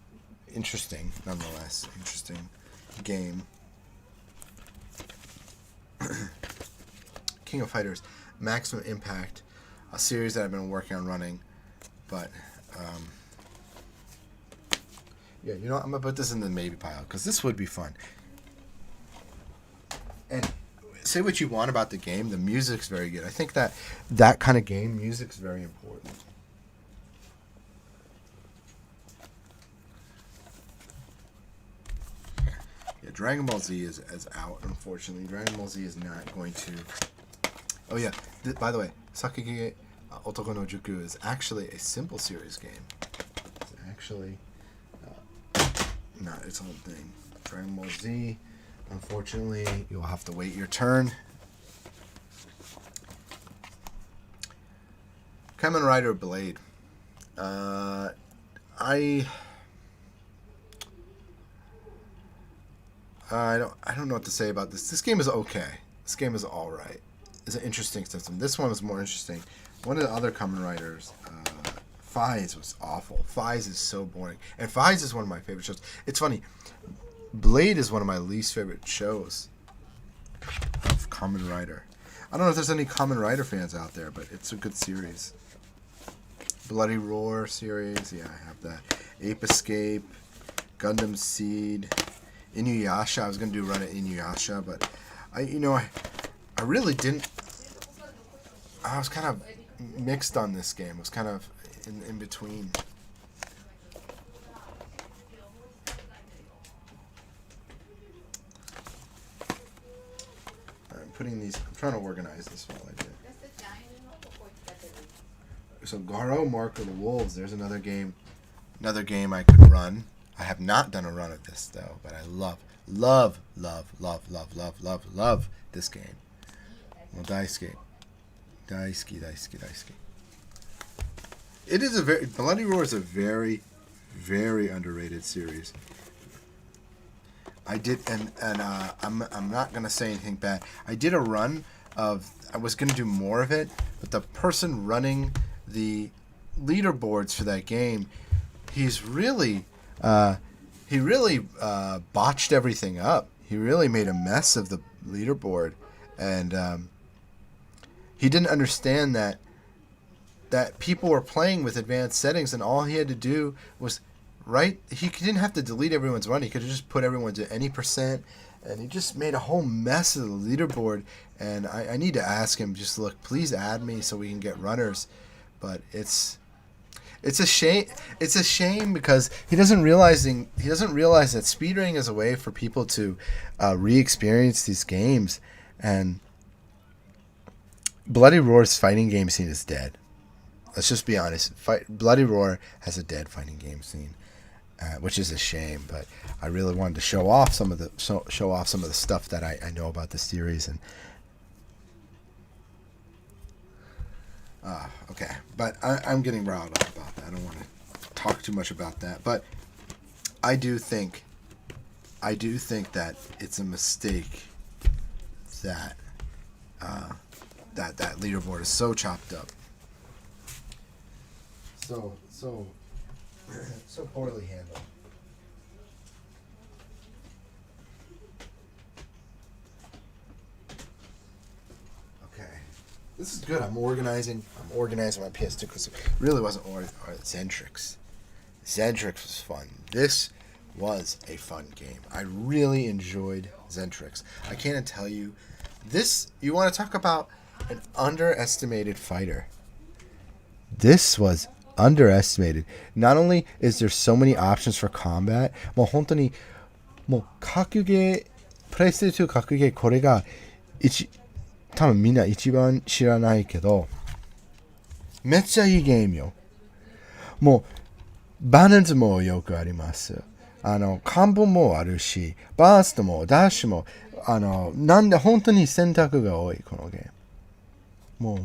interesting, nonetheless. Interesting game. King of Fighters, Maximum Impact, a series that I've been working on running. But, yeah, you know what? I'm going to put this in the maybe pile, because this would be fun. And say what you want about the game, the music's very good. I think that kind of game, music's very important. Yeah, Dragon Ball Z is out, unfortunately. Dragon Ball Z is not going to... Oh yeah, by the way, Sakigege Otoko no Juku is actually a simple series game. It's actually not its own thing. Dragon Ball Z... Unfortunately, you'll have to wait your turn. Kamen Rider Blade. I don't know what to say about this. This game is okay. This game is all right. It's an interesting system. This one was more interesting. One of the other Kamen Riders, Fies, was awful. Fies is so boring, and Fies is one of my favorite shows. It's funny. Blade is one of my least favorite shows of Kamen Rider. I don't know if there's any Kamen Rider fans out there, but it's a good series. Bloody Roar series, yeah, I have that. Ape Escape, Gundam Seed, Inuyasha. I was gonna do a run at Inuyasha, but I really didn't. I was kind of mixed on this game. It was kind of in between. I'm trying to organize this while I do. So Garo, Mark of the Wolves, there's another game I could run. I have not done a run of this though, but I love this game. Well, Daisuke. It is Bloody Roar is a very, very underrated series. I did, and I'm not gonna say anything bad. I did a run of. I was gonna do more of it, but the person running the leaderboards for that game, he really botched everything up. He really made a mess of the leaderboard, and he didn't understand that people were playing with advanced settings, and all he had to do was. Right? He didn't have to delete everyone's run. He could have just put everyone to any %, and he just made a whole mess of the leaderboard. And I need to ask him, just look, please add me so we can get runners. But it's a shame. It's a shame because he doesn't realize that speedrunning is a way for people to re-experience these games. And Bloody Roar's fighting game scene is dead. Let's just be honest. Bloody Roar has a dead fighting game scene. Which is a shame, but I really wanted to show off some of the stuff that I know about the series. And okay, but I'm getting riled up about that. I don't want to talk too much about that, but I do think that it's a mistake that that leaderboard is so chopped up, so poorly handled. Okay, this is good. I'm organizing my PS2 because it really wasn't Zentrix. Zentrix was fun. This was a fun game. I really enjoyed Zentrix. I can't tell you. You want to talk about an underestimated fighter. This was underestimated. Not only is there so many options for combat, もう本当にもう格ゲープレイステ2格ゲーこれが多分みんな一番知らないけどめっちゃいいゲームよ。もうバランスもよくあります。カンボもあるし、バーストもダッシュもなんで本当に選択が多いこのゲーム。もう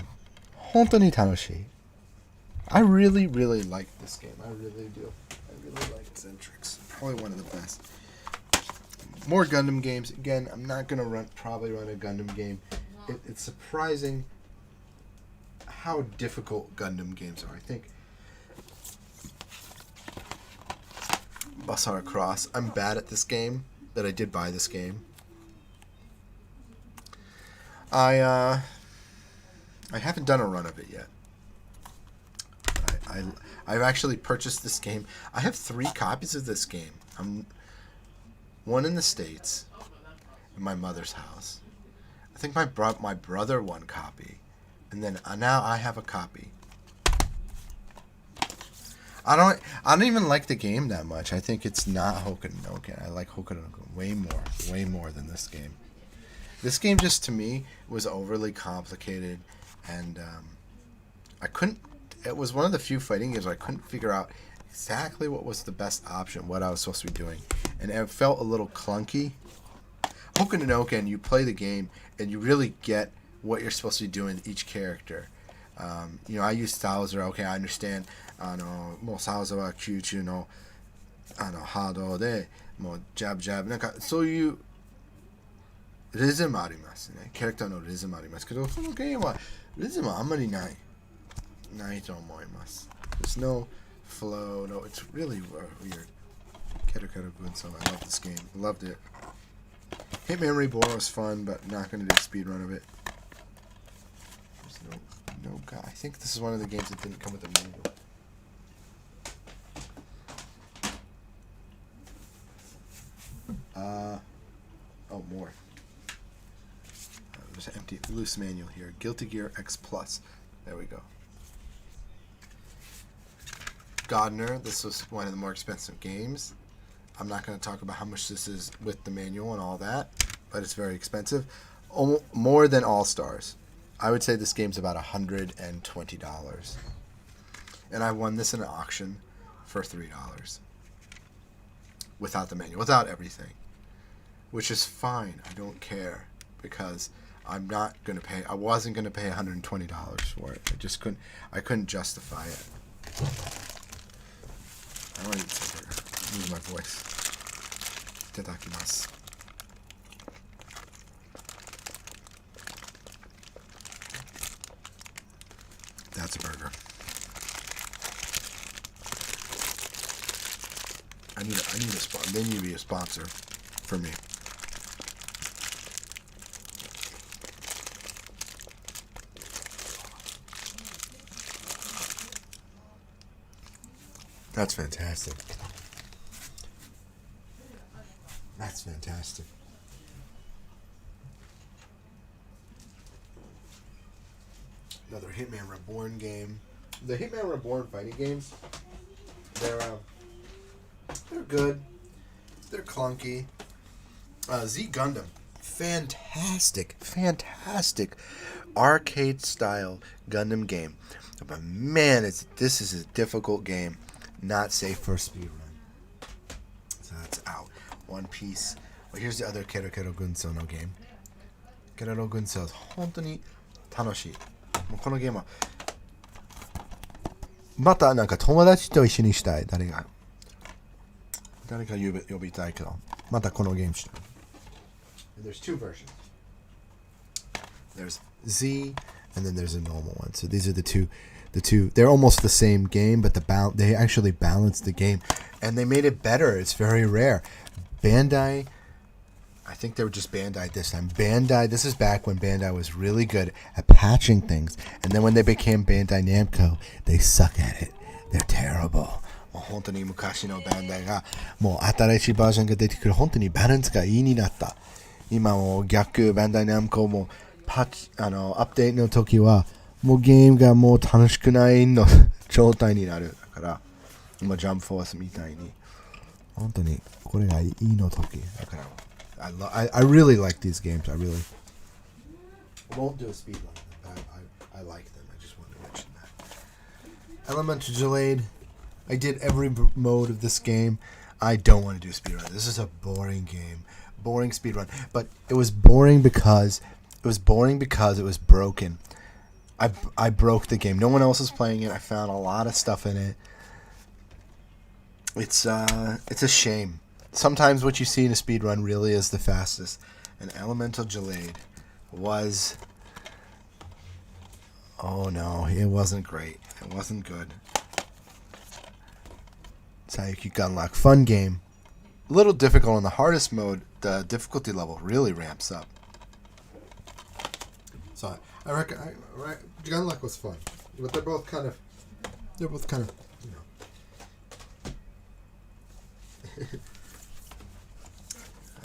本当に楽しい。I really like this game. I really do. I really like Zentrix. Probably one of the best. more Gundam games. Again, I'm not gonna probably run a Gundam game. It's surprising how difficult Gundam games are. I think Basara Cross. I'm bad at this game, but I did buy this game. I haven't done a run of it yet. I've actually purchased this game. I have 3 copies of this game. One in the States, in my mother's house. I think my brother 1 copy, and then now I have a copy. I don't even like the game that much. I think it's not Hokuto no Ken. I like Hokuto no Ken way more than this game. This game just to me was overly complicated, and I couldn't. It was one of the few fighting games where I couldn't figure out exactly what was the best option, what I was supposed to be doing, and it felt a little clunky. Hokuto no Ken, you play the game and you really get what you're supposed to be doing with each character. I use Sauzer. Okay, I understand. もう Sauzer は空中のハードでもうジャブジャブなんかそういうリズムありますね。キャラクターのリズムありますけど、このゲームはリズムあんまりないと思います。There's no flow. No, it's really weird. Keto Gunso. I love this game. Loved it. Hitman Reborn was fun, but not going to do a speed run of it. There's no guy. I think this is one of the games that didn't come with a manual. More. There's an empty loose manual here. Guilty Gear X Plus. There we go. Godner. This was one of the more expensive games. I'm not going to talk about how much this is with the manual and all that, but it's very expensive. More than All Stars. I would say this game's about $120. And I won this in an auction for $3. Without the manual. Without everything. Which is fine. I don't care. Because I'm not going to pay... I wasn't going to pay $120 for it. I just couldn't... I couldn't justify it. I don't even say burger. Lose my voice. Itadakimasu. That's a burger. I need a sponsor. They need to be a sponsor for me. That's fantastic. That's fantastic. Another Hitman Reborn game. The Hitman Reborn fighting games, they're good. They're clunky. Z Gundam, fantastic arcade style Gundam game. But man, this is a difficult game. Not safe for a speed run. So that's out. One Piece. Well, here's the other Kero Gunso no game. Kero Gunso is 本当に楽しい。もうこのゲームはまたなんか友達と一緒にしたい。誰か呼びたいけど、またこのゲームしたい。There's 2 versions. There's Z and then there's a normal one. So these are the two. They're almost the same game, but they actually balanced the game and they made it better. It's very rare. Bandai, I think they were just Bandai this time. This is back when Bandai was really good at patching things. And then when they became Bandai Namco, they suck at it. They're terrible. もう本当に昔のバンダイがもう新しいバージョンが出てくる。本当にバランスがいいになった。今もう逆バンダイナムコもアップデートの時はもうゲームがもう楽しくないの状態になる。だからもうジャンプフォースみたいに本当にこれがいいの時だから I really like these games. I really won't do a speed run, but I like them. I just wanted to mention that. Elemental Delayed. I did every mode of this game. I don't want to do a speed run. This is a boring game. Boring speed run. But it was boring because it was broken. I broke the game. No one else is playing it. I found a lot of stuff in it. It's a shame. sometimes what you see in a speedrun really is the fastest. And Elemental Jade was... Oh no, it wasn't great. It wasn't good. Sayuki Gunlock. Fun game. A little difficult on the hardest mode. The difficulty level really ramps up. So I reckon Gunlock was fun. But they're both kind of, you know.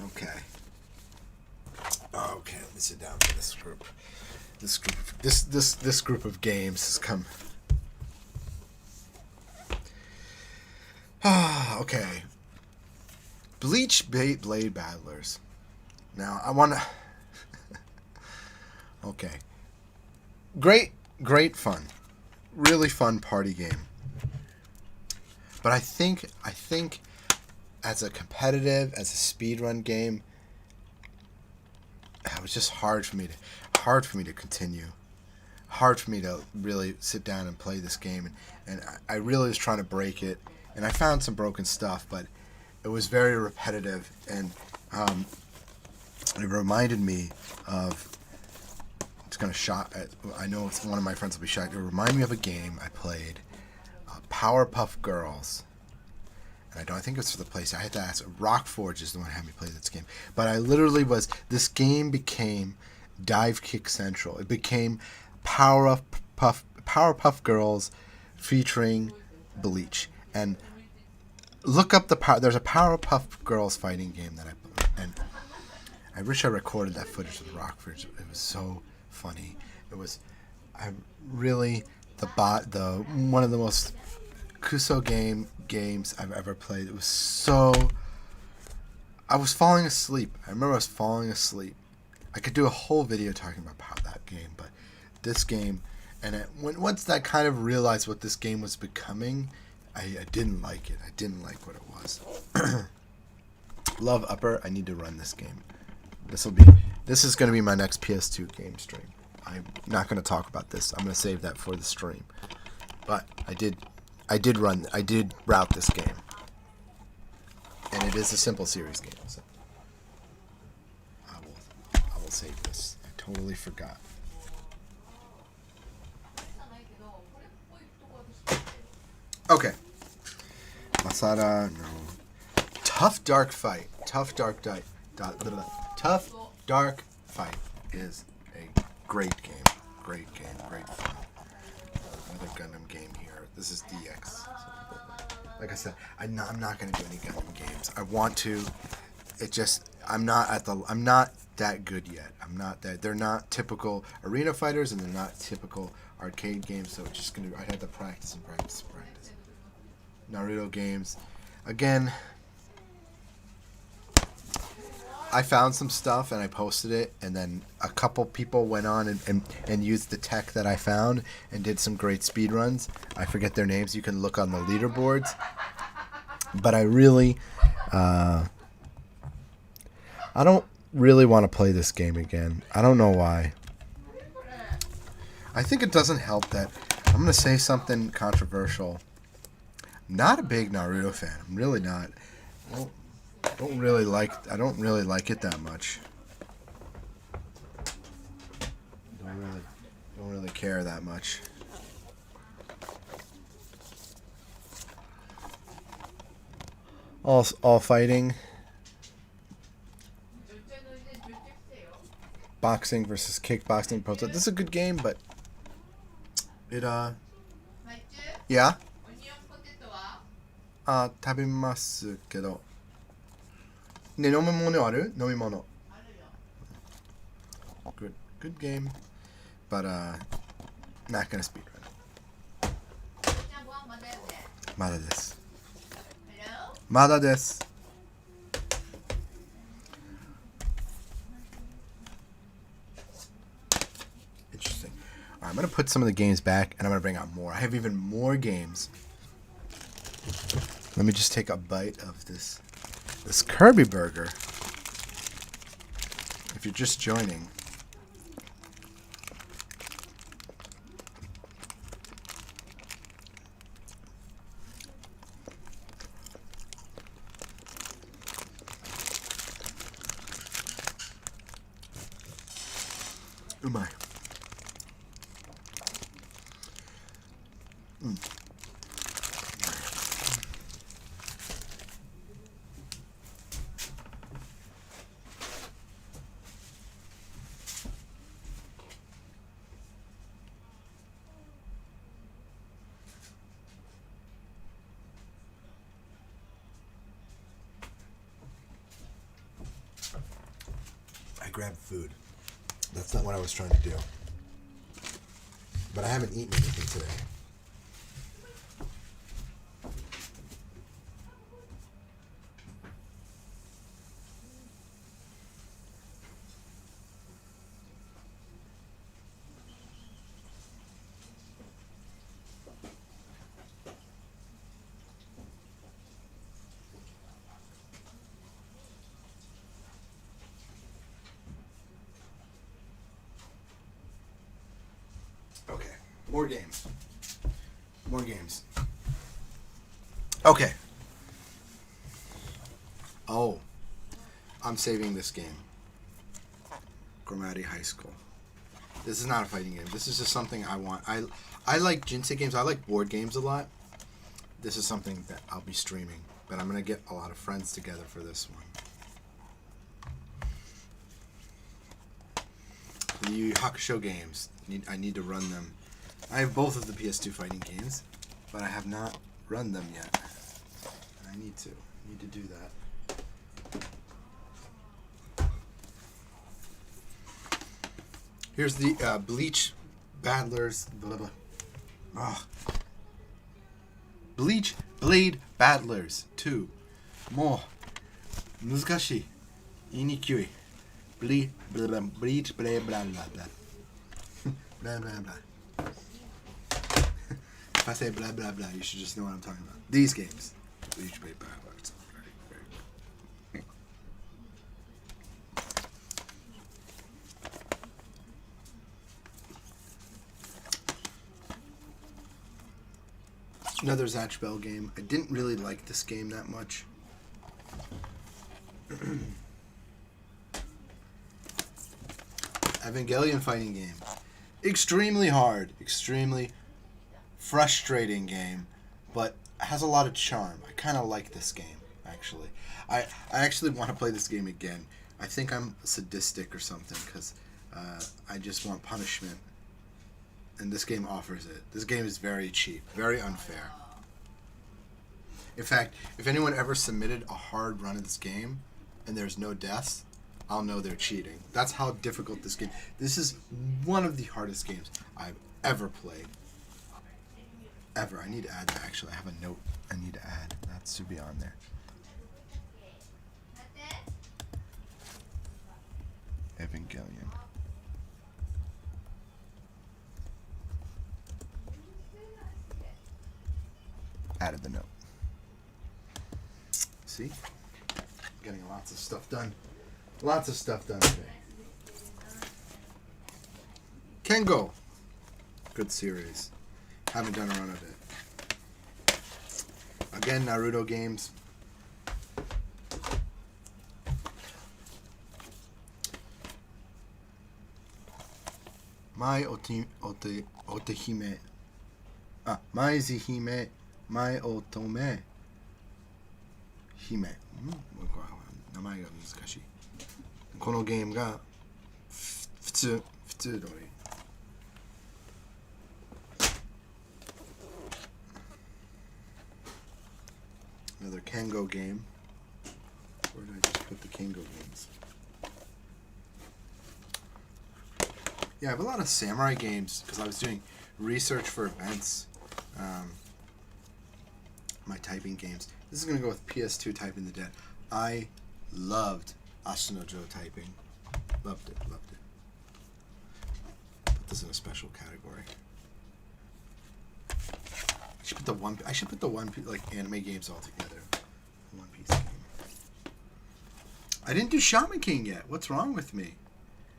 Okay. Okay, let me sit down for this group. This group of games has come. Okay. Bleach Blade Battlers. Now I wanna. Okay. Great fun. Really fun party game. But I think as a competitive, as a speedrun game, it was just hard for me to continue. Hard for me to really sit down and play this game, and I really was trying to break it, and I found some broken stuff, but it was very repetitive, and it reminded me of. It's gonna shock. I know it's one of my friends will be shocked. It reminded me of a game I played, Powerpuff Girls. I think it's for the place. I had to ask. Rockforge is the one who had me play this game. But I literally was. This game became Dive Kick Central. It became Powerpuff Girls featuring Bleach. And look up there's a Powerpuff Girls fighting game that I wish I recorded that footage of Rockforge. It was so funny. It was. One of the most Kuso games I've ever played. It was so... I was falling asleep. I remember I was falling asleep. I could do a whole video talking about that game, but this game, and once I kind of realized what this game was becoming, I didn't like it. I didn't like what it was. Love Upper. I need to run this game. This is going to be my next PS2 game stream. I'm not going to talk about this. I'm going to save that for the stream. But I did route this game. And it is a simple series game. So I will save this. I totally forgot. Okay. Masada, no. Tough Dark Fight. Tough Dark Fight is a great game. Great game. Great fun. Another Gundam game here. This is DX. So, like I said, I'm not going to do any Gundam games. I want to. It just I'm not that good yet. They're not typical arena fighters, and they're not typical arcade games. So it's just I'd have to practice and practice and practice. Naruto games, again. I found some stuff and I posted it, and then a couple people went on and used the tech that I found and did some great speed runs. I forget their names. You can look on the leaderboards. But I really, I don't really want to play this game again. I don't know why. I think it doesn't help that I'm going to say something controversial. I'm not a big Naruto fan. I'm really not. Well, I don't really like it that much. Don't really care that much. All fighting. Boxing versus kickboxing. This is a good game, but it yeah. 食べますけど。ね、飲み物ある？飲み物。Good game, but not gonna speed run. まだです。まだです。Interesting. Alright, I'm gonna put some of the games back, and I'm gonna bring out more. I have even more games. Let me just take a bite of this Kirby burger. If you're just joining. Umai. I grabbed food. That's not what I was trying to do. But I haven't eaten anything today. Okay, more games. More games. Okay. Oh, I'm saving this game. Grammati High School. This is not a fighting game. This is just something I want. I like Jinsei games. I like board games a lot. This is something that I'll be streaming. But I'm going to get a lot of friends together for this one. The Yu Yu Hakusho games. I need to run them. I have both of the PS2 fighting games, but I have not run them yet. I need to. I need to do that. Here's the Bleach Battlers. Blah, blah. Oh. Bleach Blade Battlers 2. Mo. Nuzukashii. Inikui. Bleach blah blah blah blah blah. Blah blah blah. If I say blah blah blah, you should just know what I'm talking about. These games. Bleach Blade Battlers. Another Zatch Bell game. I didn't really like this game that much. Evangelion fighting game. Extremely hard. Extremely frustrating game. But has a lot of charm. I kind of like this game, actually. I actually want to play this game again. I think I'm sadistic or something, because I just want punishment. And this game offers it. This game is very cheap. Very unfair. In fact, if anyone ever submitted a hard run of this game, and there's no deaths, I'll know they're cheating. That's how difficult this game. This is one of the hardest games I've ever played. Ever. I need to add that. Actually, I have a note I need to add. That should be on there. Evangelion. Added the note. See? Getting lots of stuff done. Lots of stuff done today. Kengo. Good series. Haven't done a run of it. Again, Naruto games. Mai Otehime. Mai Zihime. Mai Otome. Hime. 名前が難しい。このゲームが普通通り。Another Kengo game. Where did I just put the Kengo games? Yeah, I have a lot of samurai games because I was doing research for events. My typing games. This is going to go with PS2 Typing the Dead. I loved Ashino Joe typing. Loved it, loved it. Put this in a special category. I should put the One Piece, like anime games all together. One Piece game. I didn't do Shaman King yet. What's wrong with me?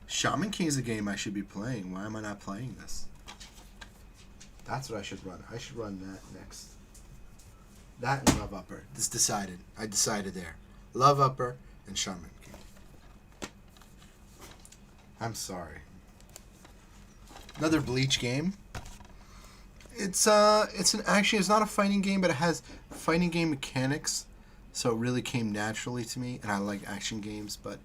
Shaman King is a game I should be playing. Why am I not playing this? That's what I should run. I should run that next. That and Love Upper. This decided. I decided there. Love Upper and Shaman King. I'm sorry. Another Bleach game. It's it's not a fighting game, but it has fighting game mechanics, so it really came naturally to me. And I like action games, but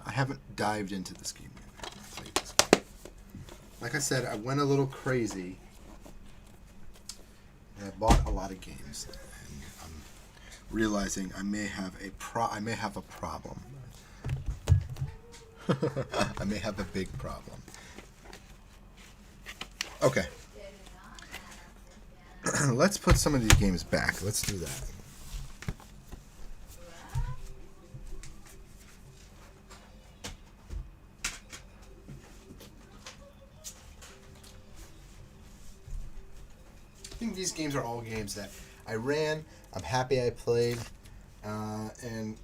I haven't dived into this game yet. I played this game. Like I said, I went a little crazy, and I bought a lot of games. And I'm realizing I may have a problem. I may have a big problem. Okay. Let's put some of these games back. Let's do that. I think these games are all games that I ran. I'm happy I played. And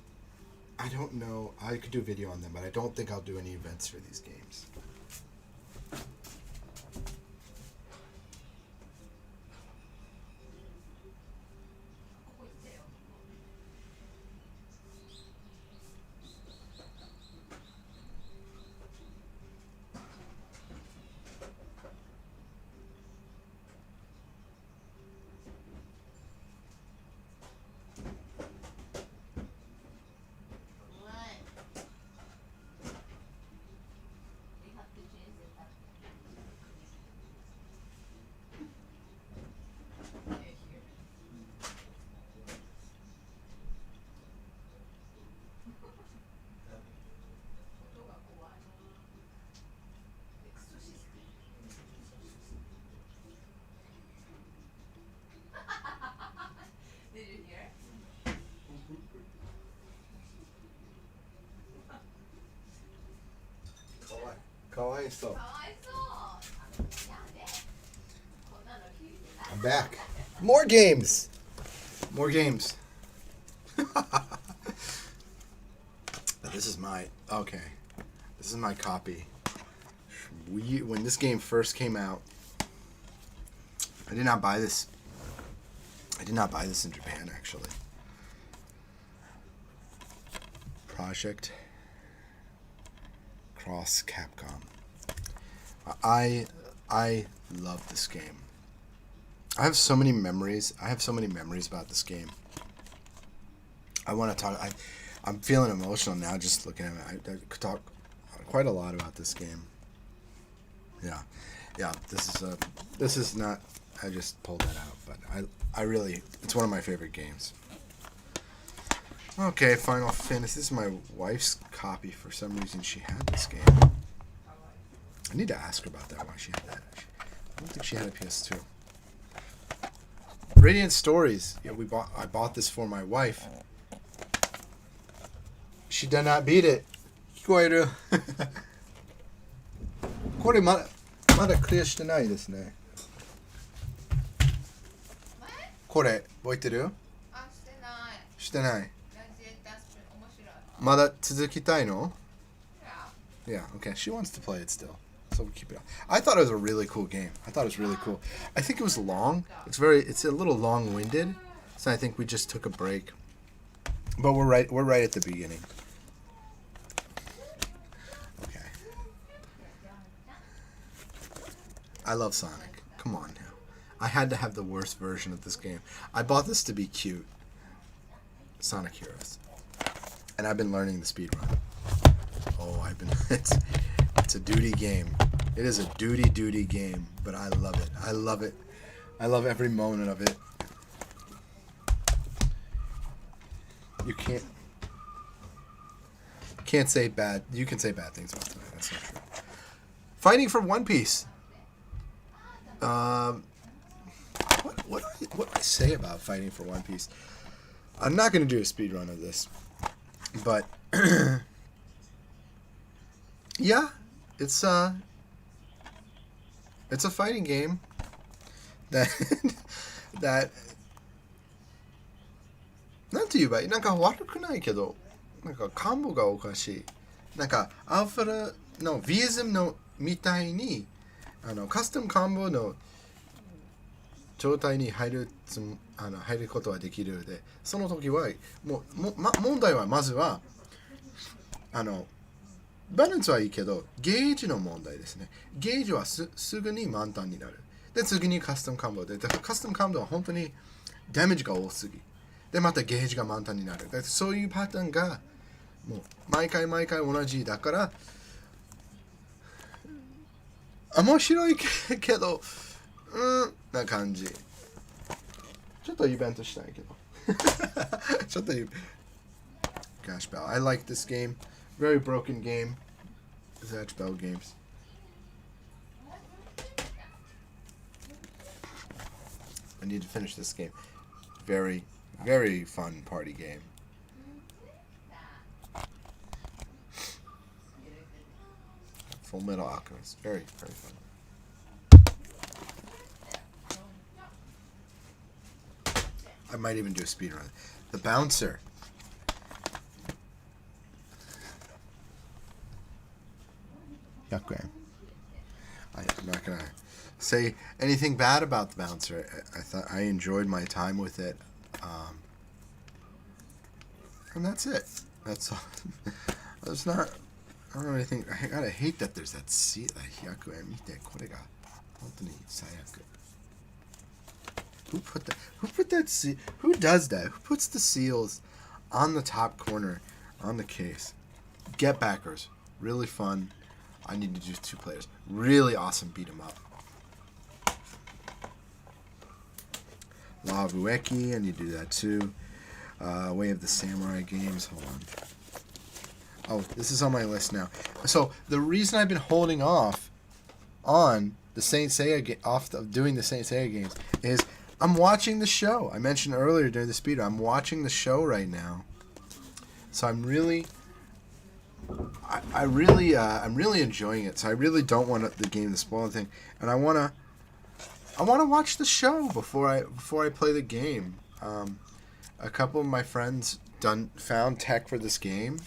I don't know. I could do a video on them, but I don't think I'll do any events for these games. So I'm back. More games. This is my copy. When this game first came out, I did not buy this. In Japan, actually. Project Cross Capcom. I love this game. I have so many memories. About this game. I want to talk. I'm feeling emotional now just looking at it. I could talk quite a lot about this game. Yeah. This is not. I just pulled that out, but I really. It's one of my favorite games. Okay, Final Fantasy. This is my wife's copy. For some reason, she had this game. I need to ask her about that. Why she had that? I don't think she had a PS2. Radiant Stories. Yeah, I bought this for my wife. She did not beat it. 聞こえる。これまだクリアしてないですね。これ覚えてる？してない。まだ続きたいの？ Yeah, okay. She wants to play it still. So we'll keep it on. I thought it was a really cool game. I think it was long. It's a little long-winded. So I think we just took a break. But we're right at the beginning. Okay. I love Sonic. Come on now. I had to have the worst version of this game. I bought this to be cute. Sonic Heroes. And I've been learning the speedrun. Oh, it's a duty game. It is a duty game, but I love it. I love every moment of it. You can't say bad. You can say bad things about it. That's not true. Fighting for One Piece. What do I say about Fighting for One Piece? I'm not going to do a speedrun of this, but yeah, it's a fighting game that なんて言えばいい？なんか悪くないけど、なんか看護がおかしい。なんかアルファの VSM のみたいにカスタム看護の状態に入ることはできるので、その時は問題はまずはバランスはいいけど、ゲージの問題ですね。ゲージはすぐに満タンになる。で、次にカスタムカンボで、だからカスタムカンボは本当にダメージが多すぎ。で、またゲージが満タンになる。だそういうパターンが、もう、毎回同じだから、面白いけど、な感じ。ちょっとイベントしたいけど。ちょっとGosh, Bell. I like this game. Very broken game. Zatch Bell games. I need to finish this game. Very, very fun party game. Full Metal Alchemist. Very, very fun. I might even do a speedrun. The Bouncer. I'm not gonna say anything bad about the Bouncer. I thought I enjoyed my time with it, and that's it. That's all. There's not. I don't know anything. I gotta hate that there's that seal. Who put that? Who put that seal? Who does that? Who puts the seals on the top corner on the case? Get backers. Really fun. I need to do 2 players. Really awesome beat 'em up. Law of Ueki, I need to do that too. Way of the Samurai games. Hold on. Oh, this is on my list now. So the reason I've been holding off on the Saint Seiya doing the Saint Seiya games is I'm watching the show. I mentioned earlier during the speedrun, I'm watching the show right now. So I'm really enjoying it. So I really don't want the game to spoil anything, and I wanna watch the show before I play the game. A couple of my friends found tech for this game.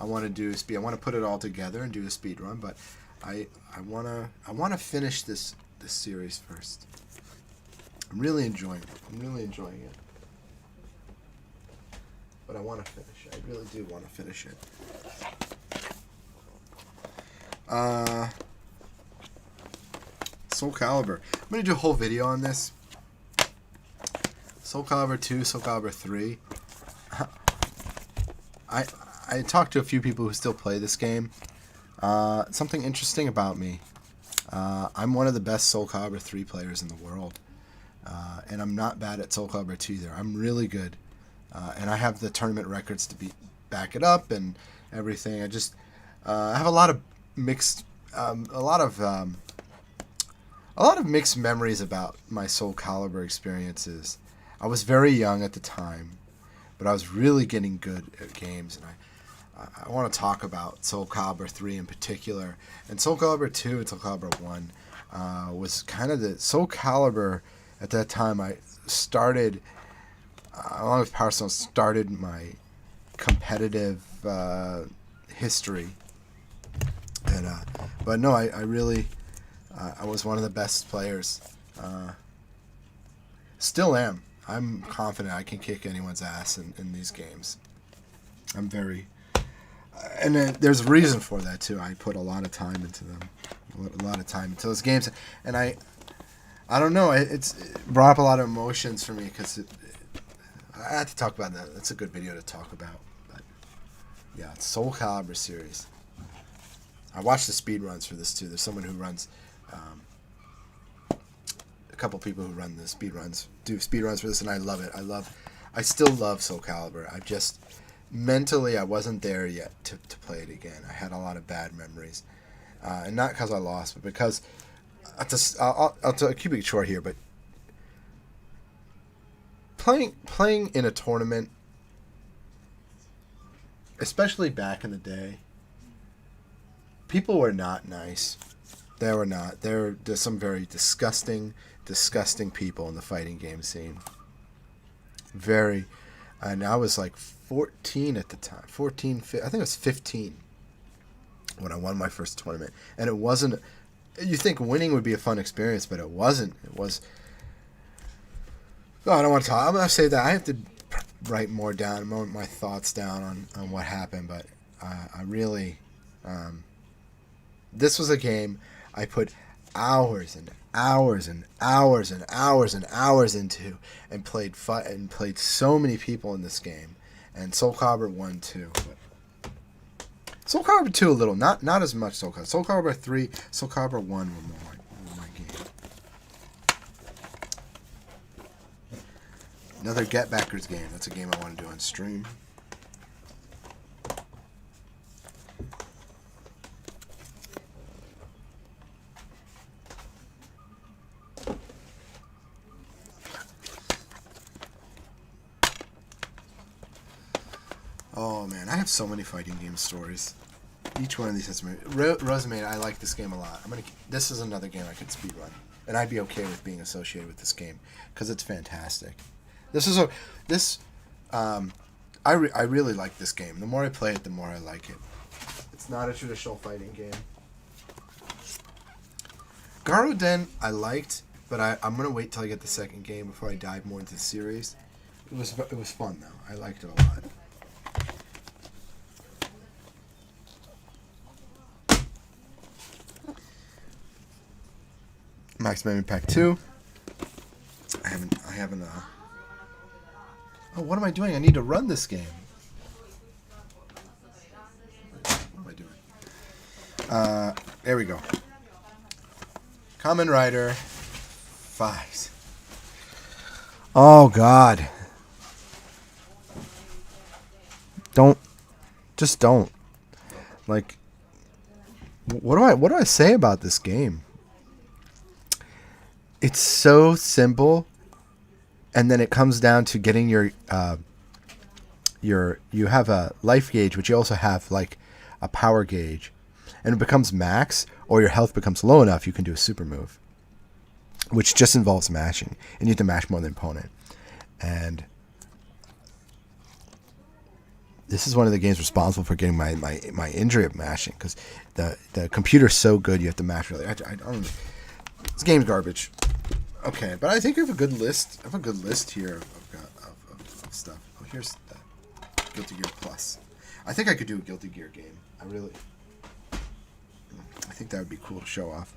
I want to put it all together and do a speed run, but I wanna finish this series first. I'm really enjoying it. But I want to finish it. I really do want to finish it. Soul Calibur. I'm going to do a whole video on this. Soul Calibur 2, Soul Calibur 3. I talked to a few people who still play this game. Something interesting about me. I'm one of the best Soul Calibur 3 players in the world. And I'm not bad at Soul Calibur 2 either. I'm really good. And I have the tournament records to back it up and everything. I have a lot of mixed mixed memories about my Soul Calibur experiences. I was very young at the time, but I was really getting good at games, and I want to talk about Soul Calibur 3 in particular. And Soul Calibur 2 and Soul Calibur 1 was kind of the Soul Calibur at that time. I started, along with Power Stone, started my competitive history. And, but no, I really, I was one of the best players. Still am. I'm confident I can kick anyone's ass in these games. I'm very... And there's a reason for that, too. I put a lot of time into them. A lot of time into those games. And I don't know. It brought up a lot of emotions for me because I had to talk about that. That's a good video to talk about. But yeah, it's Soul Calibur series. I watched the speedruns for this, too. There's someone who runs... a couple people who run the speedruns, do speedruns for this, and I love it. I still love Soul Calibur. I just... mentally, I wasn't there yet to play it again. I had a lot of bad memories. And not because I lost, but because... I'll keep it short here, but... Playing in a tournament, especially back in the day, people were not nice. They were not. There's some very disgusting people in the fighting game scene. Very... And I was like 14 at the time. 14, I think it was 15 when I won my first tournament. And it wasn't... You think winning would be a fun experience, but it wasn't. It was... Oh, I don't want to talk. I'm going to say that. I have to write more down, my thoughts down on what happened. But I really... This was a game I put hours and hours and hours and hours and hours into, and played so many people in this game. And Soul Calibur 1 too. But Soul Calibur 2 a little, not as much Soul Calibur. Soul Calibur 3, Soul Calibur 1 were my game. Another Get Backers game. That's a game I want to do on stream. Oh man, I have so many fighting game stories. Each one of these has Rosemary. I like this game a lot. This is another game I could speedrun, and I'd be okay with being associated with this game because it's fantastic. I really like this game. The more I play it, the more I like it. It's not a traditional fighting game. Garoden I liked, but I'm gonna wait till I get the second game before I dive more into the series. It was fun though. I liked it a lot. Maximum Impact 2. I haven't. Oh, what am I doing? I need to run this game. What am I doing? There we go. Kamen Rider 5. Oh God. Just don't. Like, what do I say about this game? It's so simple, and then it comes down to getting you have a life gauge, but you also have like a power gauge, and it becomes max, or your health becomes low enough, you can do a super move, which just involves mashing, and you have to mash more than opponent. And this is one of the games responsible for getting my injury of mashing, because the computer's so good you have to mash really. I don't. This game's garbage. Okay, but I think I have a good list. I have a good list here of stuff. Oh, here's the Guilty Gear Plus. I think I could do a Guilty Gear game. I think that would be cool to show off.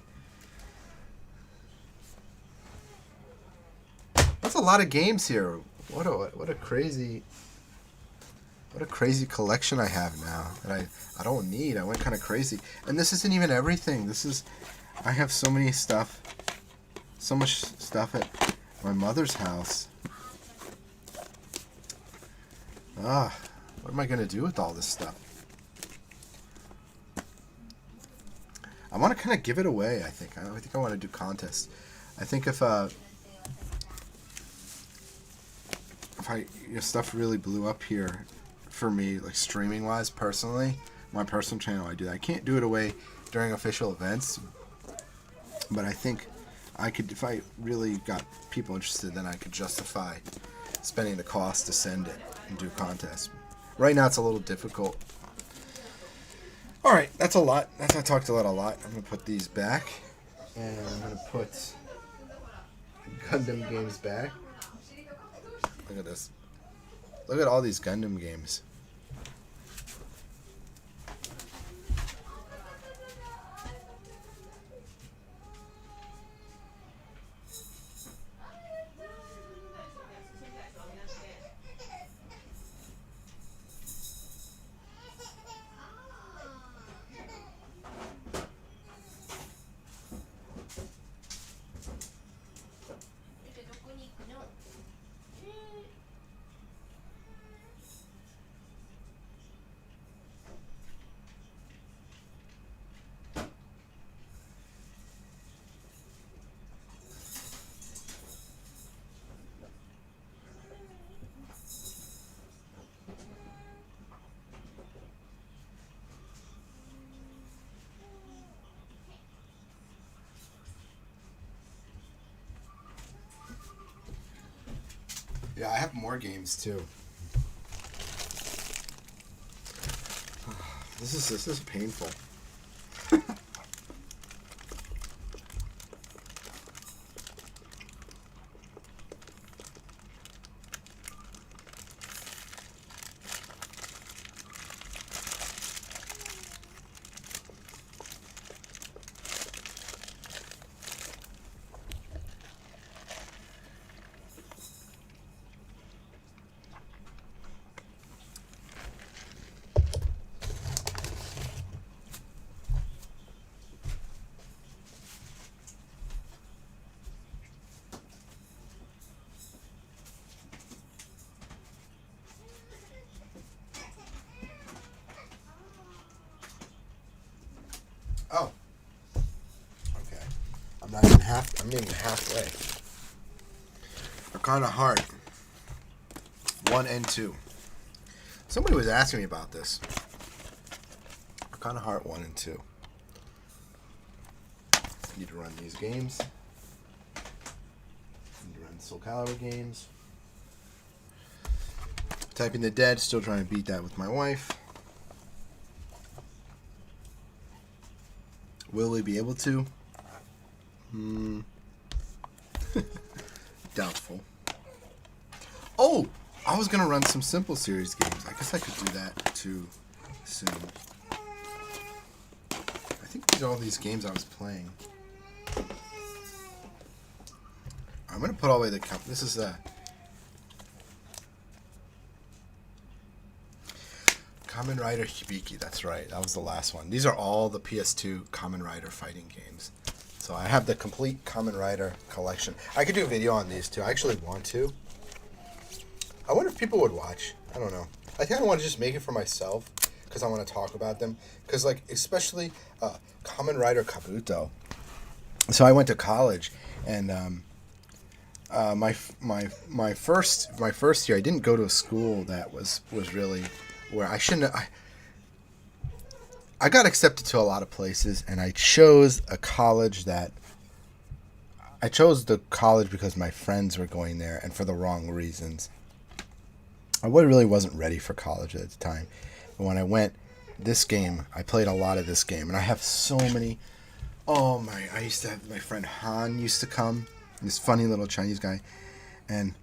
That's a lot of games here. What a crazy collection I have now that I don't need. I went kind of crazy, and this isn't even everything. I have so many stuff. So much stuff at my mother's house. What am I going to do with all this stuff? I want to kind of give it away, I think. I think I want to do contests. I think if stuff really blew up here for me, like streaming-wise, personally, my personal channel, I do that. I can't do it away during official events, but I think I could, if I really got people interested, then I could justify spending the cost to send it and do contests. Right now it's a little difficult. Alright, that's a lot. I talked about a lot. I'm going to put these back. And I'm going to put Gundam games back. Look at this. Look at all these Gundam games. Yeah, I have more games too. This is painful. halfway. Arcana Heart 1 and 2. Somebody was asking me about this. Arcana Heart 1 and 2. Need to run these games. Need to run Soul Calibur games. Typing the Dead, still trying to beat that with my wife. Will we be able to? Doubtful. Oh! I was gonna run some Simple Series games. I guess I could do that too soon. I think these are all these games I was playing. I'm gonna put all the way the cup. This is Kamen Rider Hibiki. That's right. That was the last one. These are all the PS2 Kamen Rider fighting games. So I have the complete Kamen Rider collection. I could do a video on these too. I actually want to. I wonder if people would watch. I don't know. I think I want to just make it for myself because I want to talk about them. Because like especially Kamen Rider Kabuto. So I went to college and my first year I didn't go to a school that was really where I shouldn't. I got accepted to a lot of places, and I chose a college that. I chose the college because my friends were going there, and for the wrong reasons. I really wasn't ready for college at the time, but when I went, I played a lot of this game, and I have so many. Oh my! I used to have my friend Han used to come, this funny little Chinese guy, and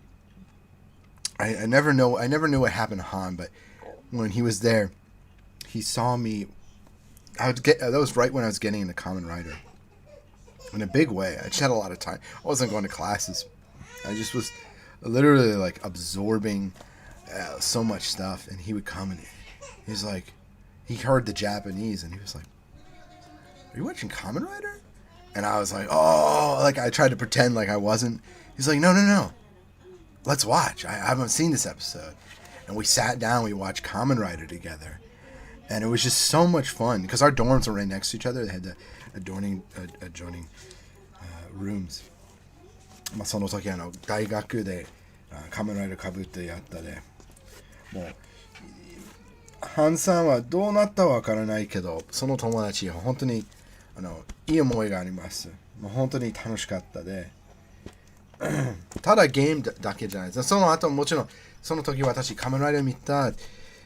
I never knew what happened to Han, but when he was there, he saw me. That was right when I was getting into Kamen Rider. In a big way. I just had a lot of time. I wasn't going to classes. I just was literally like absorbing so much stuff. And he would come and he was like, he heard the Japanese and he was like, "Are you watching Kamen Rider?" And I was like, "Oh," like I tried to pretend like I wasn't. He's like, No. Let's watch. I haven't seen this episode. And we sat down, we watched Kamen Rider together. And it was just so much fun because our dorms were right next to each other. They had the adjoining rooms. まあその時大学でカメライダーかぶってやったで、もうハンさんはどうなったかわからないけど、その友達は本当にいい思いがあります。もう本当に楽しかったで、ただゲームだけじゃないです。その後もちろんその時私カメライダー見た。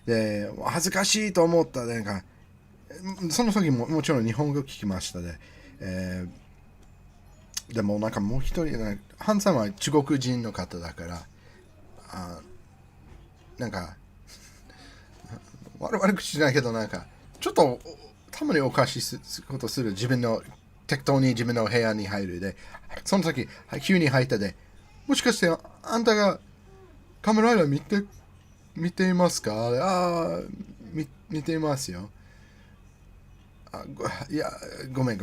で恥ずかしいと思ったで、なんかその時もちろん日本語聞きましたで、でもなんかもう一人ハンさんは中国人の方だからなんか悪口じゃないけどなんかちょっとたまにおかしいことする適当に自分の部屋に入るで、その時急に入ったで、もしかしてあんたがカメライダー見ていますか？見ていますよ。いや、ごめん。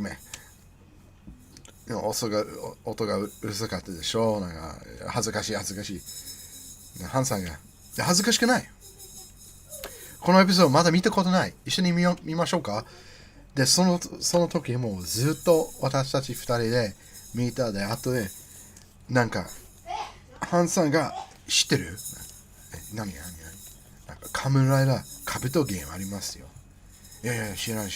音がうるさかったでしょ。なんか恥ずかしい。ハンさんが恥ずかしくない。このエピソードまだ見たことない。一緒に見ましょうか。で、その時もずっと私たち二人で見たで、あとでなんかハンさんが知ってる？何なんかカメライダーカブトゲームありますよ。いや知らない。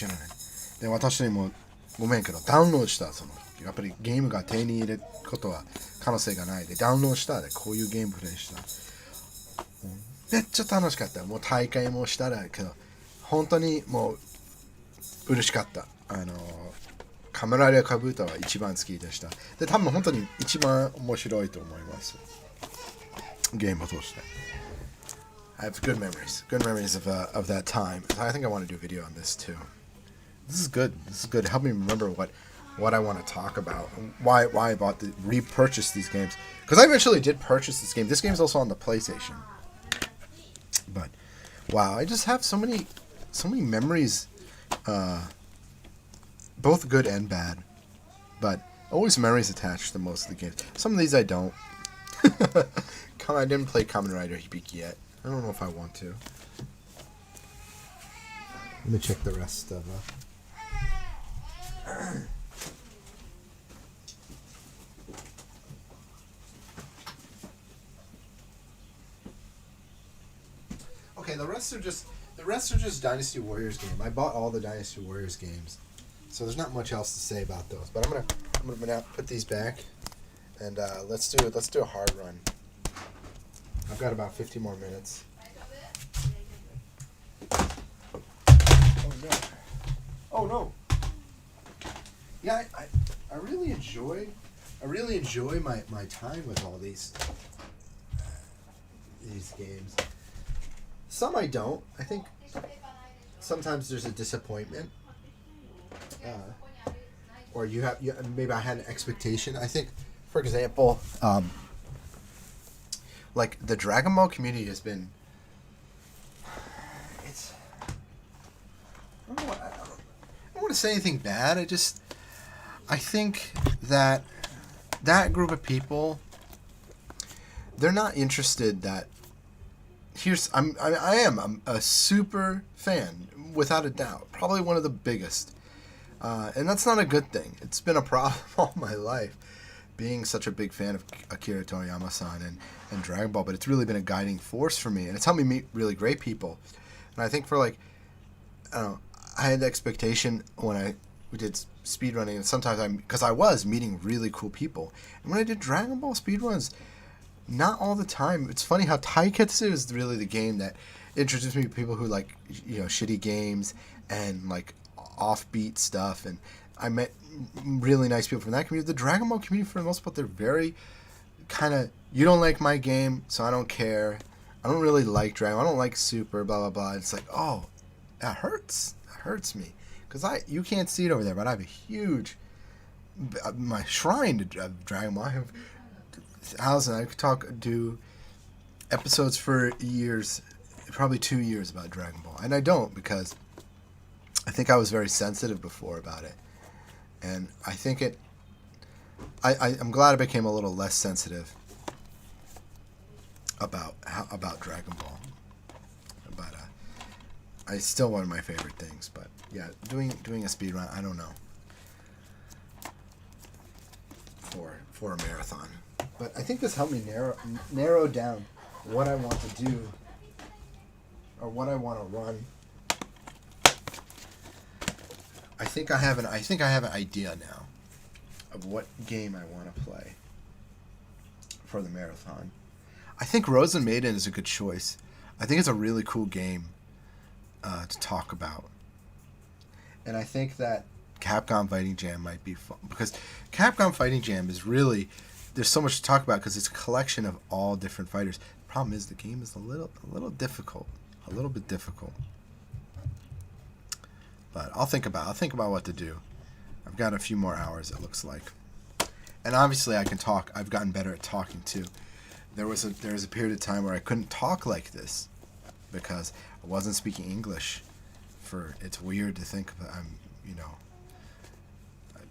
で私にもごめんけどダウンロードしたその時やっぱりゲームが手に入れることは可能性がないでダウンロードしたでこういうゲームプレイした。めっちゃ楽しかった。もう大会もしたらけど本当にもう嬉しかった。カメライダーカブトは一番好きでした。で多分本当に一番面白いと思います。ゲームを通して。I have good memories of that time. I think I want to do a video on this too. This is good. Help me remember what I want to talk about. Why I repurchased these games. Because I eventually did purchase this game. This game is also on the PlayStation. But wow, I just have so many memories, both good and bad. But always memories attached to most of the games. Some of these I don't. I didn't play Kamen Rider Hibiki yet. I don't know if I want to. Let me check the rest of Okay, the rest are just Dynasty Warriors game. I bought all the Dynasty Warriors games, so there's not much else to say about those. But I'm gonna put these back, and let's do a hard run. I've got about 50 more minutes. Oh no! Oh no! Yeah, I really enjoy my time with all these games. Some I don't. I think sometimes there's a disappointment, or maybe I had an expectation. I think, for example, like the Dragon Ball community has been. I don't want to say anything bad. I think that group of people, they're not interested. I'm a super fan, without a doubt, probably one of the biggest, and that's not a good thing. It's been a problem all my life, being such a big fan of Akira Toriyama-san and Dragon Ball, but it's really been a guiding force for me, and it's helped me meet really great people. And I think for I don't know, I had the expectation when we did speedrunning, and sometimes because I was meeting really cool people, and when I did Dragon Ball speedruns, not all the time. It's funny how Taiketsu is really the game that introduced me to people who like, shitty games and like offbeat stuff, and I met really nice people from that community. The Dragon Ball community, for the most part, they're very kind of, you don't like my game, so I don't care. I don't really like Dragon. I don't like Super, blah blah blah. It's like, oh, that hurts. That hurts me, because you can't see it over there, but I have a huge my shrine to Dragon Ball. I have I could do episodes for years, probably 2 years about Dragon Ball, and I don't, because I think I was very sensitive before about it, and I think I'm glad I became a little less sensitive about Dragon Ball, but it's still one of my favorite things. But yeah, doing a speed run, I don't know, for a marathon. But I think this helped me narrow down what I want to do, or what I want to run. I think I have an idea now of what game I want to play for the marathon. I think Rose and Maiden is a good choice. I think it's a really cool game to talk about, and I think that Capcom Fighting Jam might be fun, because Capcom Fighting Jam is really, there's so much to talk about because it's a collection of all different fighters. The problem is the game is a little difficult, a little bit difficult. But I'll think about what to do. I've got a few more hours, it looks like, and obviously I can talk. I've gotten better at talking too. There was a period of time where I couldn't talk like this because I wasn't speaking English. It's weird to think that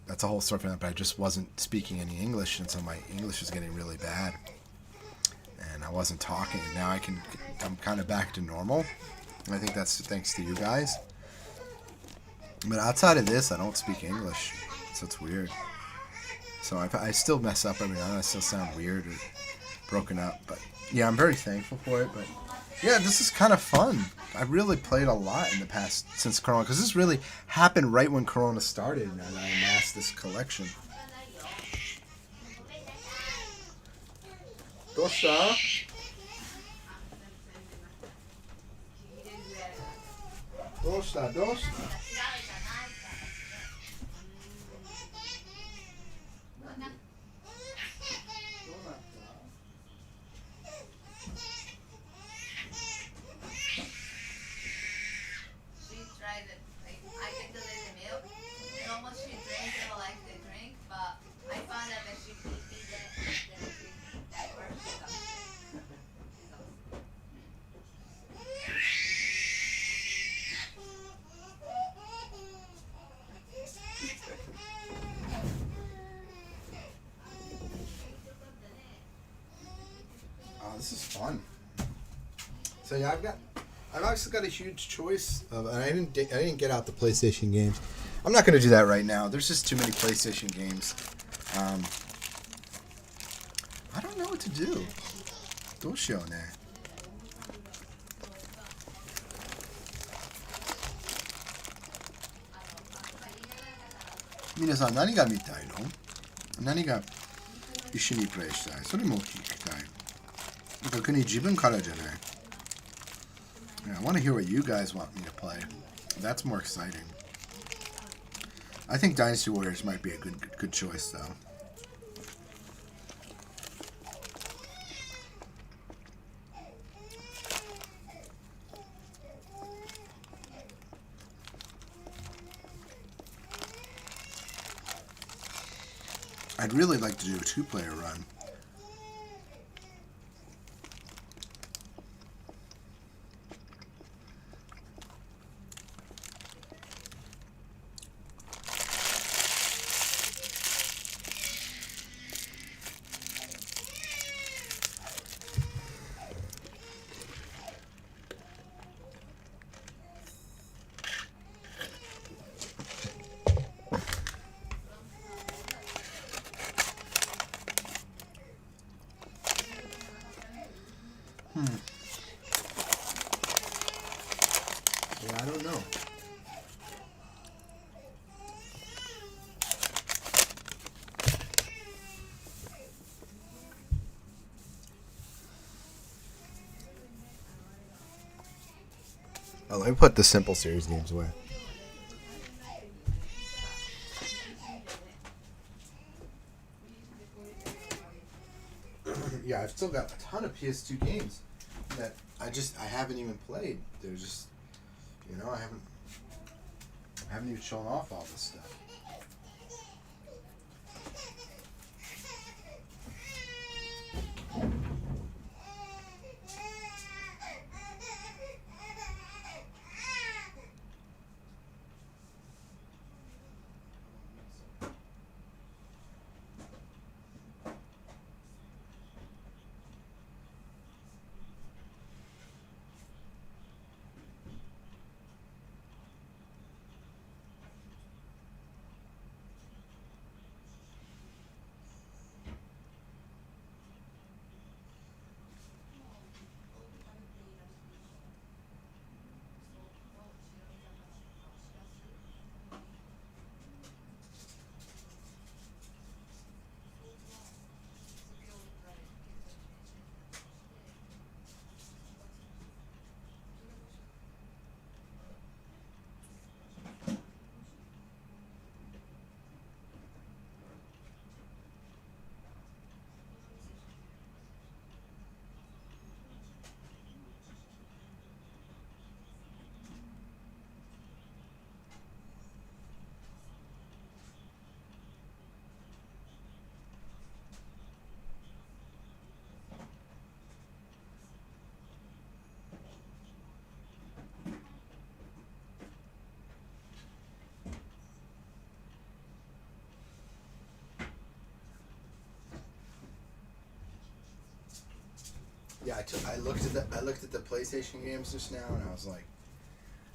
that's a whole story for that, but I just wasn't speaking any English, and so my English was getting really bad, and I wasn't talking. And now I'm kind of back to normal, and I think that's thanks to you guys. But outside of this, I don't speak English, so it's weird. So I still mess up every now and then. I still sound weird or broken up, but yeah, I'm very thankful for it. But yeah, this is kind of fun. I really played a lot in the past since Corona, because this really happened right when Corona started, and I amassed this collection. Dosta? Dosta. This is fun. So yeah, I've actually got a huge choice of, and I didn't get out the PlayStation games. I'm not going to do that right now. There's just too many PlayStation games. I don't know what to do. 皆さん何が見たいの？何が一緒にプレイしたい？それも聞きたい。逆に自分からじゃない。Yeah, I want to hear what you guys want me to play. That's more exciting. I think Dynasty Warriors might be a good choice, though. I'd really like to do a 2-player run. Yeah, I don't know. Oh, let me put the simple series games away. Yeah, I've still got a ton of PS2 games that I haven't even played. They're just, I haven't even shown off all this stuff. Yeah, I looked at the PlayStation games just now, and I was like,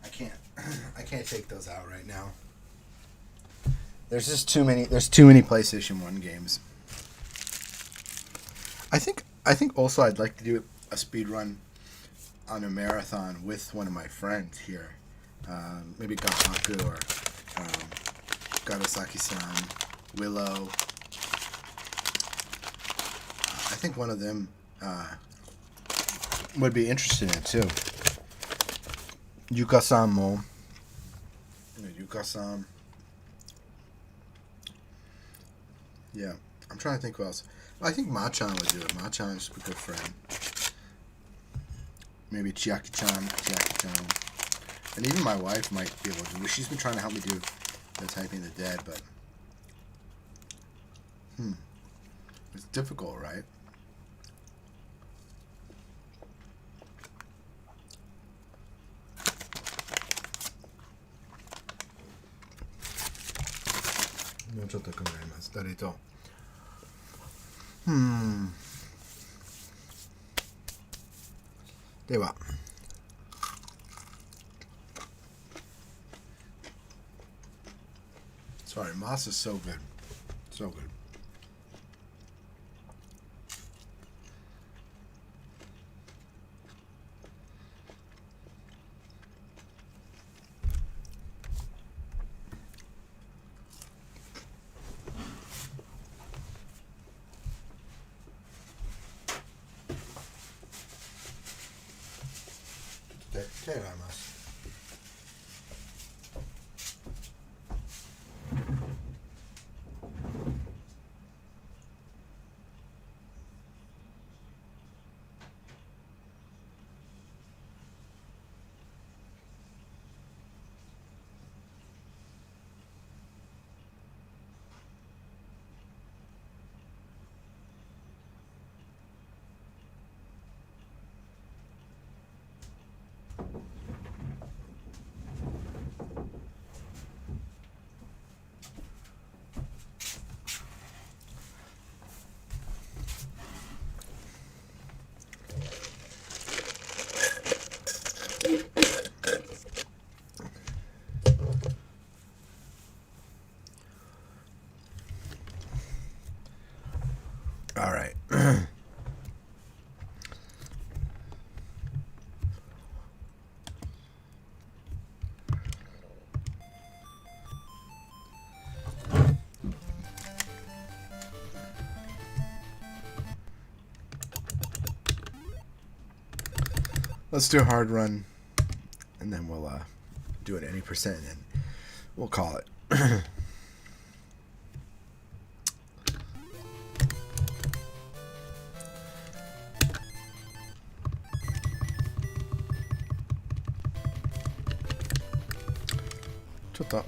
I can't take those out right now. There's just too many. There's too many PlayStation 1 games. I think also I'd like to do a speed run on a marathon with one of my friends here. Maybe Gahaku or Garasaki-san, Willow. I think one of them would be interested in it too. Yuka-san mo. Yuka-san. Yeah, I'm trying to think who else. Well, I think Ma-chan would do it. Ma-chan is a good friend. Maybe Chiaki-chan. And even my wife might be able to do it. She's been trying to help me do the Typing the Dead, but it's difficult, right? No, ちょっと考えます。誰と。では。Sorry, moss is so good. So good. 手洗います。All right. Let's do a hard run, and then we'll do it any percent, and we'll call it. ちょっと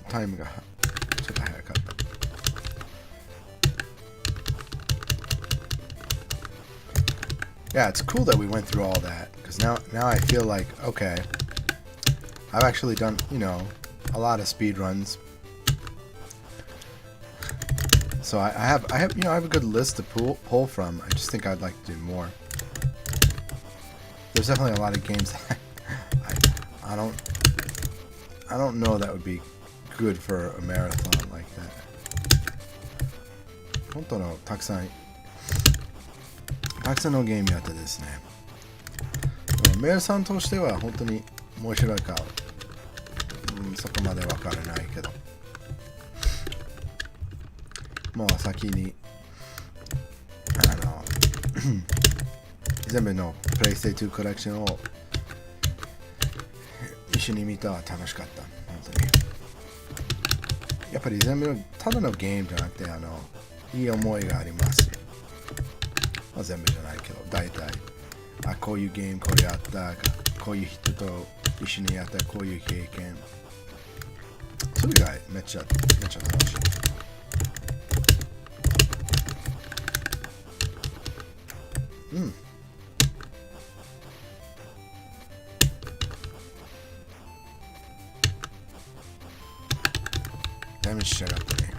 タイムがちょっと早かった。Yeah, it's cool that we went through all that, because now I feel like, okay, I've actually done, a lot of speed runs. So I have a good list to pull from. I just think I'd like to do more. There's definitely a lot of games that I don't know that would be good for a marathon like that. 本当のたくさんのゲームやってですね。メラソンとしては本当に面白いか、そこまでわからないけど、もう先に全部のプレイステ2コレクションを一緒に見たら楽しかった。本当にやっぱり全部ただのゲームじゃなくていい思いがあります。まあ、全部じゃないけど大体こういうゲームこうやったこういう人と一緒にやったこういう経験、それがめっちゃ楽しい。ダメージしやがったね。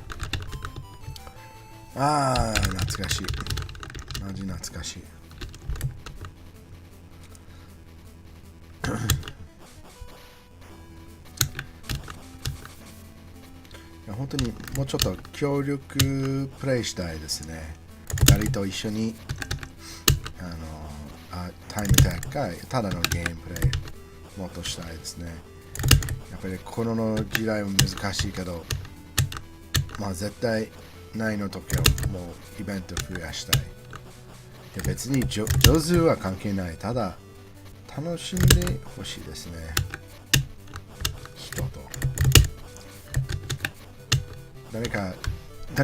懐かしい。マジ懐かしい。いや本当にもうちょっと協力プレイしたいですね。2人と一緒にタイム高いただのゲームプレイもっとしたいですね。やっぱりこの時代は難しいけど、まあ絶対ないの時はもうイベント増やしたい。で別に上手は関係ない。ただ楽しんでほしいですね。人と誰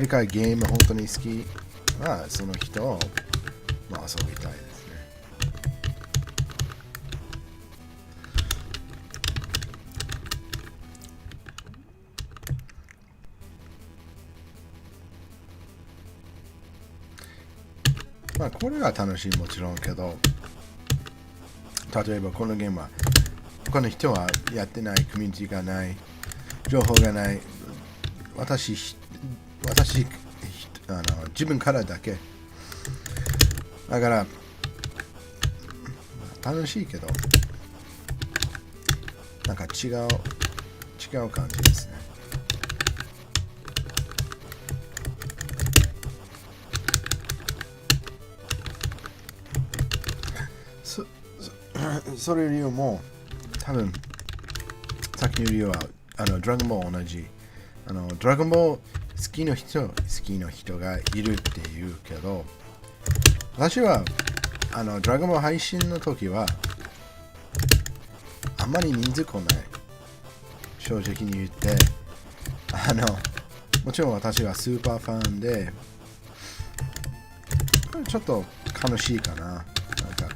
かゲーム本当に好きはその人を、遊びたいですね。これが楽しいもちろんけど、例えばこのゲームは他の人はやってない、コミュニティがない、情報がない、私自分からだけだから楽しいけどなんか違う感じですね。それよりも多分さっきの理由はドラゴンボール同じドラゴンボール好きな人がいるって言うけど、私はドラゴンボール配信の時はあんまり人数来ない。正直に言って、もちろん私はスーパーファンで、ちょっと悲しいかな。なんか、や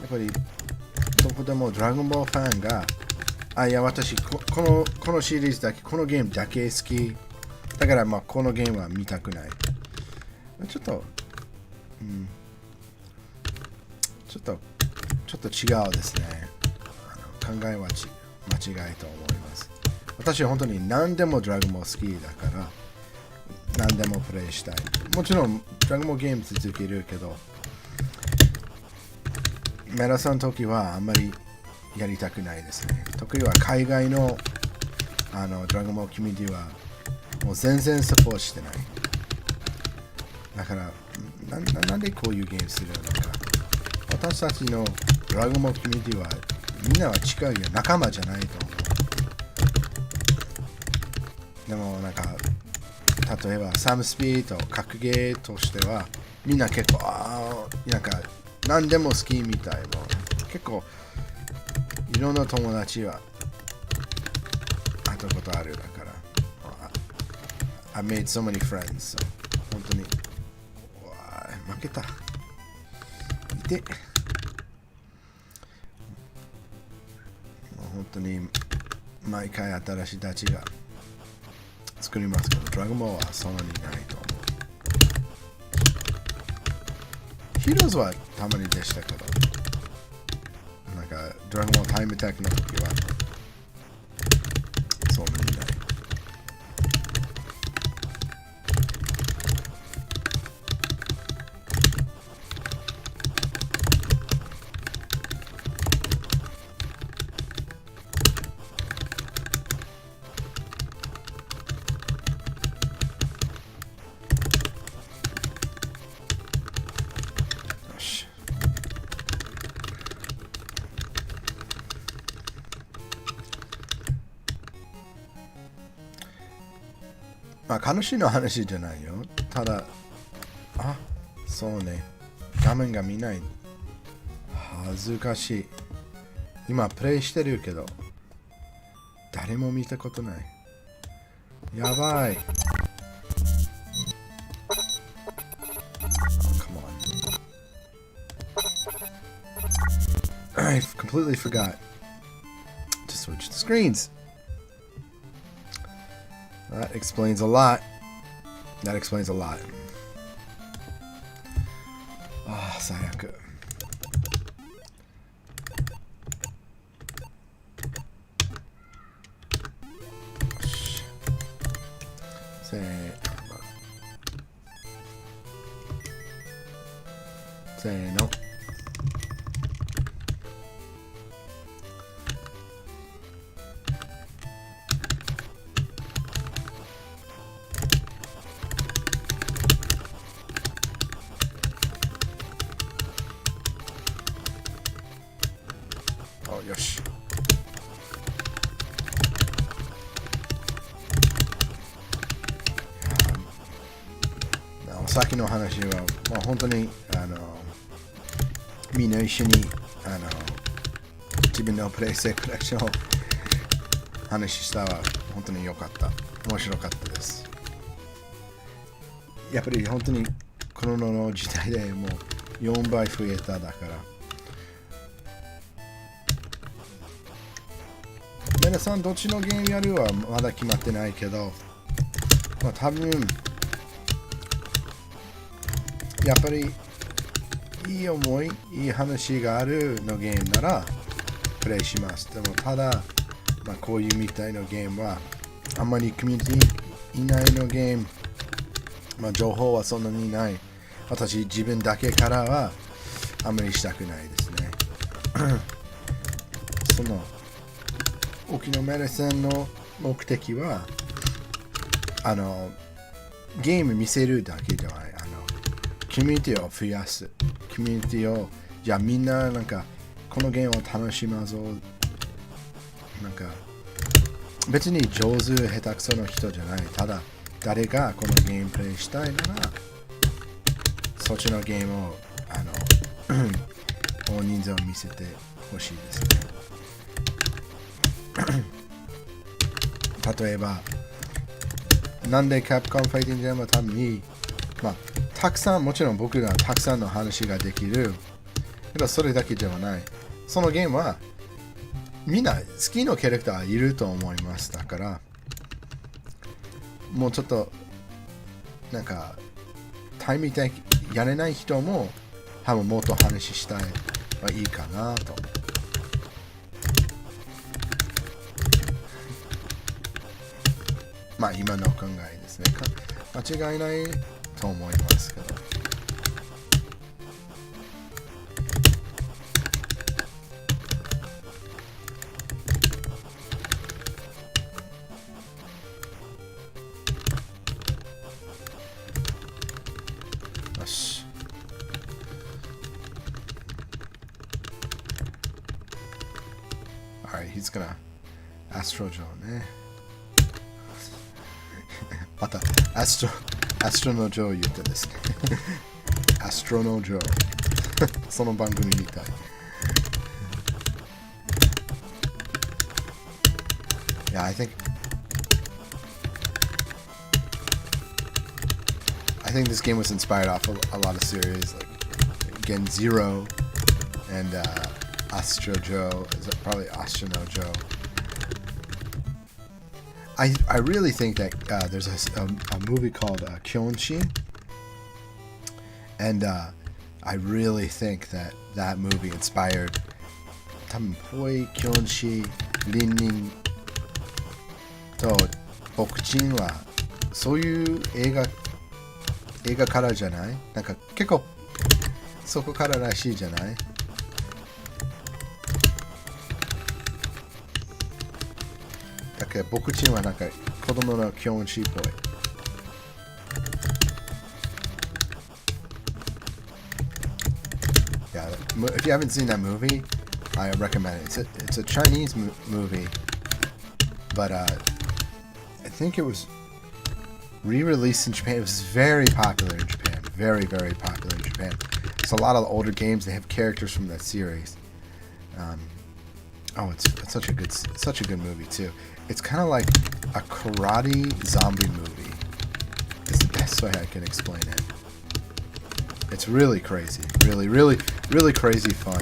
っぱり、どこでもドラゴンボールファンが、いや、私このシリーズだけ、このゲームだけ好き。だから、このゲームは見たくない。ちょっと、ちょっと違うですね。考えは間違いと思います。私は本当に何でもドラゴンボール好きだから、何でもプレイしたい。もちろん、ドラゴンボールゲーム続けるけど、マラソンの時はあんまりやりたくないですね。特には海外のドラゴンボールコミュニティはもう全然サポートしてない。だから、なんでこういうゲームするのか。私たちのドラゴンボールコミュニティはみんなは近いよ。仲間じゃないと思う。でもなんか、例えばサムスピード格ゲーとしてはみんな結構なんか何でも好きみたい。もう結構いろんな友達は会ったことあるだから。I made so many friends. So, 本当に負けた。いて。もう本当に毎回新しいたちが作りますけど、ドラゴンボールはそんなにないと思う。ヒーローズはたまにでしたけど、なんかドラゴンボールタイムテックの時はそんなにない。悲しいの話じゃないよ。ただ、そうね。画面が見ない。恥ずかしい。今、プレイしてるけど、誰も見たことない。やばい。Come on. I completely forgot to switch the screens. That explains a lot. That explains a lot. 最悪。よし。せーの。よし。さっきの話は、本当にみんな一緒に自分のプレイステーションを話したは本当に良かった。面白かったです。やっぱり本当にこの時代でもう4倍増えただから。皆さんどっちのゲームやるはまだ決まってないけど、多分やっぱりいい思い、いい話があるのゲームならプレイします。でもただ、こういうみたいなゲームはあんまりコミュニティいないのゲーム、情報はそんなにない。私自分だけからはあんまりしたくないですね。その沖縄メレセンの目的はゲーム見せるだけではない。コミュニティを増やす。コミュニティをじゃあみんななんかこのゲームを楽しまぞ。なんか別に上手下手くその人じゃない。ただ誰がこのゲームプレイしたいならそっちのゲームを大人数を見せてほしいですね。例えばなんでキャプコンファイティングゲームのために、まあ、たくさん、もちろん僕がたくさんの話ができる。けどそれだけではない。そのゲームはみんな好きなキャラクターいると思います。だからもうちょっとなんかタイムでやれない人も多分もっと話したいはいいかなと。まあ今の考えですね。間違いないと思いますけど。よし。Alright, he's gonna Astro Joe ね。またアストロのジョー言ってですね。アストロのジョー。その番組みたい。Yeah, I think this game was inspired off a lot of series like again Zero and Astro Joe. Is it probably Astro no Joe? I really think that there's a movie called Kyonshi, and I really think that movie inspired 多分ポイキョンシリンリンと僕ちんはそういう映画からじゃない？なんか結構そこかららしいじゃない？だけど僕ちんはなんか子供のキョンシっぽい。Yeah, if you haven't seen that movie, I recommend it. It's a Chinese movie, but I think it was re-released in Japan. It was very popular in Japan. Very, very popular in Japan. It's a lot of the older games. They have characters from that series. It's such a good movie too. It's kind of like a karate zombie movie. It's the best way I can explain it. It's really crazy. Really, really, really crazy fun.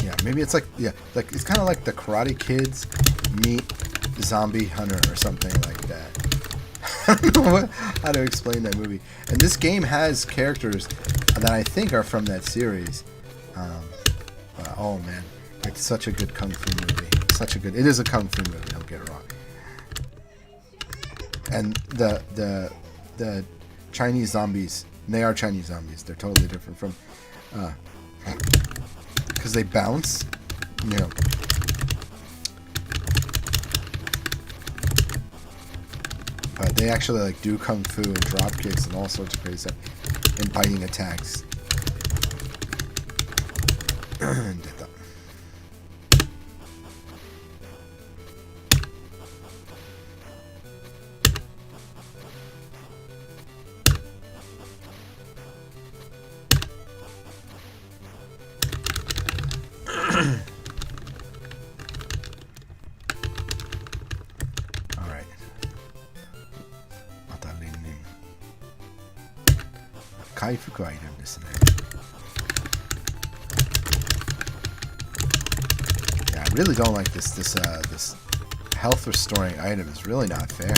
Yeah, maybe it's like it's kind of like the Karate Kids meet Zombie Hunter or something like that. I don't know how to explain that movie. And this game has characters that I think are from that series. Oh man, it's such a good kung fu movie. It is a kung fu movie. Don't get it wrong. And the Chinese zombies, they are Chinese zombies. They're totally different from, because they bounce, you know. They actually like do kung fu and drop kicks and all sorts of crazy stuff and biting attacks. 出た。Alright. また連々。回復はいるんですね。I really don't like this health restoring item is really not fair.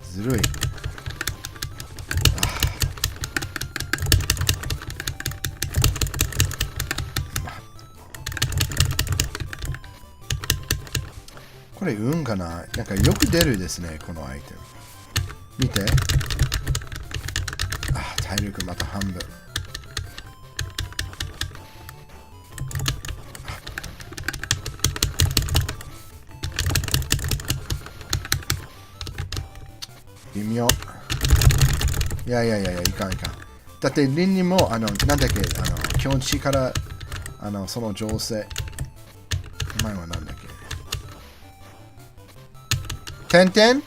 ずるい。これ運かな？なんかよく出るですね、このアイテム。見て。体力また半分。微妙。いや、いかん。だって、リンにも、なんだっけ、基本地から、その情勢。前はなんだっけ。点々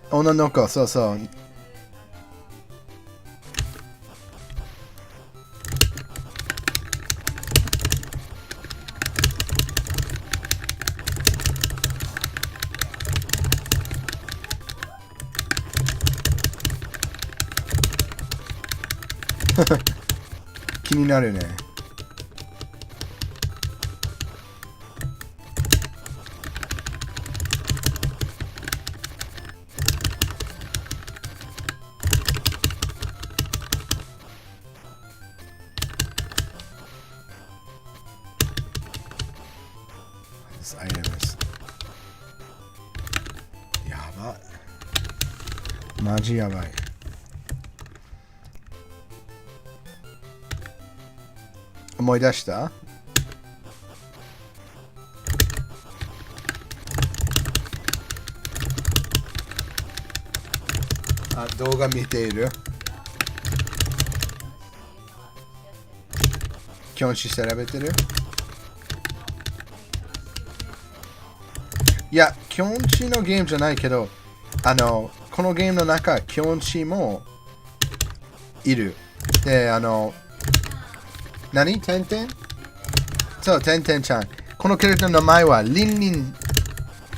女の子、そうそう。気になるね。items やばい。マジやばい。思い出した？あ、動画見ている？キョンシ調べてる？いや、キョンシのゲームじゃないけど、このゲームの中、キョンシもいる。で、何？てんてん？そう、てんてんちゃん。このキャラクターの名前はリンリン。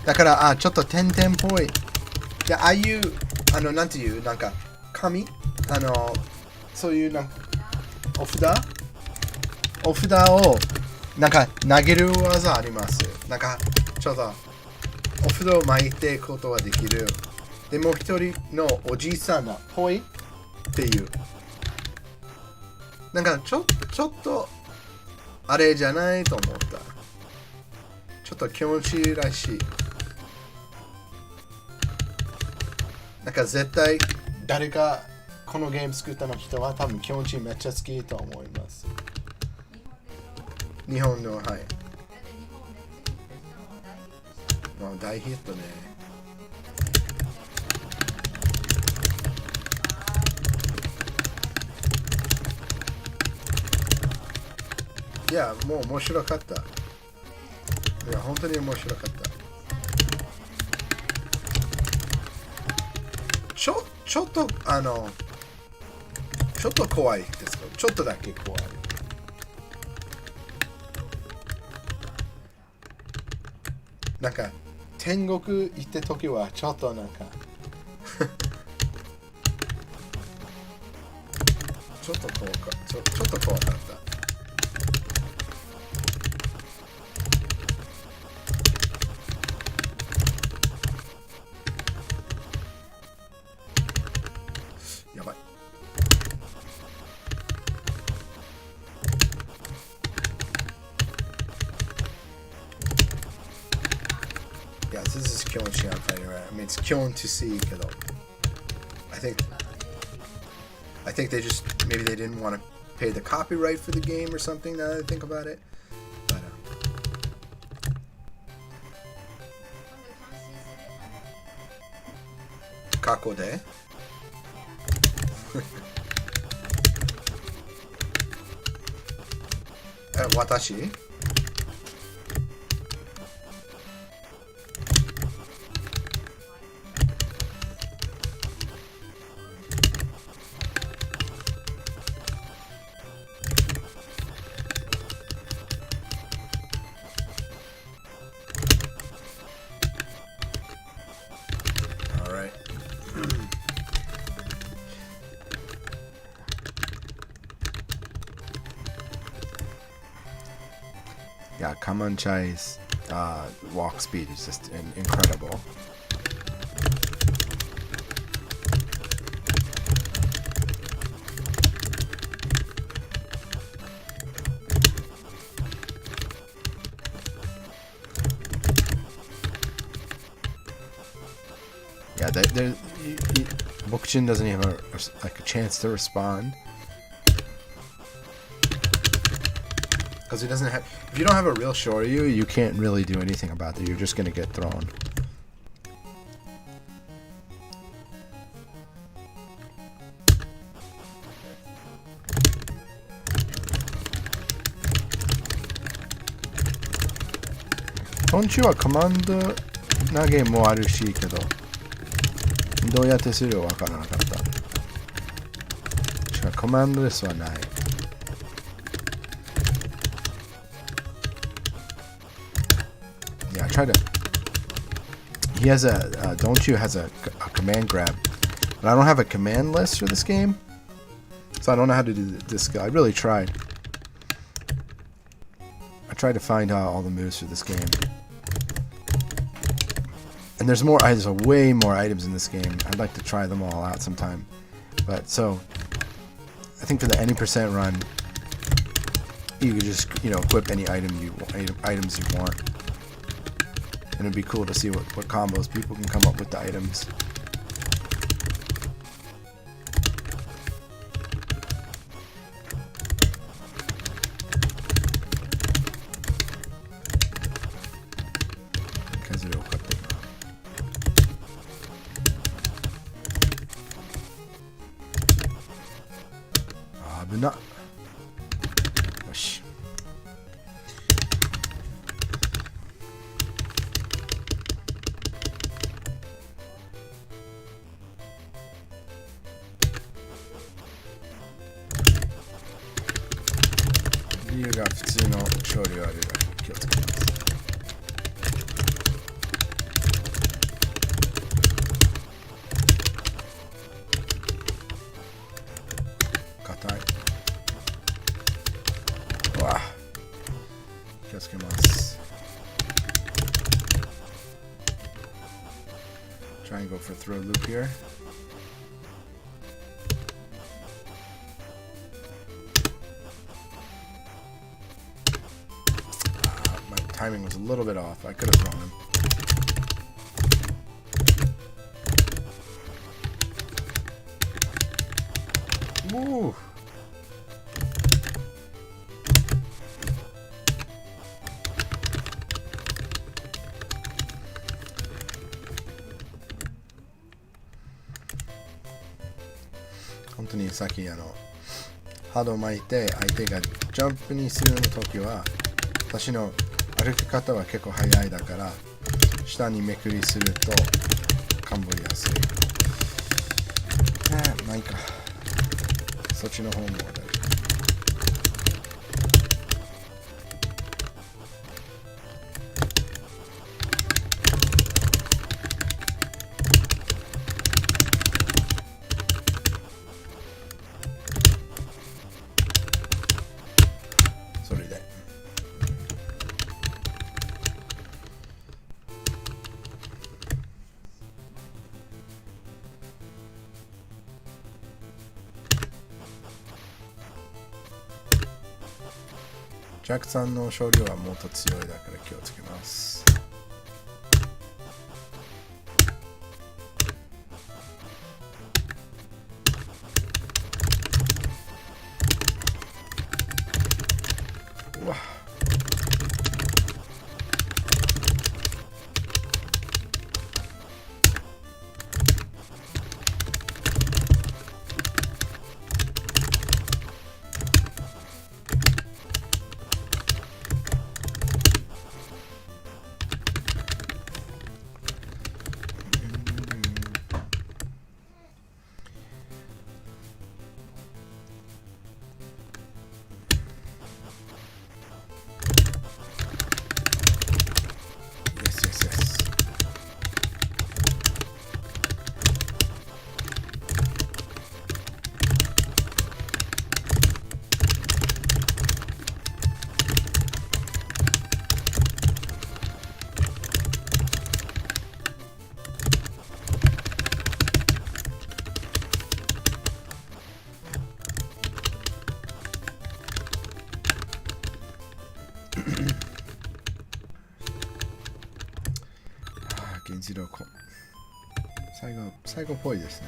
だから、ちょっとてんてんっぽい。で、ああいう、なんていう、なんか、紙？そういう、なんか、お札を、なんか、投げる技あります。なんか、ちょっと、お札を巻いていくことができる。で、もう一人のおじいさんが、ぽいっていう。なんかちょっとあれじゃないと思った。ちょっと気持ちいいらしい。なんか絶対誰かこのゲーム作ったの人は多分気持ちいいめっちゃ好きと思います。日本の、はい。大ヒットね。いや、もう面白かった。いや、本当に面白かった。ちょっと、ちょっと怖いですか？ちょっとだけ怖い。なんか、天国行った時は、ちょっとなんか、ちょっと怖かった。やばい。Yeah, this is Kyonchi I'm fighting right. I mean, it's Kyon to see, けど。I think they just, maybe they didn't want to pay the copyright for the game or something, now that I think about it. But, 過去で私Yeah, Kamanchai's walk speed is just incredible. Yeah, Bookchin doesn't even have a chance to respond. Because he doesn't have. If you don't have a real Shoryu, you can't really do anything about it. You're just gonna get thrown. Tonchi はコマンド投げもあるしけど、どうやってするかわからなかった。しかもコマンドレスはない。Yeah, I try to. He has a Don't You has a command grab, but I don't have a command list for this game, so I don't know how to do this skill. I really tried. I tried to find all the moves for this game, and there's way more items in this game. I'd like to try them all out sometime, but so I think for the any percent run, you could just equip any items you want. And it'd be cool to see what combos people can come up with the items. Not. Yoshi. Liuが普通の勝利があるので気をつけます。硬い。わあ、気をつけます。Try and go for a throw loop here. My timing was a little bit off. I could have thrown him. Woo!本当にさっきハードを巻いて相手がジャンプにするの時は私の歩き方は結構早いだから下にめくりするとカンボりやすい。まあいいか。そっちの方も大丈夫。それでジャックさんの勝利はもっと強いだから気をつけます。うわ源次郎最後っぽいですね。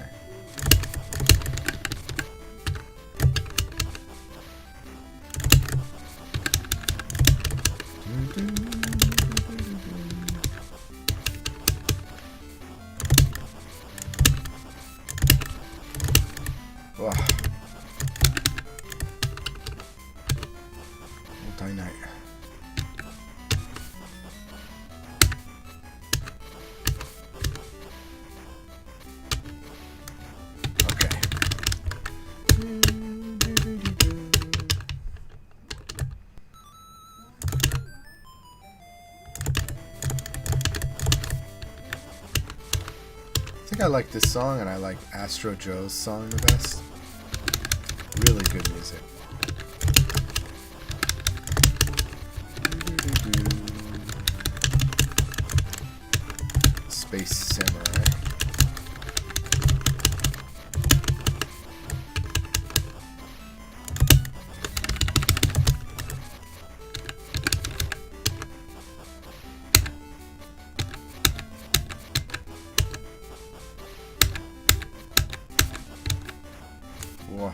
うわもったいない。I like this song, and I like Astro Joe's song the best. Really good music. Space Samurai. Whoa.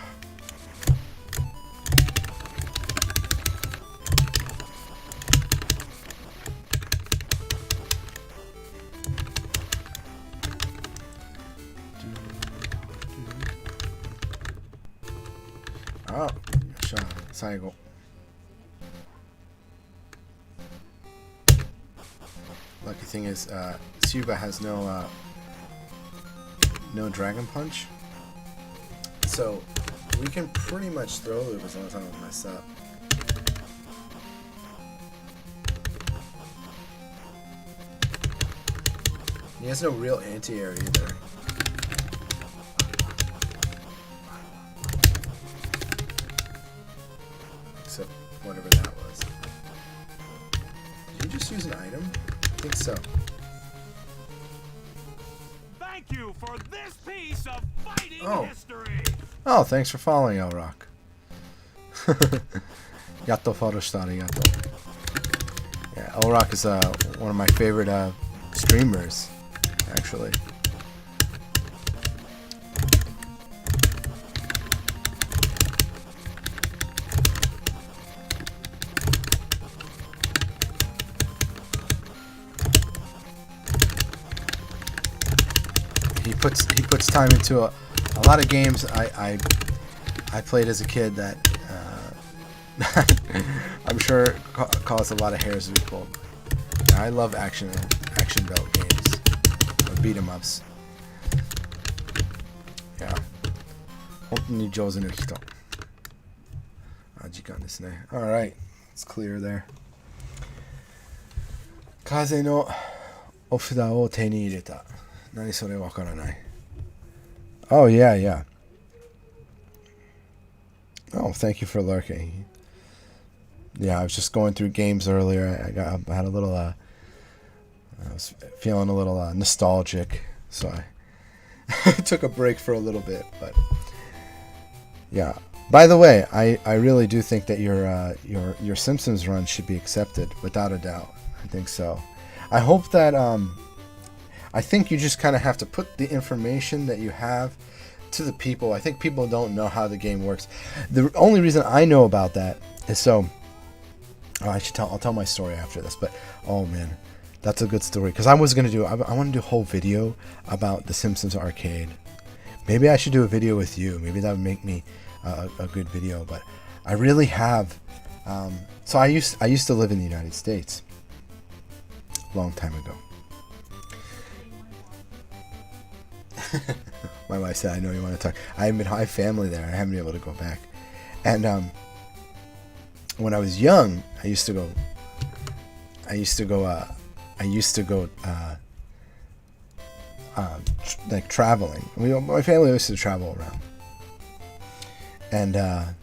Oh, 最後 Lucky thing is, Suba has no Dragon Punch, so we can pretty much throw loop as long as I don't mess up. He has no real anti-air either. Except whatever that was. Did you just use an item? I think so. Thank you for this piece of fighting history. Oh, thanks for following, El Rock. Yatto follow shita, arigato. Yeah, El Rock is one of my favorite streamers, actually. He puts time into a lot of games I played as a kid that I'm sure caused a lot of hairs to be pulled. I love action belt games, or beat 'em ups. Yeah. 本当に上手な人。時間ですね。All right, it's clear there. 風のお札を手に入れた。何それわからない。Oh yeah, yeah. Oh, thank you for lurking. Yeah, I was just going through games earlier. I had a little I was feeling a little nostalgic, so I took a break for a little bit. But yeah. By the way, I really do think that your Simpsons run should be accepted without a doubt. I think so. I hope that I think you just kind of have to put the information that you have to the people. I think people don't know how the game works. The only reason I know about that is so. Oh, I'll tell my story after this. But oh man, that's a good story. Because I was gonna do. I want to do a whole video about the Simpsons arcade. Maybe I should do a video with you. Maybe that would make me a good video. But I really have. So I used to live in the United States. A long time ago. My wife said, "I know you want to talk." I have family there. I haven't been able to go back. And when I was young, I used to go like traveling. My family used to travel around. And well,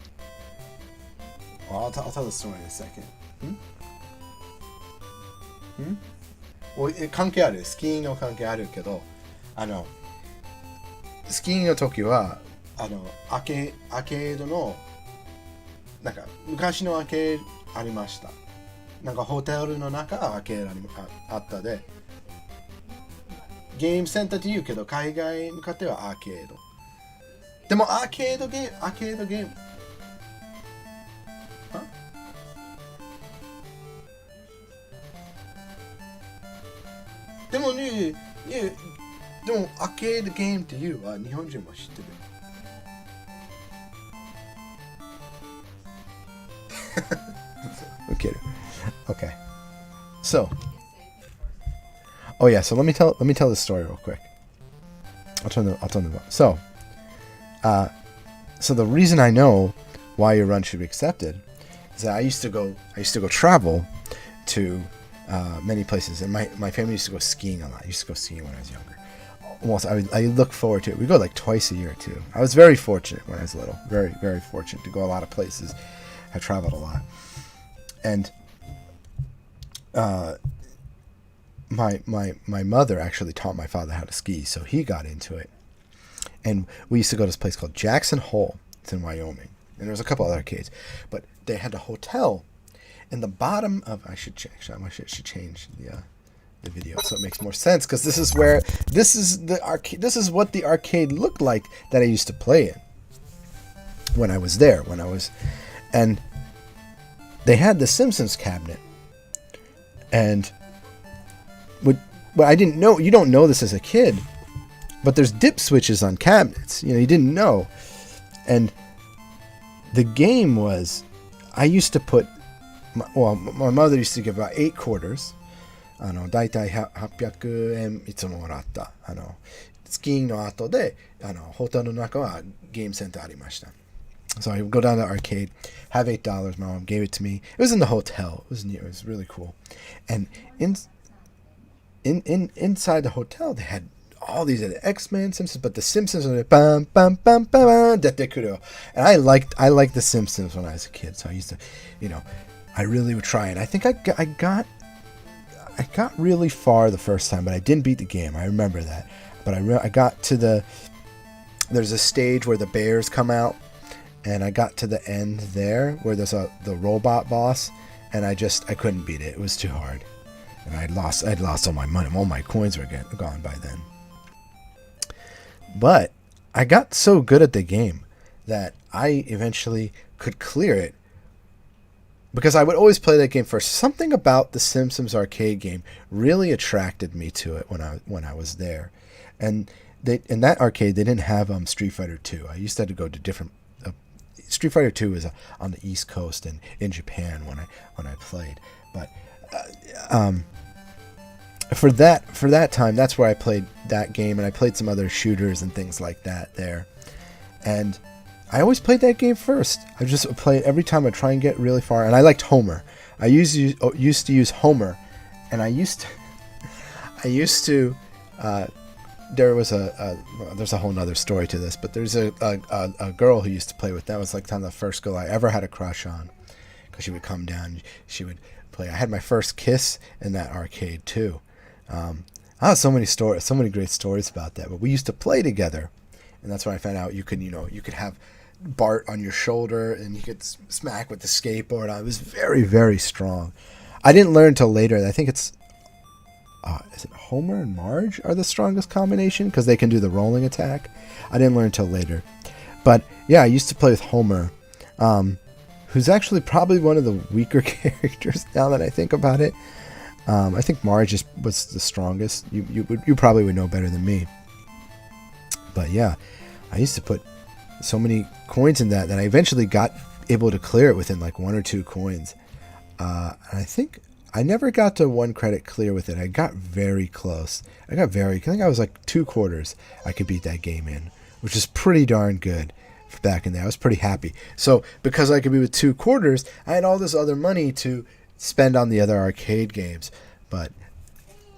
I'll tell the story in a second. Well, 関係ある。スキーの関係あるけど、スキーの時はアーケードのなんか昔のアーケードありました。なんかホテルの中アーケードあったで、ゲームセンターって言うけど海外向かってはアーケード。でもアーケードゲーム。でもね、でもアーケードゲームっていうのは日本人も知ってる。受ける。Okay. So. Oh yeah. So let me tell the story real quick. I'll turn the. So. So the reason I know why your run should be accepted is that I used to go travel to many places, and my family used to go skiing a lot. I used to go skiing when I was younger. I look forward to it. We go like twice a year too. I was very fortunate when I was little. Very, very fortunate to go a lot of places. I traveled a lot. And my mother actually taught my father how to ski, so he got into it. And we used to go to this place called Jackson Hole. It's in Wyoming. And there was a couple other arcades. But they had a hotel in the bottom of... I should change the video so it makes more sense, because this is what the arcade looked like that I used to play in when I was there. And they had the Simpsons cabinet. And what I didn't know, you don't know this as a kid, but there's dip switches on cabinets. You didn't know. And the game was, I used to put, my mother used to give about 8 quarters. だいたい800円いつももらった。スキーの後で、ホテルの中はゲームセンターありました。So I would go down to the arcade, have $8. My mom gave it to me. It was in the hotel. It was near. It was really cool. And inside the hotel, they had all these X-Men, Simpsons, but the Simpsons were bam bam bam bam detekuro. And I liked the Simpsons when I was a kid. So I used to, I really would try. And I think I got really far the first time, but I didn't beat the game. I remember that. But I got to there's a stage where the bears come out. And I got to the end there where there's the robot boss, and I couldn't beat it. It was too hard, and I'd lost all my money. All my coins were gone by then. But I got so good at the game that I eventually could clear it, because I would always play that game first. Something about the Simpsons arcade game really attracted me to it when I was there, and in that arcade they didn't have Street Fighter 2. I used to have to go to different. Street Fighter 2 is on the East Coast and in Japan when I played, but for that time, that's where I played that game, and I played some other shooters and things like that there. And I always played that game first. I just played every time. I try and get really far, and I liked Homer. I used to use Homer, and I used to. There's a whole nother story to this, but there's a girl who used to play with. That was like kind of the first girl I ever had a crush on, because she would come down, she would play. I had my first kiss in that arcade too. I have so many great stories about that. But we used to play together, and that's when I found out you could have Bart on your shoulder and you could smack with the skateboard. I was very, very strong. I didn't learn until later. I think it's. Is it Homer and Marge are the strongest combination, because they can do the rolling attack? I didn't learn until later. But yeah, I used to play with Homer, who's actually probably one of the weaker characters now that I think about it. I think Marge was the strongest. You probably would know better than me. But yeah, I used to put so many coins in that I eventually got able to clear it within like 1 or 2 coins. And I think I never got to 1 credit clear with it. I got very close. I think I was like 2 quarters I could beat that game in, which is pretty darn good back in there. I was pretty happy. So because I could be with 2 quarters, I had all this other money to spend on the other arcade games. But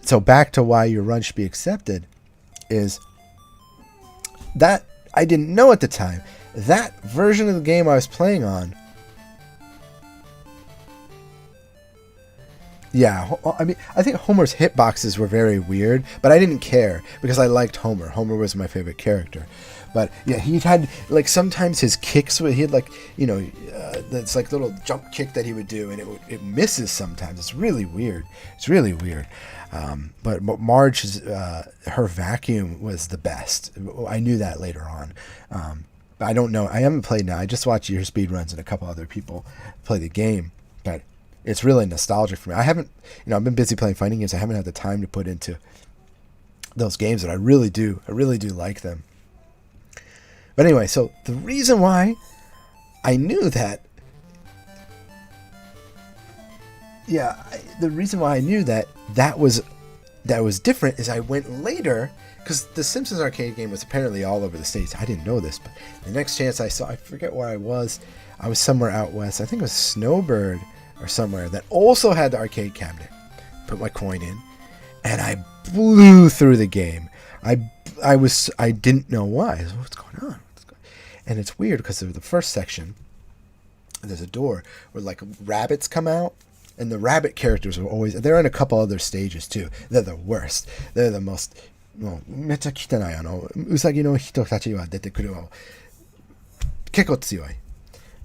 so back to why your run should be accepted is that I didn't know at the time. That version of the game I was playing on, yeah, I mean, I think Homer's hitboxes were very weird, but I didn't care because I liked Homer. Homer was my favorite character. But yeah, he had like sometimes his kicks, he had like, it's like little jump kick that he would do, and it misses sometimes. It's really weird. But Marge's, her vacuum was the best. I knew that later on. I don't know. I haven't played now. I just watched your speedruns and a couple other people play the game. But it's really nostalgic for me. I haven't, I've been busy playing fighting games. I haven't had the time to put into those games, and I really do like them. But anyway, so the reason why I knew that, that was different is I went later, because the Simpsons arcade game was apparently all over the States. I didn't know this, but the next chance I saw, I forget where I was somewhere out west. I think it was Snowbird or somewhere that also had the arcade cabinet. Put my coin in, and I blew through the game. I didn't know why. What's going on? And it's weird because the first section, there's a door where like rabbits come out, and the rabbit characters are always, they're in a couple other stages too. They're the worst. They're the most, めっちゃ汚いうさぎの人たちは出てくる結構強い.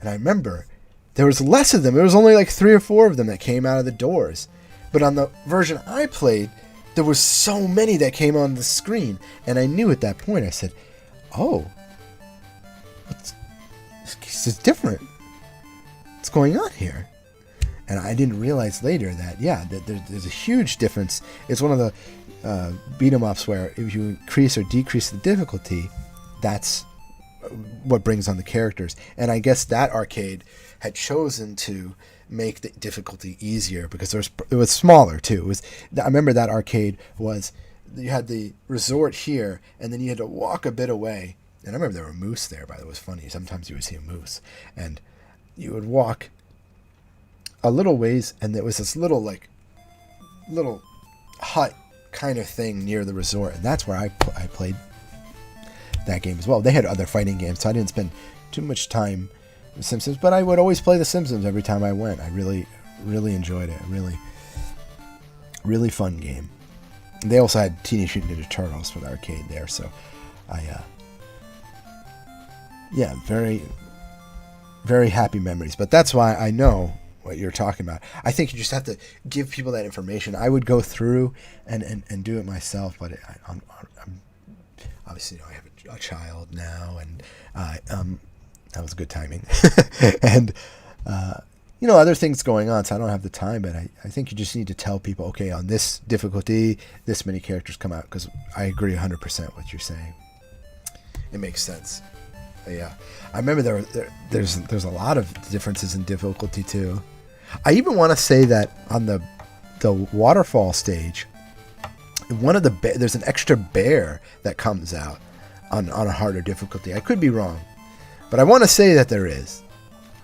And I remember there was less of them. There was only like 3 or 4 of them that came out of the doors. But on the version I played, there was so many that came on the screen. And I knew at that point, I said, oh, this is different. What's going on here? And I didn't realize later that, there's a huge difference. It's one of the beat 'em ups where if you increase or decrease the difficulty, that's what brings on the characters. And I guess that arcade had chosen to make the difficulty easier because it was smaller too. I remember that arcade was, you had the resort here, and then you had to walk a bit away. And I remember there were moose there, by the way. It was funny. Sometimes you would see a moose, and you would walk a little ways, and there was this little hut kind of thing near the resort, and that's where I played that game as well. They had other fighting games, so I didn't spend too much time with Simpsons, but I would always play The Simpsons every time I went. I really, really enjoyed it. Really, really fun game. And they also had Teenage Mutant Ninja Turtles for the arcade there, so very, very happy memories. But that's why I know what you're talking about. I think you just have to give people that information. I would go through and do it myself, but I'm obviously, I have a child now, and that was good timing. And other things going on, so I don't have the time. But I think you just need to tell people, okay, on this difficulty, this many characters come out, because I agree 100% what you're saying. It makes sense. But yeah, I remember there's a lot of differences in difficulty too. I even want to say that on the waterfall stage, there's an extra bear that comes out on a harder difficulty. I could be wrong, but I want to say that there is.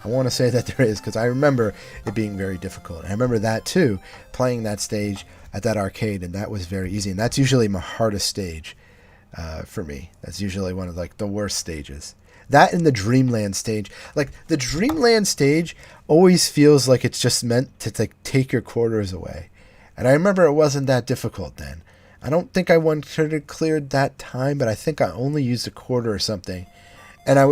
Because I remember it being very difficult. And I remember that too, playing that stage at that arcade, and that was very easy. And that's usually my hardest stage for me. That's usually one of the worst stages. That and the Dreamland stage. Like, the Dreamland stage always feels like it's just meant to take your quarters away. And I remember it wasn't that difficult then. I don't think I cleared that time, but I think I only used a quarter or something. And I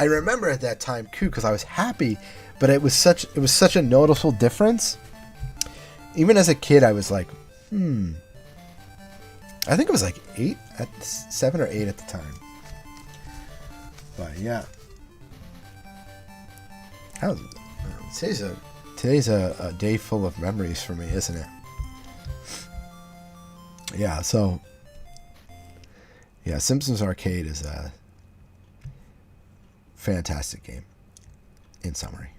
remember at that time too, because I was happy, but it was such a noticeable difference. Even as a kid, I was like, I think it was like 7 or 8 at the time. But yeah, today's a day full of memories for me, isn't it? Yeah, so Simpsons Arcade is a fantastic game, in summary.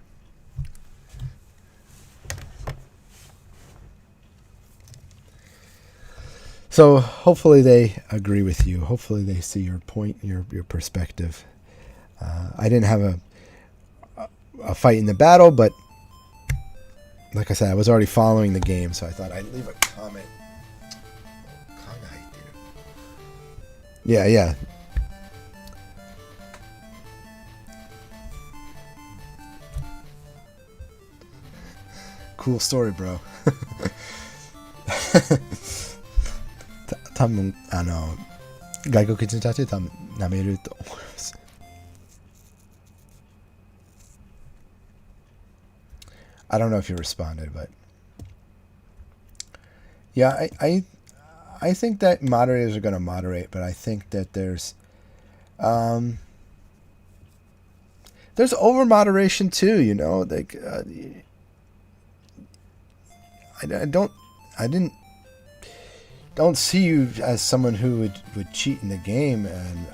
So hopefully they agree with you. Hopefully they see your point, your perspective. I didn't have a fight in the battle, but like I said, I was already following the game, so I thought I'd leave a comment. Yeah. Cool story, bro. 多分外国人たち多分舐めると思います。I don't know if you responded, but yeah, I think that moderators are going to moderate, but I think that there's over moderation too. I don't see you as someone who would cheat in the game, and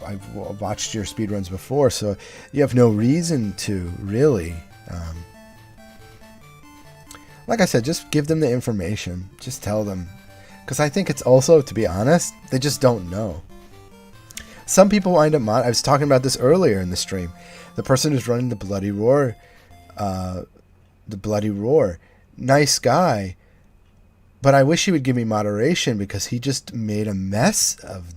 I've watched your speedruns before, so you have no reason to really. Like I said, just give them the information. Just tell them. Because I think it's also, to be honest, they just don't know. Some people wind up I was talking about this earlier in the stream. The person who's running the Bloody Roar, nice guy, but I wish he would give me moderation, because he just made a mess of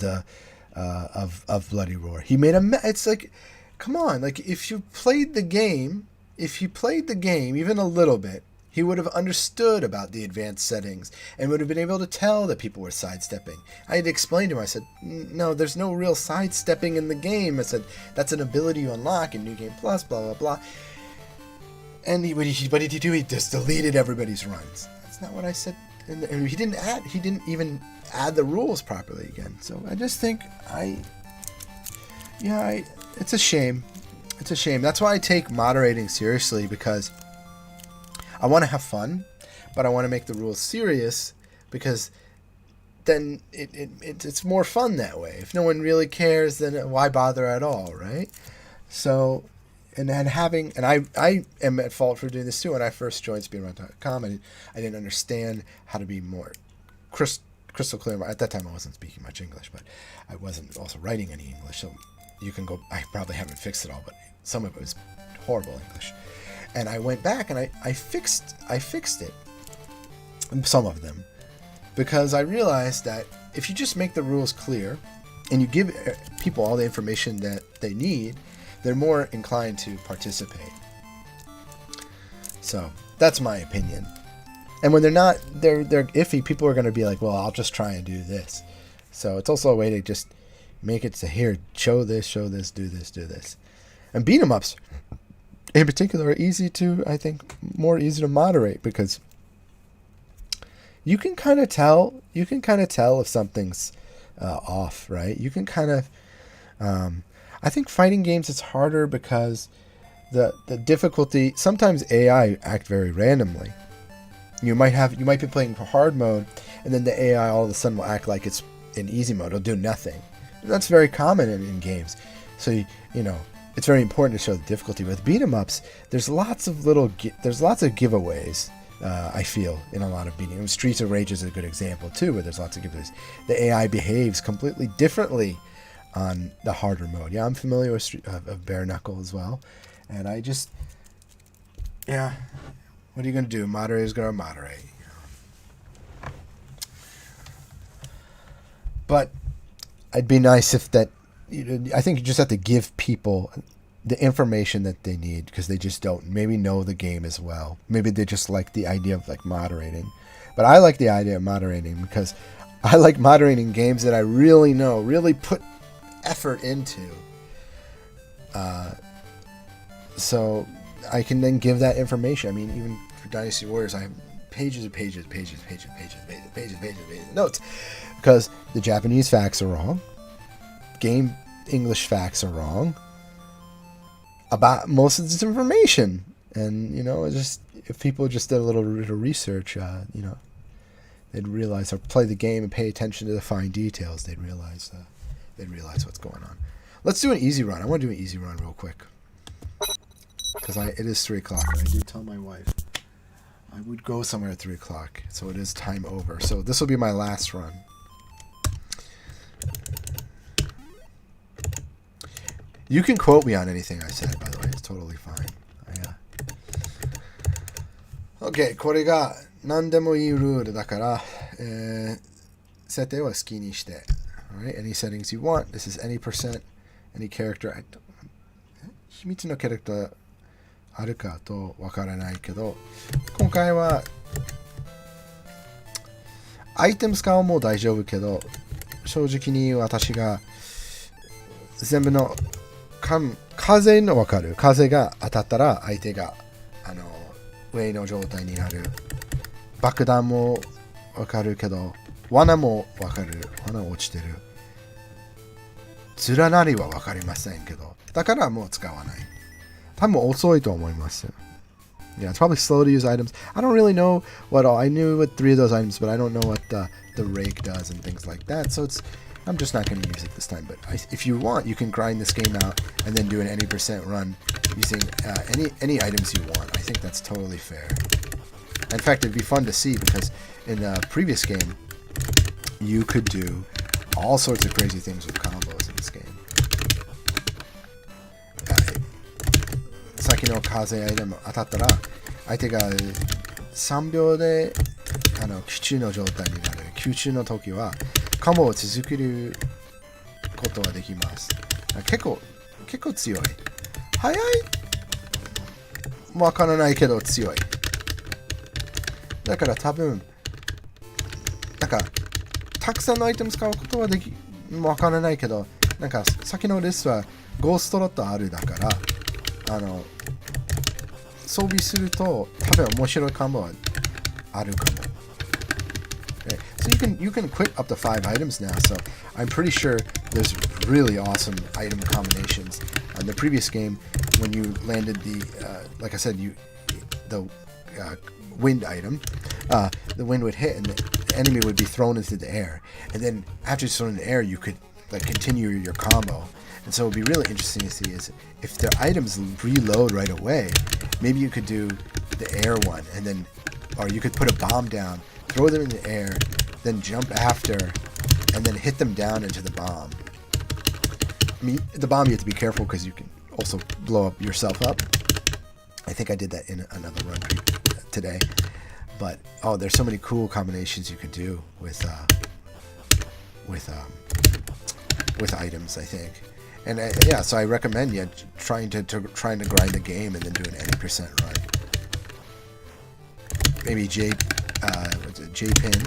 of Bloody Roar. He made it's like, come on, like if you played the game, even a little bit, he would have understood about the advanced settings and would have been able to tell that people were sidestepping. I had explained to him, I said, no, there's no real sidestepping in the game. I said, that's an ability you unlock in New Game Plus, blah, blah, blah. And what did he do? He just deleted everybody's runs. That's not what I said. And he didn't even add the rules properly again. So I just think it's a shame. It's a shame. That's why I take moderating seriously, because I want to have fun, but I want to make the rules serious, because then it's more fun that way. If no one really cares, then why bother at all, right? So, and I am at fault for doing this too. When I first joined Speedruns.com, I didn't understand how to be more crystal clear. At that time, I wasn't speaking much English, but I wasn't also writing any English. So you can go. I probably haven't fixed it all, but some of it was horrible English. And I went back and I fixed it, some of them, because I realized that if you just make the rules clear and you give people all the information that they need, they're more inclined to participate. So that's my opinion. And when they're iffy, people are going to be like, well, I'll just try and do this. So it's also a way to just make it to here, show this, do this. And beat 'em ups in particular are more easy to moderate, because you can kind of tell if something's off, right? You can kind of I think fighting games, it's harder because the difficulty, sometimes AI act very randomly. You might be playing for hard mode, and then the AI all of a sudden will act like it's in easy mode. It'll do nothing. That's very common in games. So it's very important to show the difficulty. With beat 'em ups, there's lots of giveaways. I feel in a lot of beating 'em. Streets of Rage is a good example too, where there's lots of giveaways. The AI behaves completely differently on the harder mode. Yeah, I'm familiar with Bare Knuckle as well, and what are you gonna do? Moderator's gonna moderate. But it'd be nice if that. I think you just have to give people the information that they need, because they just don't maybe know the game as well. Maybe they just like the idea of like moderating. But I like the idea of moderating because I like moderating games that I really know, really put effort into. So I can then give that information. I mean, even for Dynasty Warriors, I have pages of pages of notes, because the Japanese facts are wrong. Game English facts are wrong about most of this information. And, just if people just did a little bit of research, they'd realize, or play the game and pay attention to the fine details, they'd realize what's going on. Let's do an easy run. I want to do an easy run real quick, because it is 3 o'clock, and I did tell my wife I would go somewhere at 3 o'clock, so it is time over. So this will be my last run. You can quote me on anything I said, by the way. It's totally fine. OK, これが何でもいいルールだから、設定は好きにして。Alright, any settings you want. This is any percent, any character. 秘密のキャラクターあるかとわからないけど、今回はアイテム使うも大丈夫けど、正直に私が全部の風のわかる。風が当たったら相手が上の状態になる。爆弾もわかるけど、罠もわかる。罠落ちてる。ずらなりはわかりませんけど、だからもう使わない。多分遅いと思います。Yeah, it's probably slow to use items. I don't really know what all. I knew what 3 of those items, but I don't know what the rake does and things like that. So I'm just not going to use it this time. But if you want, you can grind this game out and then do an any percent run using any items you want. I think that's totally fair. In fact, it'd be fun to see, because in the previous game, you could do all sorts of crazy things with combos in this game. さっきの風アイテム当たったら相手が3秒で吸中の状態になる。吸中の時はカモを続けることはできます。結構強い。速い？わからないけど強い。だから多分、なんか、たくさんのアイテム使うことはわからないけど、なんか、先のリストはゴーストロットあるだから、装備すると多分面白いカンボはあるかも。Okay. So you can quit up to 5 items now, so I'm pretty sure there's really awesome item combinations. In the previous game, when you landed like I said, the wind item, the wind would hit and the enemy would be thrown into the air. And then after it's thrown in the air, you could like continue your combo. And so it would be really interesting to see is if the items reload right away, maybe you could do the air one, and then, or you could put a bomb down, throw them in the air, then jump after, and then hit them down into the bomb. I mean, the bomb you have to be careful because you can also blow up yourself up. I think I did that in another run today. But oh, there's so many cool combinations you could do with items, I think. And yeah, so I recommend trying to grind the game and then do an 80% run. Maybe J Pin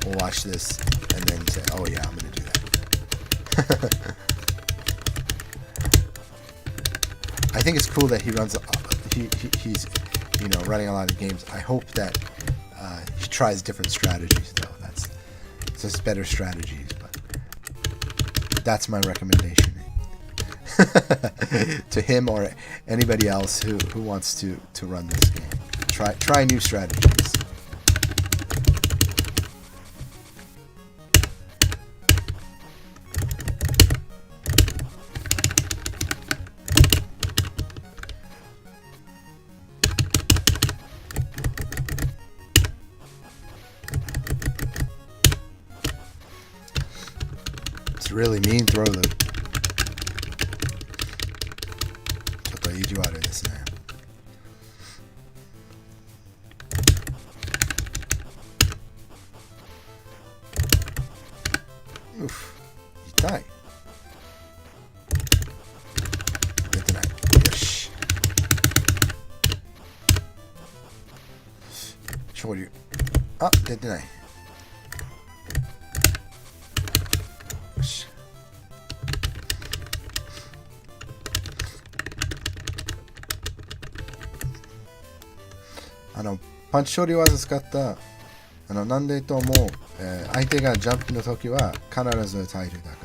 will watch this and then say, "Oh yeah, I'm gonna do that." I think it's cool that he runs. He's running a lot of games. I hope that he tries different strategies though. That's just better strategies. But that's my recommendation to him or anybody else who wants to run this game. Try new strategies. It's a really mean throw though. ちょっと意地悪いですね。痛い。出てない。よし。昇竜。あ、出てない。よし。パンチ処理技使ったなんでとも、相手がジャンプの時は必ず耐えるだか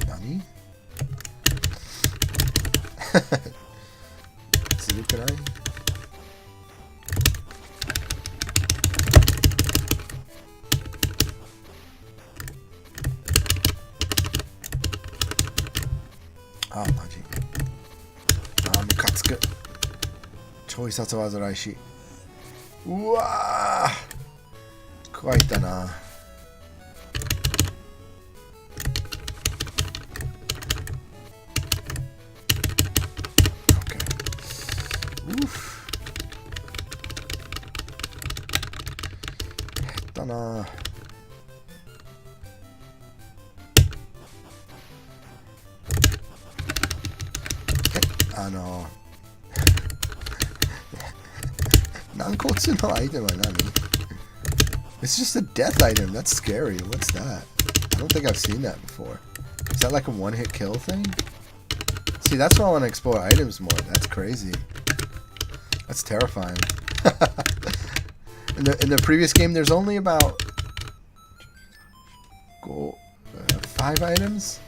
ら。何ずるくない？あ、マジ。ムカつく。超必殺技らしい。うわー、加えたな。うふ。減ったな。軟骨のアイテムは何？ It's just a death item. That's scary. What's that? I don't think I've seen that before. Is that like a one-hit kill thing? See, that's why I want to explore items more. That's crazy. That's terrifying. In the previous game, there's only about 5 items.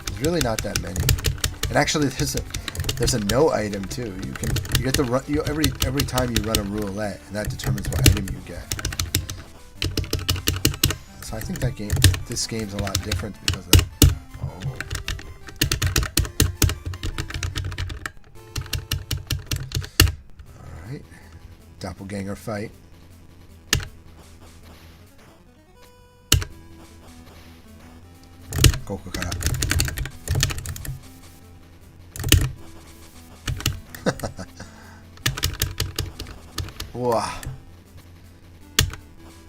There's really not that many. And actually, there's a no item too. You get to run every time you run a roulette, and that determines what item you get. So I think this game's a lot different because of that. Oh. All right, doppelganger fight. Kokokara. うわ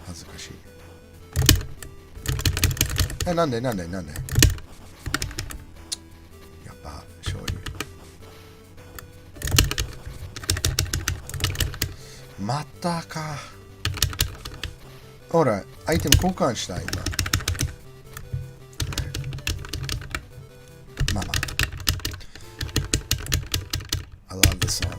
恥ずかしい。なんでやっぱ醤油またか。ほらアイテム交換した今。まあまあ I love this song.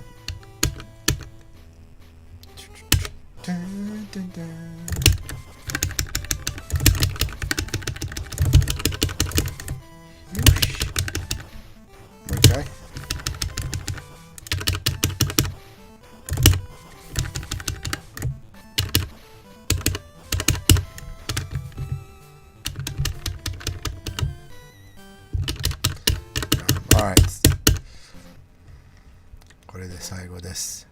Okay. All right. これで最後です。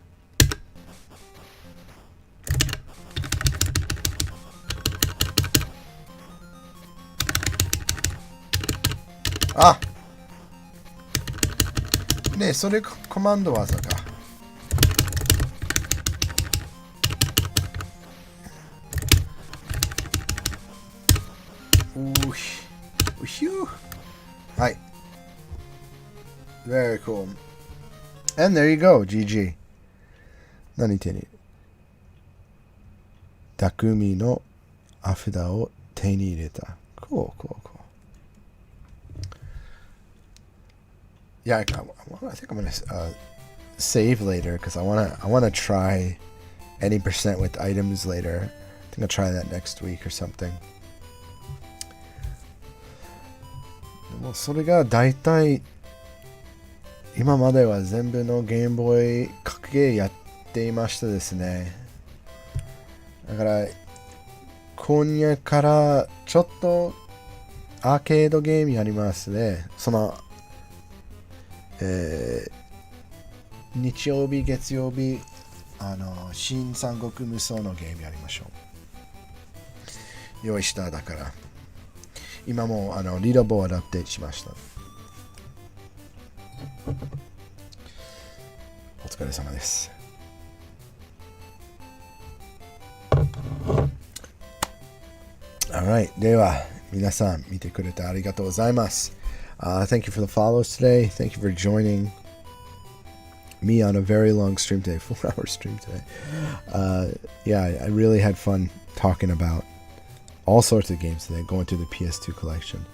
あねえ、それコマンド技か。ひゅー。はい。Very cool. And there you go, GG. 何手に匠のアフダを手に入れた。Cool. Yeah, I think I'm gonna save later because I wanna try any percent with items later. I think I'll try that next week or something. でもそれが大体今までは全部のゲームボーイ格ゲーやっていましたですね。だから今夜からちょっとアーケードゲームやりますね。その日曜日、月曜日、新三国無双のゲームやりましょう。用意しただから。今もリーダーボードアップデートしました。お疲れ様です。Alright. では、皆さん見てくれてありがとうございます。Thank you for the follows today. Thank you for joining me on a very long stream today, 4-hour stream today. Yeah, I really had fun talking about all sorts of games today, going through the PS2 collection.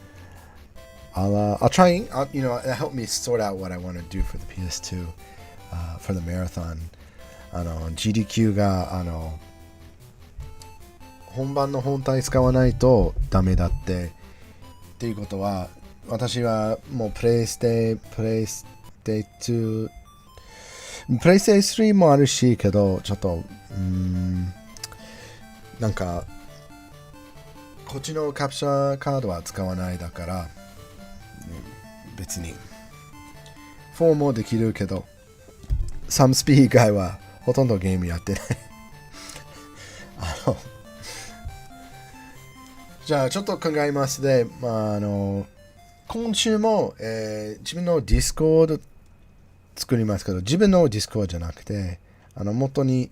I'll try, help me sort out what I want to do for the PS2 for the marathon. GDQ が本番の本体使わないとダメだっていうことは。私はもうプレイステ2、プレイステ3もあるしけど、ちょっとなんかこっちのキャプチャーカードは使わないだから、別に4もできるけど、サムスピー以外はほとんどゲームやってない。じゃあちょっと考えますで、今週も、自分のディスコード作りますけど、自分のディスコードじゃなくて、元に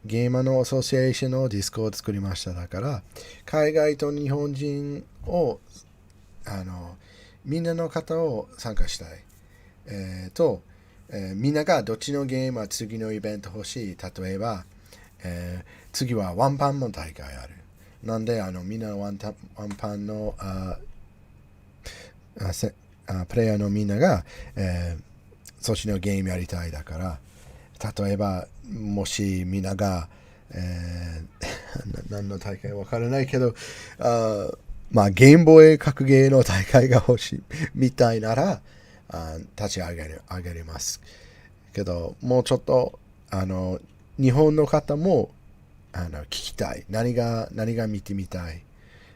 ゲーマーのアソシエーションのディスコード作りました。だから海外と日本人をみんなの方を参加したい、みんながどっちのゲームは次のイベント欲しい。例えば、次はワンパンの大会ある。なんでみんなのワンパンのプレイヤーのみんなが、そっちのゲームやりたいだから、例えばもしみんなが、何の大会わからないけど、ゲームボーイ格ゲーの大会が欲しいみたいなら立ち上げますけど、もうちょっと日本の方も聞きたい。何が見てみたい。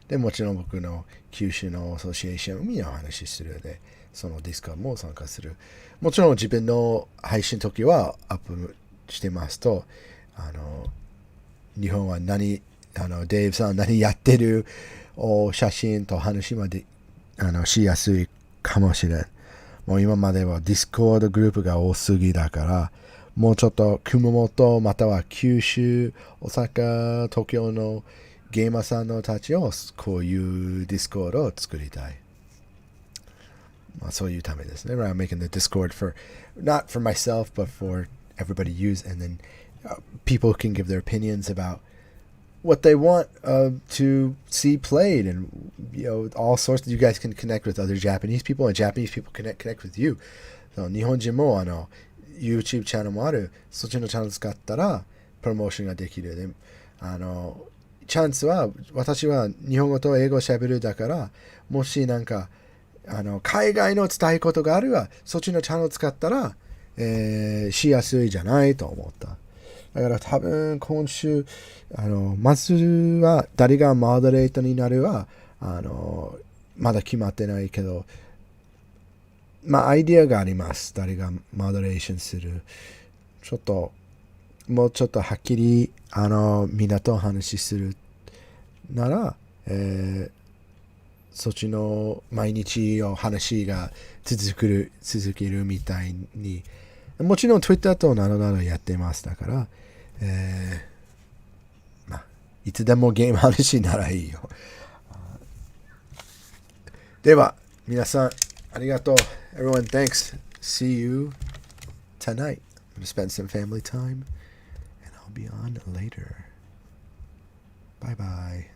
でもちろん僕の九州のアソシエーションをみんなお話しするので、そのディスコードも参加する。もちろん自分の配信の時はアップしてますと、日本はデイブさん何やってる写真と話までしやすいかもしれん。もう今まではディスコードグループが多すぎだから、もうちょっと熊本または九州、大阪、東京のゲーマーさんのたちをこういうディスコードを作りたい。まあそういうためですね。I'm making the Discord for, not for myself, but for everybody to use, and then people can give their opinions about what they want to see played, and all sorts. You guys can connect with other Japanese people, and Japanese people connect with you. So 日本人もYouTube チャンネルもある。そっちのチャンネル使ったらプロモーションができる。でチャンスは私は日本語と英語を喋るだから、もしなんか海外の伝えことがあるわ、そっちのチャンネル使ったら、しやすいじゃないと思った。だから多分今週まずは誰がモデレーターになるはまだ決まってないけど、まあアイディアがあります。誰がモデレーションする。ちょっともうちょっとはっきりみんなと話するなら、そっちの毎日の話が続けるみたいに、もちろん Twitter となどやってます。だから、まあ、いつでもゲーム話ならいいよ。では、皆さん、ありがとう。Everyone, thanks. See you tonight. I'm going to spend some family time, and I'll be on later. Bye bye.